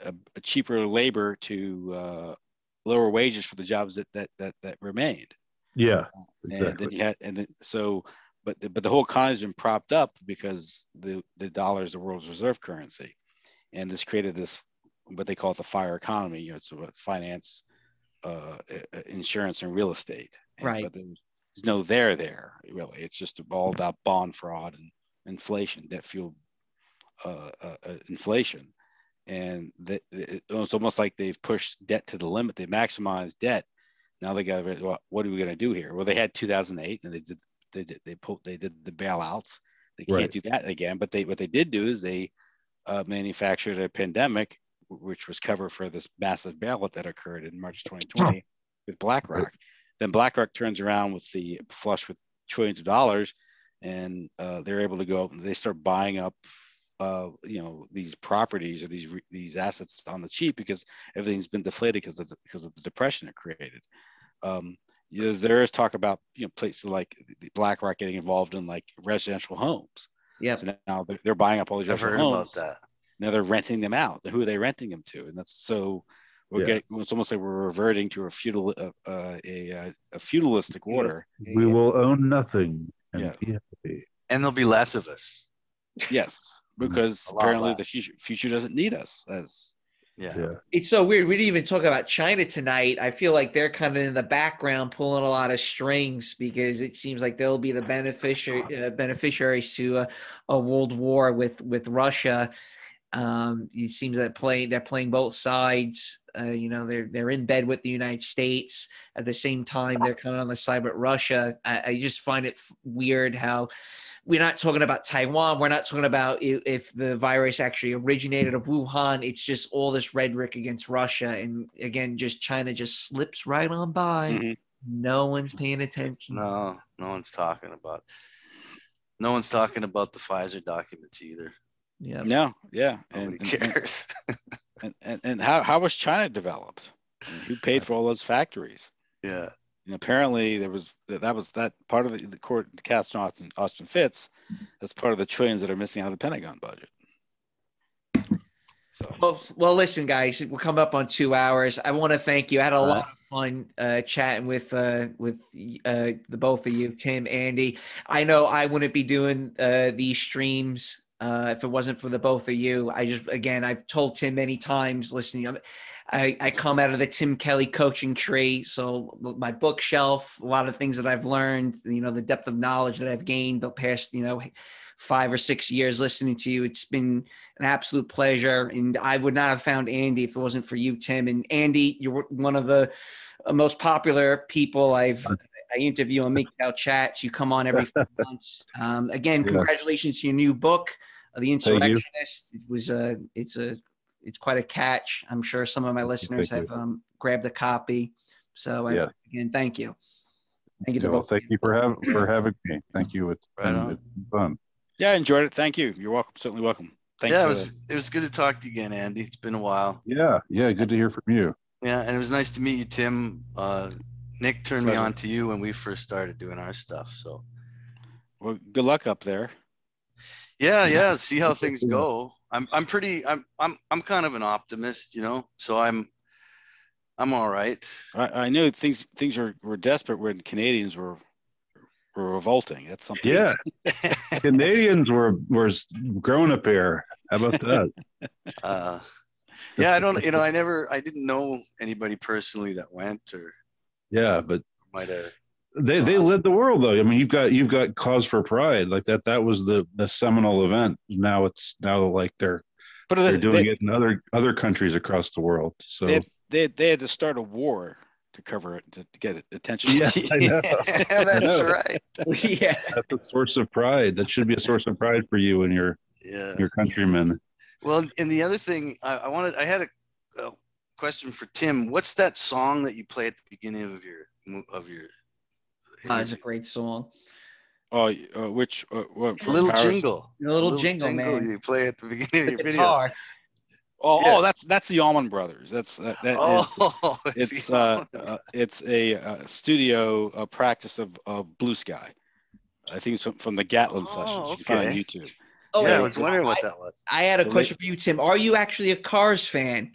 Speaker 2: a cheaper labor to lower wages for the jobs that remained.
Speaker 4: Exactly.
Speaker 2: And then but the whole economy has been propped up because the dollar is the world's reserve currency, and this created this what they call it the fire economy. It's about finance, insurance, and real estate. But there's no there really. It's just all about bond fraud and inflation, debt fueled inflation. And it's almost like they've pushed debt to the limit. They maximized debt. Now they got, what are we going to do here? Well, they had 2008, and they did the bailouts. They can't do that again. But what they did do is they manufactured a pandemic, which was cover for this massive bailout that occurred in March 2020 with BlackRock. Then BlackRock turns around with the flush with trillions of dollars, and they're able to go up and they start buying up these properties or these assets on the cheap, because everything's been deflated because of the depression it created. There is talk about places like BlackRock getting involved in like residential homes. So now they're buying up all these residential homes. About that. Now they're renting them out. Who are they renting them to? And that's so It's almost like we're reverting to a feudalistic order.
Speaker 4: We will own nothing and be happy.
Speaker 5: And there'll be less of us.
Speaker 2: Yes, because apparently the future doesn't need us as.
Speaker 3: Yeah. It's so weird. We didn't even talk about China tonight. I feel like they're kind of in the background pulling a lot of strings because it seems like they'll be the beneficiaries to a world war with Russia. It seems that they're playing both sides. They're in bed with the United States. At the same time, they're kind of on the side with Russia. I just find it weird how we're not talking about Taiwan. We're not talking about if the virus actually originated in Wuhan. It's just all this rhetoric against Russia. And again, just China just slips right on by. Mm-hmm. No one's paying attention.
Speaker 5: No one's talking about the Pfizer documents either.
Speaker 2: Yeah. No. Yeah.
Speaker 5: Nobody cares.
Speaker 2: And how was China developed? Who paid for all those factories?
Speaker 5: Yeah.
Speaker 2: And apparently that was part of the court to cast Austin Fitts. That's part of the trillions that are missing out of the Pentagon budget.
Speaker 3: So well, listen, guys, we're coming up on 2 hours. I want to thank you. I had a lot of fun chatting with the both of you, Tim, Andy. I know I wouldn't be doing these streams if it wasn't for the both of you. I've told Tim many times, listening. I come out of the Tim Kelly coaching tree. So my bookshelf, a lot of things that I've learned, the depth of knowledge that I've gained the past, 5 or 6 years listening to you. It's been an absolute pleasure. And I would not have found Andy if it wasn't for you, Tim. And Andy, you're one of the most popular people I interview on MGTOW chats. You come on every 5 months. Again, congratulations to your new book, The Insurrectionist. It's quite a catch. I'm sure some of my listeners have grabbed a copy. So again, thank you. Thank you.
Speaker 4: Thank you for having me. Thank you. It's been fun.
Speaker 2: Yeah, I enjoyed it. Thank you. You're welcome. Certainly welcome. Thank you.
Speaker 5: It was good to talk to you again, Andy. It's been a while.
Speaker 4: Yeah. Good to hear from you.
Speaker 5: Yeah, and it was nice to meet you, Tim. Nick turned me on to you when we first started doing our stuff. So,
Speaker 2: well, good luck up there.
Speaker 5: Yeah. See how things go. I'm kind of an optimist, so I'm all right.
Speaker 2: I know things were desperate when Canadians were revolting. That's something.
Speaker 4: Yeah. Canadians were growing up here. How about that?
Speaker 5: I didn't know anybody personally that went or.
Speaker 4: Yeah, but
Speaker 5: might have.
Speaker 4: They led the world though. I mean, you've got cause for pride like that. That was the seminal event. Now like they're doing it in other countries across the world. So
Speaker 2: they had to start a war to cover it to get attention.
Speaker 4: Yeah, I know.
Speaker 5: That's right.
Speaker 3: Yeah,
Speaker 4: that's a source of pride. That should be a source of pride for you and your countrymen.
Speaker 5: Well, and the other thing I had a question for Tim. What's that song that you play at the beginning of your?
Speaker 3: It's a great song.
Speaker 2: Oh, which what?
Speaker 5: Little jingle.
Speaker 3: A little jingle, man.
Speaker 5: You play at the beginning of your
Speaker 3: guitar.
Speaker 5: videos.
Speaker 2: Oh, that's the Allman Brothers. It's a studio practice of Blue Sky. I think it's from the Gatlin sessions. You can find on YouTube.
Speaker 3: Oh,
Speaker 5: yeah, I was wondering what that was.
Speaker 3: I had a question for you, Tim. Are you actually a Cars fan?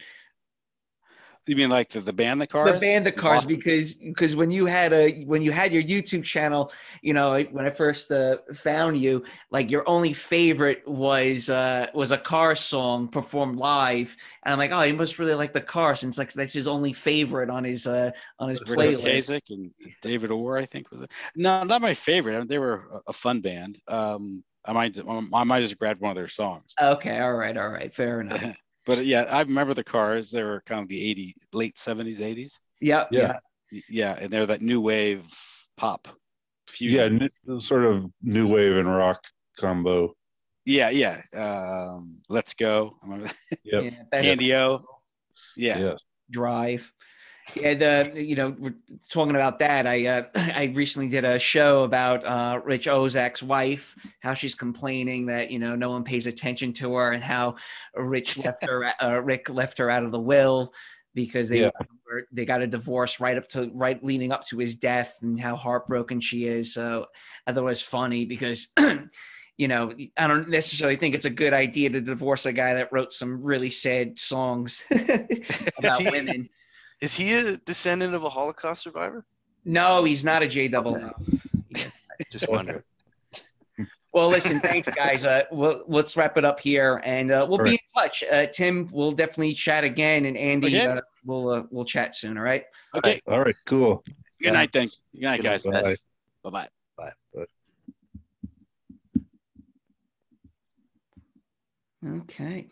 Speaker 2: You mean like the band The Cars?
Speaker 3: The band The Cars, because when you had your YouTube channel, when I first found you, like your only favorite was a Cars song performed live, and I'm like, oh, he must really like The Cars, since like that's his only favorite on his playlist.
Speaker 2: Kasich and David Orr, I think, was it? No, not my favorite. I mean, they were a fun band. I might just grab one of their songs.
Speaker 3: Okay, all right, fair enough.
Speaker 2: But yeah, I remember The Cars. They were kind of the late 70s, 80s. Yeah, and they're that new wave pop fusion.
Speaker 4: Yeah, sort of new wave and rock combo.
Speaker 2: Yeah. Let's Go. I remember that.
Speaker 4: Yep.
Speaker 2: Candy-O. Yeah.
Speaker 3: Drive. Yeah, we're talking about that. I recently did a show about Rich Ozak's wife, how she's complaining that no one pays attention to her, and how Rick left her out of the will because they got a divorce right leading up to his death, and how heartbroken she is. So I thought it was funny because you know, I don't necessarily think it's a good idea to divorce a guy that wrote some really sad songs about women.
Speaker 5: Is he a descendant of a Holocaust survivor?
Speaker 3: No, he's not a JWO.
Speaker 5: Okay. Just wondering.
Speaker 3: Well, listen, thanks, guys. Let's wrap it up here, and we'll be in touch. Tim, we'll definitely chat again, and Andy, we'll chat soon. All right.
Speaker 2: Okay.
Speaker 4: All right. Cool.
Speaker 2: Good night, then. Good night, guys.
Speaker 4: Bye.
Speaker 2: Bye-bye.
Speaker 5: Bye.
Speaker 3: Okay.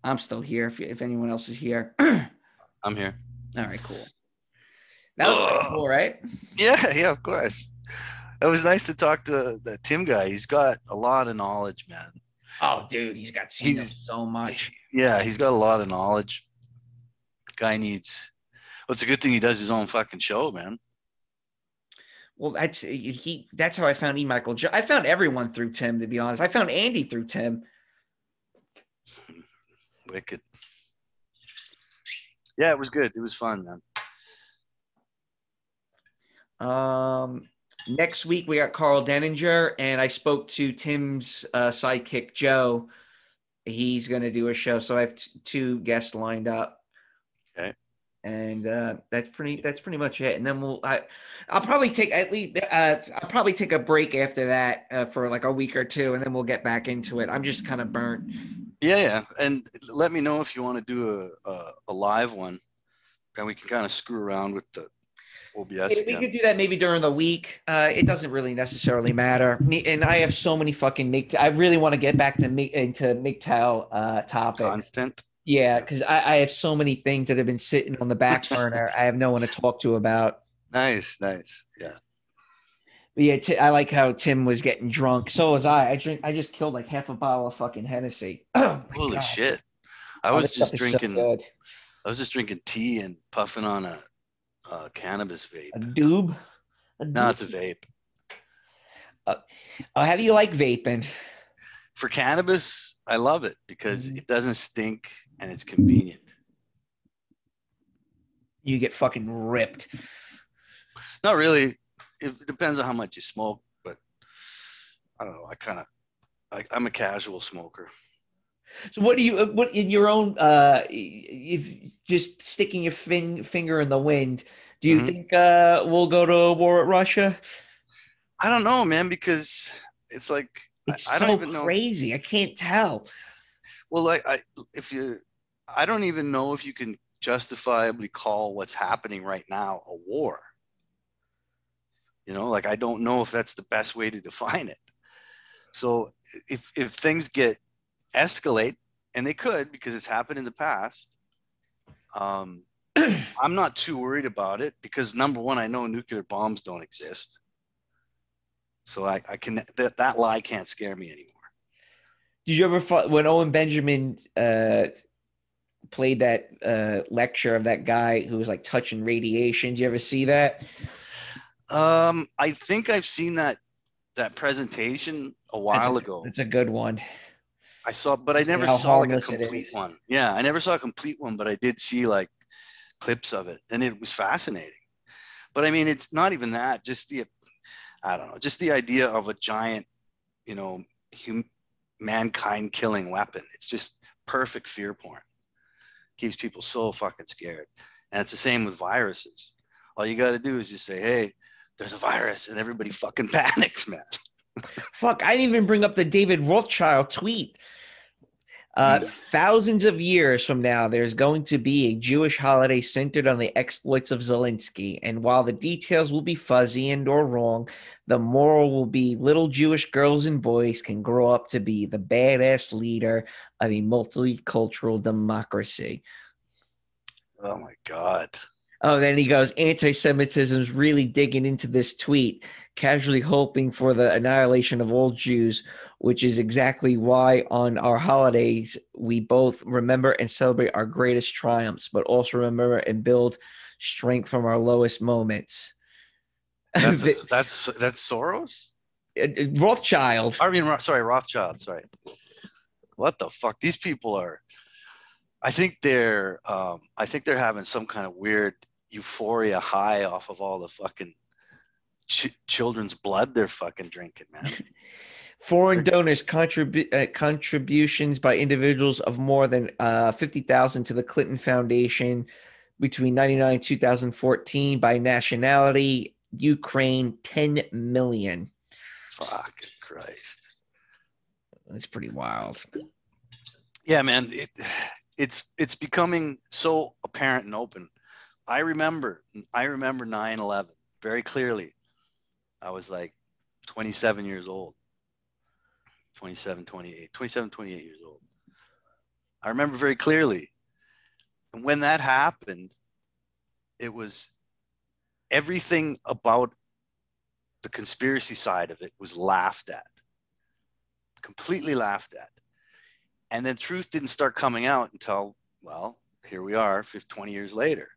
Speaker 3: I'm still here. If anyone else is here,
Speaker 5: I'm here.
Speaker 3: All right. Cool. That was pretty cool, right?
Speaker 5: Yeah, of course. It was nice to talk to that Tim guy. He's got a lot of knowledge, man.
Speaker 3: Oh, dude, he's got so much.
Speaker 5: Yeah, he's got a lot of knowledge. Guy needs. Well, it's a good thing he does his own fucking show, man.
Speaker 3: Well, that's how I found E. Michael. I found everyone through Tim, to be honest. I found Andy through Tim.
Speaker 5: Wicked. Yeah, it was good. It was fun, man.
Speaker 3: Next week we got Carl Denninger, and I spoke to Tim's sidekick Joe. He's going to do a show, so I have two guests lined up.
Speaker 5: Okay.
Speaker 3: And that's pretty much it. And then I'll probably take a break after that for like a week or two, and then we'll get back into it. I'm just kind of burnt.
Speaker 5: Yeah. And let me know if you want to do a live one, and we can kind of screw around with the OBS.
Speaker 3: We could do that maybe during the week. It doesn't really necessarily matter. And I have so many fucking I really want to get back to into MGTOW topics.
Speaker 5: Content.
Speaker 3: Yeah, because I have so many things that have been sitting on the back burner. I have no one to talk to about.
Speaker 5: Nice. Yeah.
Speaker 3: But yeah, I like how Tim was getting drunk. So was I. I just killed like half a bottle of fucking Hennessy. Oh,
Speaker 5: holy
Speaker 3: God.
Speaker 5: Shit! I was just drinking.
Speaker 3: So
Speaker 5: I was just drinking tea and puffing on a cannabis vape.
Speaker 3: A doob?
Speaker 5: No, it's a vape.
Speaker 3: How do you like vaping?
Speaker 5: For cannabis, I love it because it doesn't stink and it's convenient.
Speaker 3: You get fucking ripped.
Speaker 5: Not really. It depends on how much you smoke, but I don't know. I'm a casual smoker.
Speaker 3: So what in your own if just sticking your finger in the wind, do you think we'll go to a war with Russia?
Speaker 5: I don't know, man, because it's like
Speaker 3: it's
Speaker 5: I don't even know.
Speaker 3: Crazy. I can't tell.
Speaker 5: Well, I don't even know if you can justifiably call what's happening right now a war. You know, like I don't know if that's the best way to define it. So if things escalate, and they could because it's happened in the past, I'm not too worried about it because number one, I know nuclear bombs don't exist. So I can that lie can't scare me anymore.
Speaker 3: Did you ever when Owen Benjamin played that lecture of that guy who was like touching radiation? Did you ever see that?
Speaker 5: I think I've seen that presentation a while ago.
Speaker 3: It's a good one.
Speaker 5: I saw, but I never saw like a complete one. Yeah, I never saw a complete one, but I did see like clips of it, and it was fascinating. But I mean, it's not even that. Just just the idea of a giant, mankind killing weapon. It's just perfect fear porn. Keeps people so fucking scared. And it's the same with viruses. All you got to do is just say, hey, there's a virus, and everybody fucking panics, man.
Speaker 3: Fuck, I didn't even bring up the David Rothschild tweet. Thousands of years from now, there's going to be a Jewish holiday centered on the exploits of Zelensky. And while the details will be fuzzy and or wrong, the moral will be little Jewish girls and boys can grow up to be the badass leader of a multicultural democracy.
Speaker 5: Oh, my God.
Speaker 3: Oh, then he goes, anti-Semitism is really digging into this tweet, casually hoping for the annihilation of all Jews, which is exactly why on our holidays, we both remember and celebrate our greatest triumphs, but also remember and build strength from our lowest moments.
Speaker 5: That's Soros?
Speaker 3: Rothschild.
Speaker 5: I mean, sorry, Rothschild. Sorry. What the fuck? These people are... I think they're having some kind of weird euphoria high off of all the fucking children's blood they're fucking drinking, man.
Speaker 3: Foreign donors contributions by individuals of more than 50,000 to the Clinton Foundation between 1999 and 2014 by nationality. Ukraine, 10 million.
Speaker 5: Fucking Christ.
Speaker 3: That's pretty wild.
Speaker 5: Yeah, man. It's becoming so apparent and open. I remember 9/11 very clearly. I was like 27 years old. 28 years old. I remember very clearly. And when that happened, it was everything about the conspiracy side of it was laughed at, completely laughed at. And then truth didn't start coming out until, well, here we are 20 years later.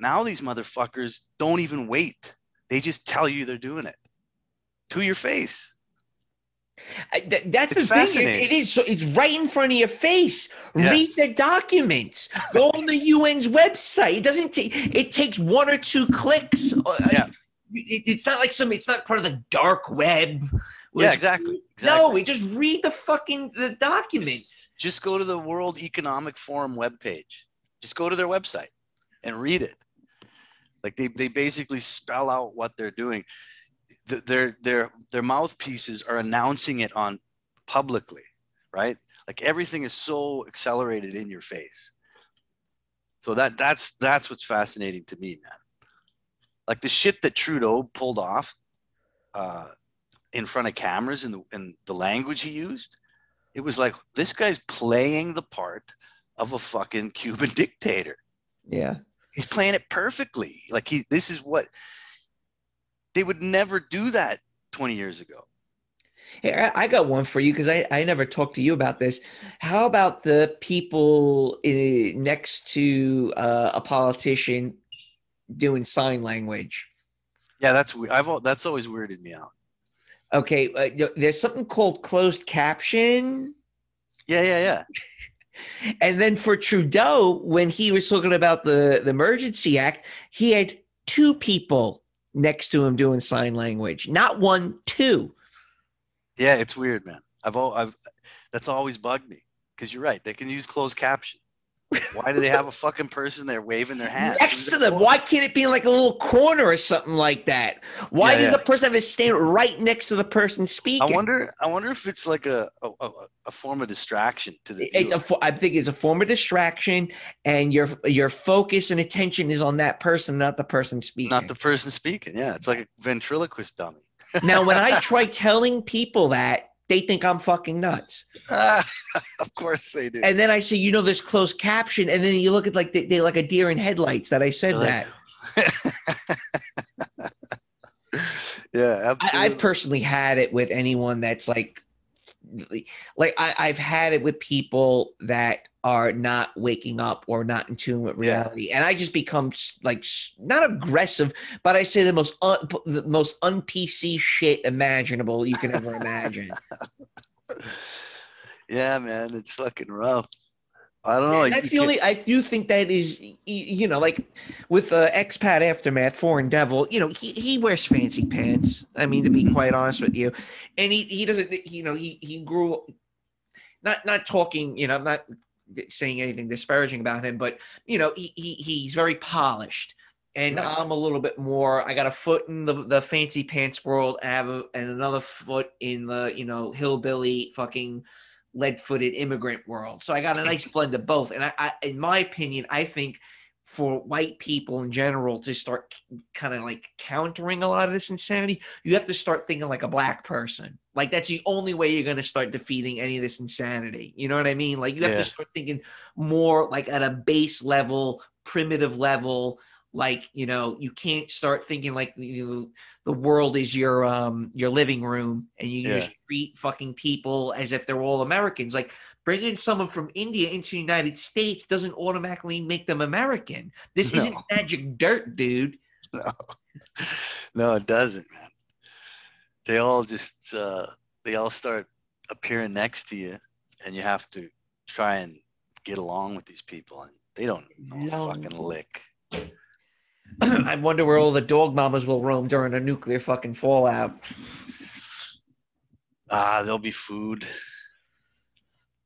Speaker 5: Now these motherfuckers don't even wait. They just tell you they're doing it to your face.
Speaker 3: That's the thing. It is. So it's right in front of your face. Yes. Read the documents. Go on the UN's website. It doesn't take. It takes 1 or 2 clicks.
Speaker 5: Yeah.
Speaker 3: It's not like it's not part of the dark web.
Speaker 5: Yeah, exactly.
Speaker 3: No, we just read the documents.
Speaker 5: Just go to the World Economic Forum webpage. Just go to their website and read it. Like they basically spell out what they're doing. Their mouthpieces are announcing it on publicly, right? Like everything is so accelerated in your face. So that's what's fascinating to me, man. Like the shit that Trudeau pulled off in front of cameras and the language he used, it was like this guy's playing the part of a fucking Cuban dictator.
Speaker 3: Yeah,
Speaker 5: he's playing it perfectly. Like this is what. They would never do that 20 years ago.
Speaker 3: Hey, I got one for you because I never talked to you about this. How about the people next to a politician doing sign language?
Speaker 5: Yeah, that's weird. That's always weirded me out.
Speaker 3: Okay, there's something called closed caption.
Speaker 5: Yeah.
Speaker 3: And then for Trudeau, when he was talking about the Emergency Act, he had 2 people next to him doing sign language, not 1, 2.
Speaker 5: Yeah, it's weird, man. That's always bugged me because you're right. They can use closed caption. Why do they have a fucking person there waving their hand
Speaker 3: next to them? Why can't it be in like a little corner or something like that? Why does the person have to stand right next to the person speaking?
Speaker 5: I wonder if it's like a form of distraction to the viewer.
Speaker 3: I think it's a form of distraction, and your focus and attention is on that person, not the person speaking.
Speaker 5: Not the person speaking. Yeah, it's like a ventriloquist dummy.
Speaker 3: Now, when I try telling people that, they think I'm fucking nuts.
Speaker 5: Of course they do.
Speaker 3: And then I say, there's closed caption. And then you look at like they like a deer in headlights that I said that.
Speaker 5: Yeah, absolutely.
Speaker 3: I've personally had it with anyone that's like I've had it with people that are not waking up or not in tune with reality. And I just become like not aggressive, but I say the most un-PC shit imaginable you can ever imagine.
Speaker 5: Yeah, man, it's fucking rough. I don't know. Like
Speaker 3: that's the only. I do think that is, like with expat aftermath, Foreign Devil. He wears fancy pants. I mean, to be quite honest with you, and he doesn't. He grew. Not talking. I'm not saying anything disparaging about him, but he's very polished. And right. I'm a little bit more. I got a foot in the fancy pants world, and another foot in the hillbilly fucking lead-footed immigrant world. So I got a nice blend of both. And I in my opinion, I think for white people in general to start kind of like countering a lot of this insanity, you have to start thinking like a black person. Like that's the only way you're going to start defeating any of this insanity. You know what I mean? Like you have to start thinking more like at a base level, primitive level. Like, you can't start thinking like the world is your living room and you just treat fucking people as if they're all Americans. Like bringing someone from India into the United States doesn't automatically make them American. This isn't magic dirt, dude.
Speaker 5: No, it doesn't, man. They all just, they all start appearing next to you and you have to try and get along with these people and they don't know fucking lick.
Speaker 3: I wonder where all the dog mamas will roam during a nuclear fucking fallout.
Speaker 5: There'll be food.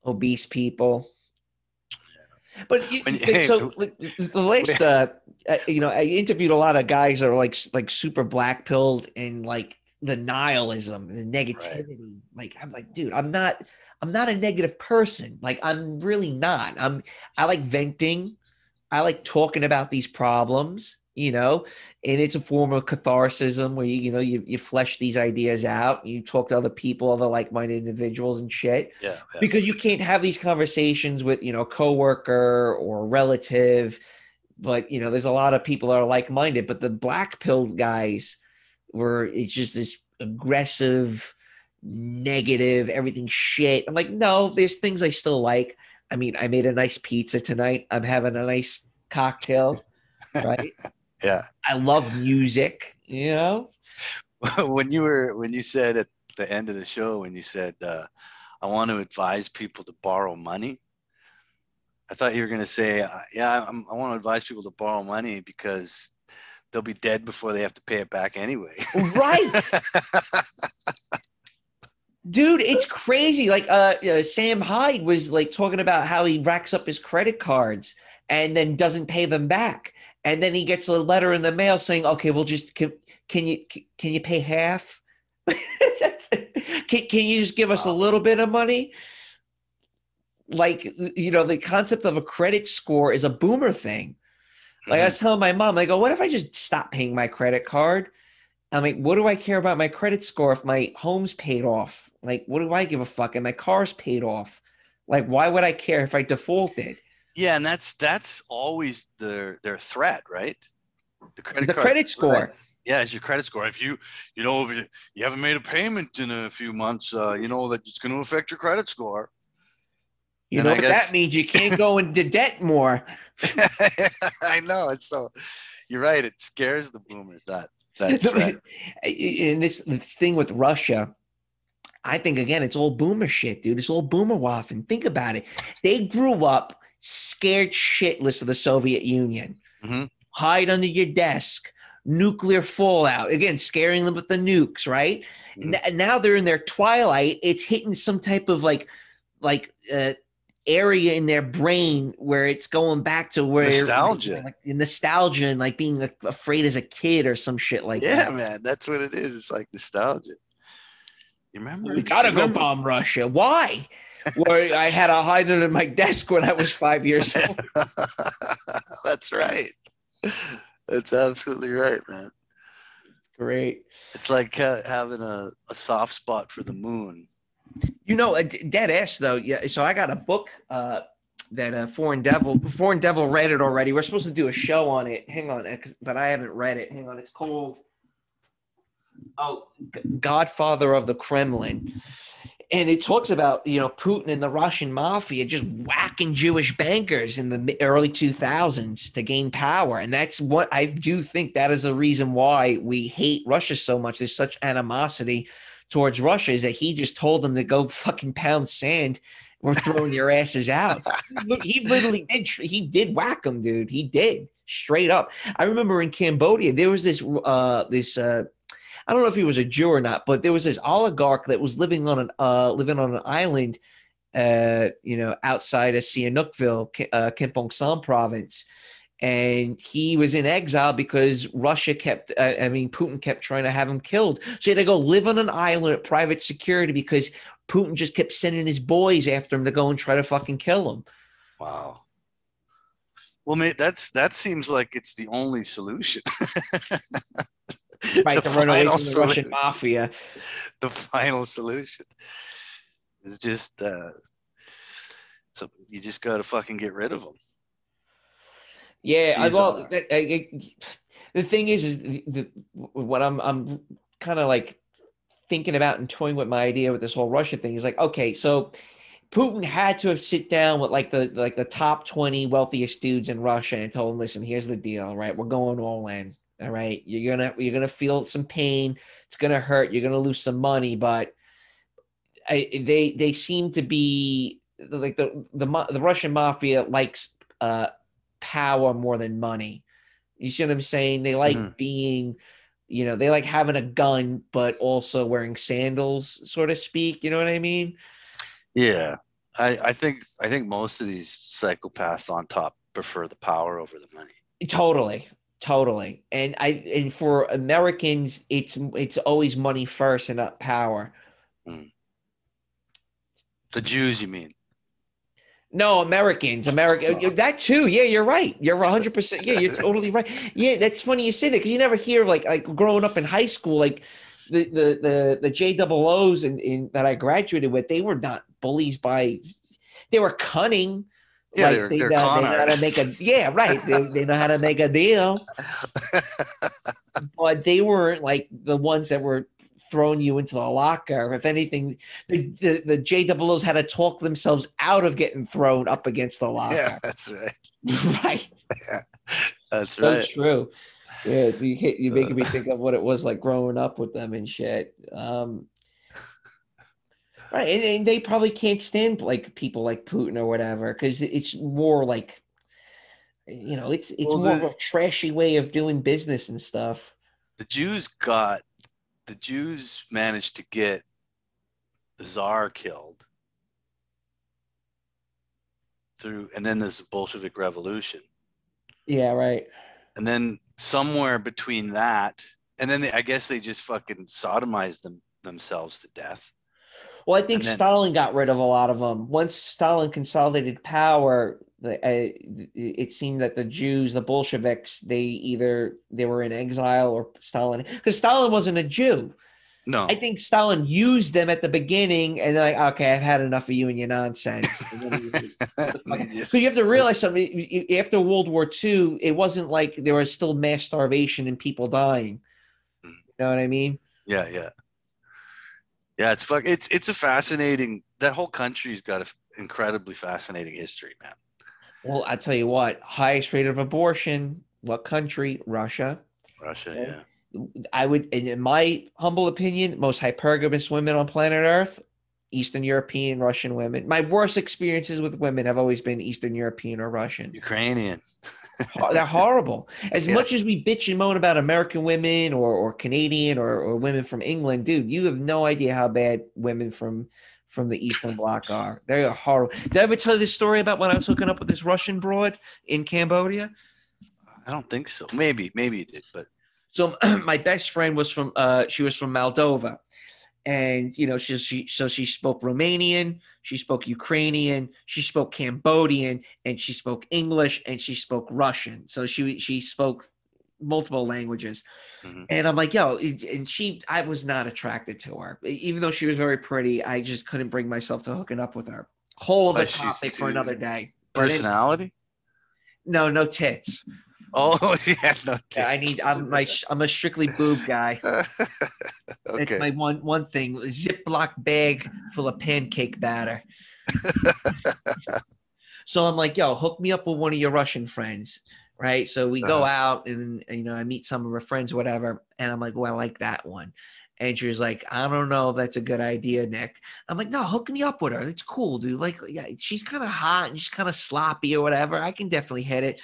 Speaker 3: Obese people. But
Speaker 5: Hey,
Speaker 3: so the last, I interviewed a lot of guys that are like super black pilled and like the nihilism, the negativity. Right. Like I'm like, dude, I'm not a negative person. Like I'm really not. I like venting. I like talking about these problems, and it's a form of catharsis where you flesh these ideas out. You talk to other people, other like-minded individuals and shit.
Speaker 5: Yeah.
Speaker 3: Because you can't have these conversations with, a coworker or a relative. But, there's a lot of people that are like-minded. But the black pill guys it's just this aggressive, negative, everything shit. I'm like, no, there's things I still like. I mean, I made a nice pizza tonight. I'm having a nice cocktail, right?
Speaker 5: Yeah.
Speaker 3: I love music,
Speaker 5: When you said at the end of the show, when you said, I want to advise people to borrow money, I thought you were going to say, I want to advise people to borrow money because they'll be dead before they have to pay it back anyway.
Speaker 3: Right. Dude, it's crazy. Like Sam Hyde was like talking about how he racks up his credit cards and then doesn't pay them back. And then he gets a letter in the mail saying, okay, we'll just, can you pay half? Can you just give us a little bit of money? Like, the concept of a credit score is a boomer thing. Like I was telling my mom, I go, what if I just stop paying my credit card? I'm like, what do I care about my credit score if my home's paid off? Like, what do I give a fuck? And my car's paid off. Like, why would I care if I defaulted?
Speaker 5: Yeah, and that's always their threat, right? The
Speaker 3: credit score.
Speaker 5: Yeah, it's your credit score. If you haven't made a payment in a few months, that it's going to affect your credit score.
Speaker 3: You know what that means? You can't go into debt more.
Speaker 5: I know. It's so. You're right. It scares the boomers. That
Speaker 3: and this thing with Russia, I think again, it's all boomer shit, dude. It's all boomer waffling. Think about it. They grew up scared shitless of the Soviet Union.
Speaker 5: Mm-hmm.
Speaker 3: Hide under your desk. Nuclear fallout. Again, scaring them with the nukes, right? Mm-hmm. Now they're in their twilight. It's hitting some type of like area in their brain where it's going back to where nostalgia and like being afraid as a kid or some shit like that.
Speaker 5: Yeah, man, that's what it is. It's like nostalgia. You remember?
Speaker 3: We gotta go bomb Russia. Why? Where I had to hide under my desk when I was 5 years old.
Speaker 5: That's right. That's absolutely right, man.
Speaker 3: Great.
Speaker 5: It's like having a soft spot for the moon.
Speaker 3: Dead ass though. Yeah. So I got a book that Foreign Devil read it already. We're supposed to do a show on it. Hang on, but I haven't read it. Hang on. It's called Godfather of the Kremlin. And it talks about, Putin and the Russian mafia just whacking Jewish bankers in the early 2000s to gain power. And that's what I do think that is the reason why we hate Russia so much. There's such animosity towards Russia, is that he just told them to go fucking pound sand. We're throwing your asses out. He literally did. He did whack them, dude. He did, straight up. I remember in Cambodia, there was this I don't know if he was a Jew or not, but there was this oligarch that was living on an island, outside of Sihanoukville, Kampong province. And he was in exile because Putin kept trying to have him killed. So he had to go live on an island at private security because Putin just kept sending his boys after him to go and try to fucking kill him.
Speaker 5: Wow. Well, mate, that seems like it's the only solution.
Speaker 3: Right, to run away from the Russian mafia.
Speaker 5: The final solution is just so you just got to fucking get rid of them.
Speaker 3: Yeah, the thing is what I'm kind of like thinking about and toying with my idea with this whole Russia thing is like, okay, so Putin had to have sit down with like the top 20 wealthiest dudes in Russia and told them, listen, here's the deal, right? We're going all in. All right, you're gonna feel some pain. It's gonna hurt. You're gonna lose some money, but they seem to be like the Russian mafia likes power more than money. You see what I'm saying? They like being You know, they like having a gun, but also wearing sandals, so to speak. You know what I mean?
Speaker 5: Yeah. I think most of these psychopaths on top prefer the power over the money.
Speaker 3: Totally. And for Americans, it's always money first and not power.
Speaker 5: The Jews, you mean?
Speaker 3: No, America, that too. Yeah, you're right. You're 100%. Yeah, you're totally right. Yeah, that's funny you say that because you never hear like growing up in high school, like the JOOs in that I graduated with, they were not bullies they were cunning.
Speaker 5: Yeah,
Speaker 3: like
Speaker 5: they're con
Speaker 3: know how to make right. They know how to make a deal. But they weren't like the ones that were throwing you into the locker. If anything, the JOOs had to talk themselves out of getting thrown up against the locker.
Speaker 5: Yeah, that's right.
Speaker 3: Right.
Speaker 5: Yeah, that's
Speaker 3: so
Speaker 5: right.
Speaker 3: True. Yeah, you making me think of what it was like growing up with them and shit. Right, and they probably can't stand like people like Putin or whatever because it's more like, it's more of a trashy way of doing business and stuff.
Speaker 5: The Jews managed to get the Tsar killed and then there's the Bolshevik Revolution.
Speaker 3: Yeah, right.
Speaker 5: And then somewhere between that, and then I guess they just fucking sodomized themselves to death.
Speaker 3: Well, I think Stalin got rid of a lot of them. Once Stalin consolidated power, it seemed that the Jews, the Bolsheviks, they were in exile or Stalin, because Stalin wasn't a Jew.
Speaker 5: No,
Speaker 3: I think Stalin used them at the beginning, and they're like, okay, I've had enough of you and your nonsense. So you have to realize something. After World War II, it wasn't like there was still mass starvation and people dying. You know what I mean?
Speaker 5: Yeah. Yeah, it's a fascinating. That whole country's got an incredibly fascinating history, man.
Speaker 3: Well, I tell you what, highest rate of abortion. What country? Russia.
Speaker 5: Yeah.
Speaker 3: I would, in my humble opinion, most hypergamous women on planet Earth, Eastern European, Russian women. My worst experiences with women have always been Eastern European or Russian.
Speaker 5: Ukrainian.
Speaker 3: They're horrible. As much as we bitch and moan about American women or Canadian or women from England, dude, you have no idea how bad women from the Eastern Bloc are. They are horrible. Did I ever tell you this story about when I was hooking up with this Russian broad in Cambodia?
Speaker 5: I don't think so. Maybe you did, but.
Speaker 3: So my best friend was from she was from Moldova, and she spoke Romanian, she spoke Ukrainian, she spoke Cambodian, and she spoke English, and she spoke Russian. So she spoke multiple languages. Mm-hmm. And I'm like, I was not attracted to her, even though she was very pretty. I just couldn't bring myself to hooking up with her. Whole other topic for another day.
Speaker 5: Personality?
Speaker 3: No tits.
Speaker 5: Oh yeah, no.
Speaker 3: I'm a strictly boob guy. Okay. It's my one thing. Ziploc bag full of pancake batter. So I'm like, hook me up with one of your Russian friends, right? So we go out and I meet some of her friends, whatever, and I'm like, I like that one. And she was like, I don't know if that's a good idea, Nick. I'm like, no, hook me up with her. It's cool, dude. Like, yeah, she's kind of hot and she's kind of sloppy or whatever. I can definitely hit it.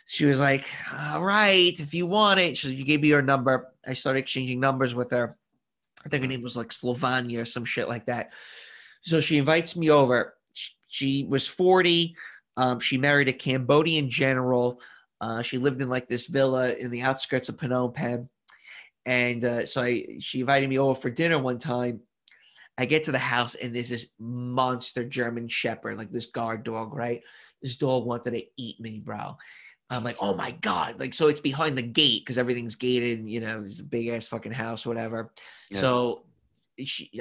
Speaker 3: She was like, all right, if you want it. She gave me her number. I started exchanging numbers with her. I think her name was like Slovenia or some shit like that. So she invites me over. She was 40. She married a Cambodian general. She lived in like this villa in the outskirts of Phnom Penh. And she invited me over for dinner one time. I get to the house and there's this monster German shepherd, like this guard dog, right? This dog wanted to eat me, bro. I'm like, oh my God. Like, so it's behind the gate because everything's gated and, it's a big ass fucking house, whatever. Yeah. So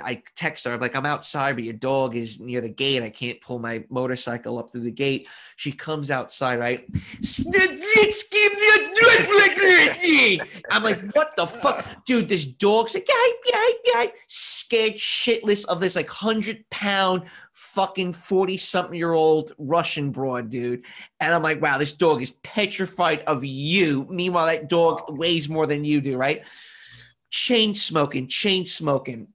Speaker 3: I text her. I'm like, I'm outside, but your dog is near the gate. I can't pull my motorcycle up through the gate. She comes outside, right? I'm like, what the fuck? Dude, this dog's like, scared shitless of this like 100-pound fucking 40-something-year-old Russian broad, dude. And I'm like, wow, this dog is petrified of you. Meanwhile, that dog weighs more than you do, right? Chain smoking.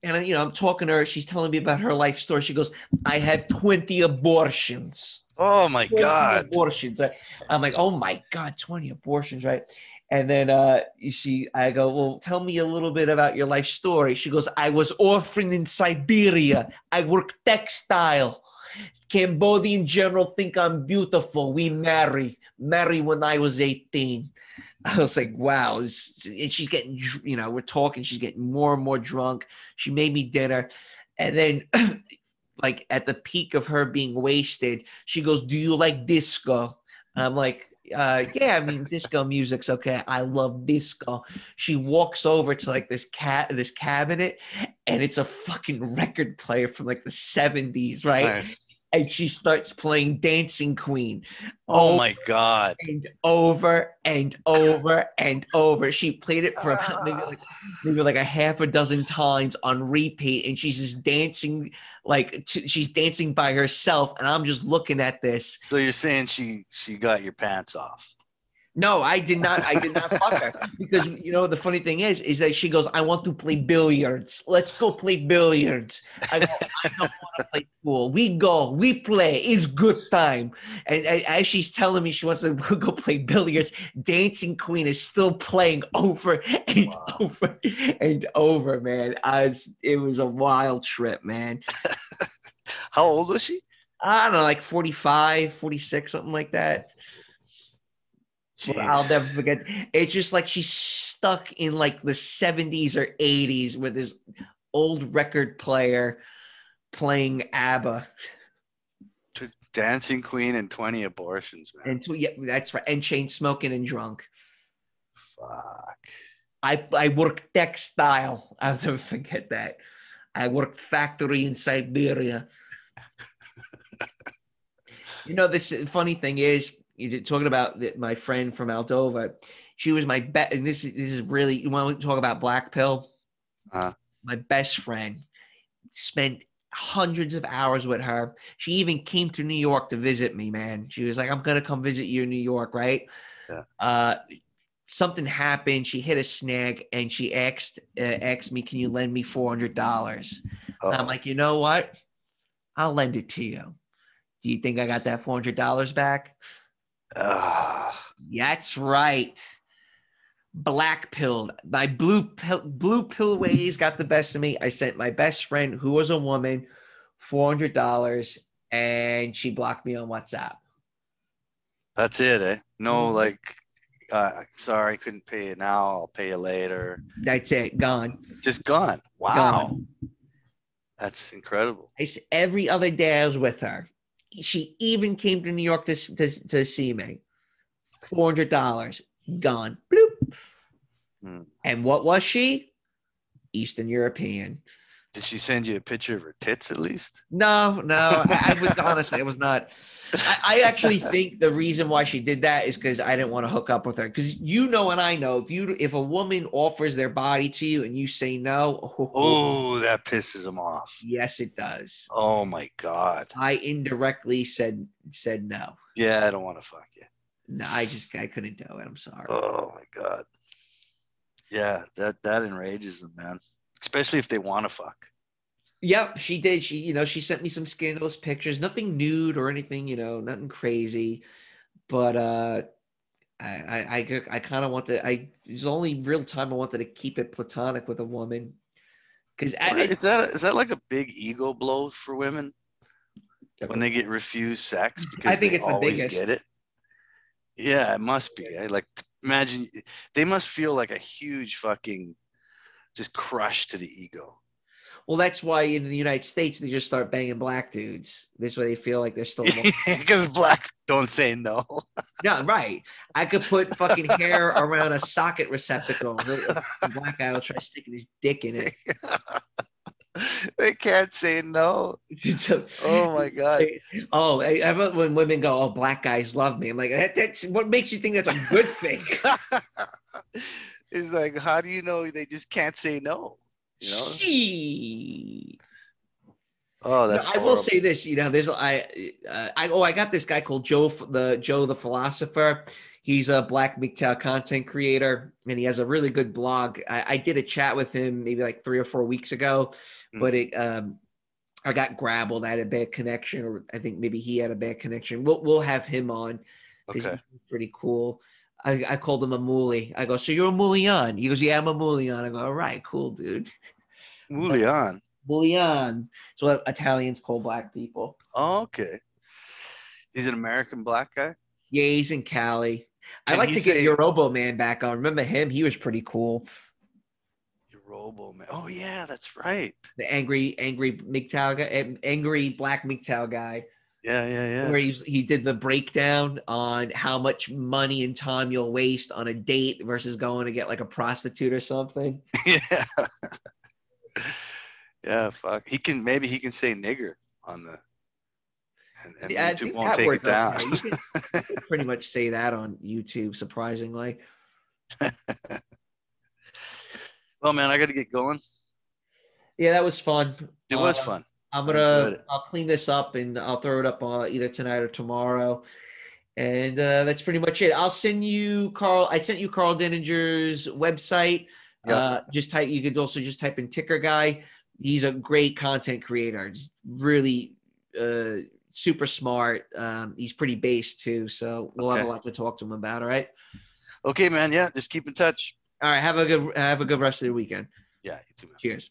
Speaker 3: And, I'm talking to her. She's telling me about her life story. She goes, I have 20 abortions.
Speaker 5: Oh, my God.
Speaker 3: Abortions. I'm like, oh, my God, 20 abortions, right? And then I go, well, tell me a little bit about your life story. She goes, I was orphaned in Siberia. I work textile. Cambodian general think I'm beautiful. We marry when I was 18. I was like, wow. And she's getting, we're talking. She's getting more and more drunk. She made me dinner. And then like at the peak of her being wasted, she goes, do you like disco? I'm like, yeah, I mean, disco music's okay. I love disco. She walks over to like this cabinet, and it's a fucking record player from like the 70s, right?
Speaker 5: Nice.
Speaker 3: And she starts playing Dancing Queen.
Speaker 5: Oh my God.
Speaker 3: And over and over and over. She played it for maybe like a half a dozen times on repeat. And she's just dancing, she's dancing by herself. And I'm just looking at this.
Speaker 5: So you're saying she got your pants off?
Speaker 3: No, I did not fuck her, because the funny thing is that she goes, I want to play billiards. Let's go play billiards. I don't want to play pool. We go, we play. It's good time. And as she's telling me she wants to go play billiards, Dancing Queen is still playing over and over and over, man. It was a wild trip, man.
Speaker 5: How old was she?
Speaker 3: I don't know, like 45, 46, something like that. Well, I'll never forget. It's just like she's stuck in like the 70s or 80s with this old record player playing ABBA.
Speaker 5: Dancing Queen and 20 abortions, man.
Speaker 3: Yeah, that's right. And chain smoking and drunk.
Speaker 5: Fuck.
Speaker 3: I worked textile. I'll never forget that. I worked factory in Siberia. This funny thing is, you're talking about my friend from Moldova. She was my best, and this is really, you want to talk about black pill? My best friend, spent hundreds of hours with her. She even came to New York to visit me, man. She was like, I'm gonna come visit you in New York, right? Yeah. Something happened. She hit a snag, and she asked me, can you lend me $400? I'm like, you know what? I'll lend it to you. Do you think I got that $400 back? That's right. Black pilled. My blue pill ways got the best of me. I sent my best friend, who was a woman, $400, and she blocked me on WhatsApp. That's
Speaker 5: it, eh? No, like, sorry, couldn't pay you now. I'll pay you later.
Speaker 3: That's it. Gone.
Speaker 5: Just gone. Wow. Gone. That's incredible.
Speaker 3: Every other day I was with her. She even came to New York to see me. $400 gone. Bloop. And what was she? Eastern European.
Speaker 5: Did she send you a picture of her tits at least?
Speaker 3: No. I was honestly, it was not. I actually think the reason why she did that is because I didn't want to hook up with her. Because and I know, if a woman offers their body to you and you say no,
Speaker 5: that pisses them off.
Speaker 3: Yes, it does.
Speaker 5: Oh my God.
Speaker 3: I indirectly said no.
Speaker 5: Yeah, I don't want to fuck you.
Speaker 3: No, I couldn't do it. I'm sorry.
Speaker 5: Oh my God. Yeah, that enrages them, man. Especially if they want to fuck.
Speaker 3: Yep, she did. She sent me some scandalous pictures, nothing nude or anything, nothing crazy. But I kind of wanted. It's the only real time I wanted to keep it platonic with a woman. Because
Speaker 5: is that like a big ego blow for women when they get refused sex because I think it's always the biggest. Get it? Yeah, it must be. Like, imagine they must feel like a huge fucking just crush to the ego.
Speaker 3: Well, that's why in the United States they just start banging black dudes. This way they feel like they're still
Speaker 5: because black don't say no.
Speaker 3: Yeah, right. I could put fucking hair around a socket receptacle. A black guy will try sticking his dick in it.
Speaker 5: They can't say no. Oh my God.
Speaker 3: Oh, I love when women go, "Oh, black guys love me." I'm like, that's what makes you think that's a good thing.
Speaker 5: It's like, how do you know they just can't say no? Oh, that's.
Speaker 3: I will say this. There's I got this guy called Joe the Philosopher. He's a black MGTOW content creator, and he has a really good blog. I did a chat with him maybe like 3 or 4 weeks ago, but I got grabbled. I had a bad connection, or I think maybe he had a bad connection. We'll have him on because he's pretty cool. I called him a moolie. I go, so you're a mullion? He goes, yeah, I'm a mullion. I go, all right, cool, dude.
Speaker 5: Mullion.
Speaker 3: Mullion. So what Italians call black people.
Speaker 5: Oh, okay. He's an American black guy?
Speaker 3: Yeah, he's in Cali. I'd like to get your Robo Man back on. Remember him? He was pretty cool.
Speaker 5: Your Robo Man. Oh, yeah, that's right.
Speaker 3: The angry MGTOW guy, angry black MGTOW guy.
Speaker 5: Yeah.
Speaker 3: Where he did the breakdown on how much money and time you'll waste on a date versus going to get like a prostitute or something.
Speaker 5: Yeah. Yeah, fuck. Maybe he can say nigger on the and
Speaker 3: yeah,
Speaker 5: YouTube won't take it down.
Speaker 3: You can pretty much say that on YouTube, surprisingly.
Speaker 5: Well, man, I got to get going.
Speaker 3: Yeah, that was fun.
Speaker 5: It was fun.
Speaker 3: I'll clean this up and I'll throw it up either tonight or tomorrow. And that's pretty much it. I'll send you I sent you Carl Denninger's website. Yep. You could also just type in Ticker Guy. He's a great content creator. Just really super smart. He's pretty based too. So we'll have a lot to talk to him about. All right.
Speaker 5: Okay, man. Yeah. Just keep in touch.
Speaker 3: All right. Have a good rest of the weekend.
Speaker 5: Yeah. You too, man.
Speaker 3: Cheers.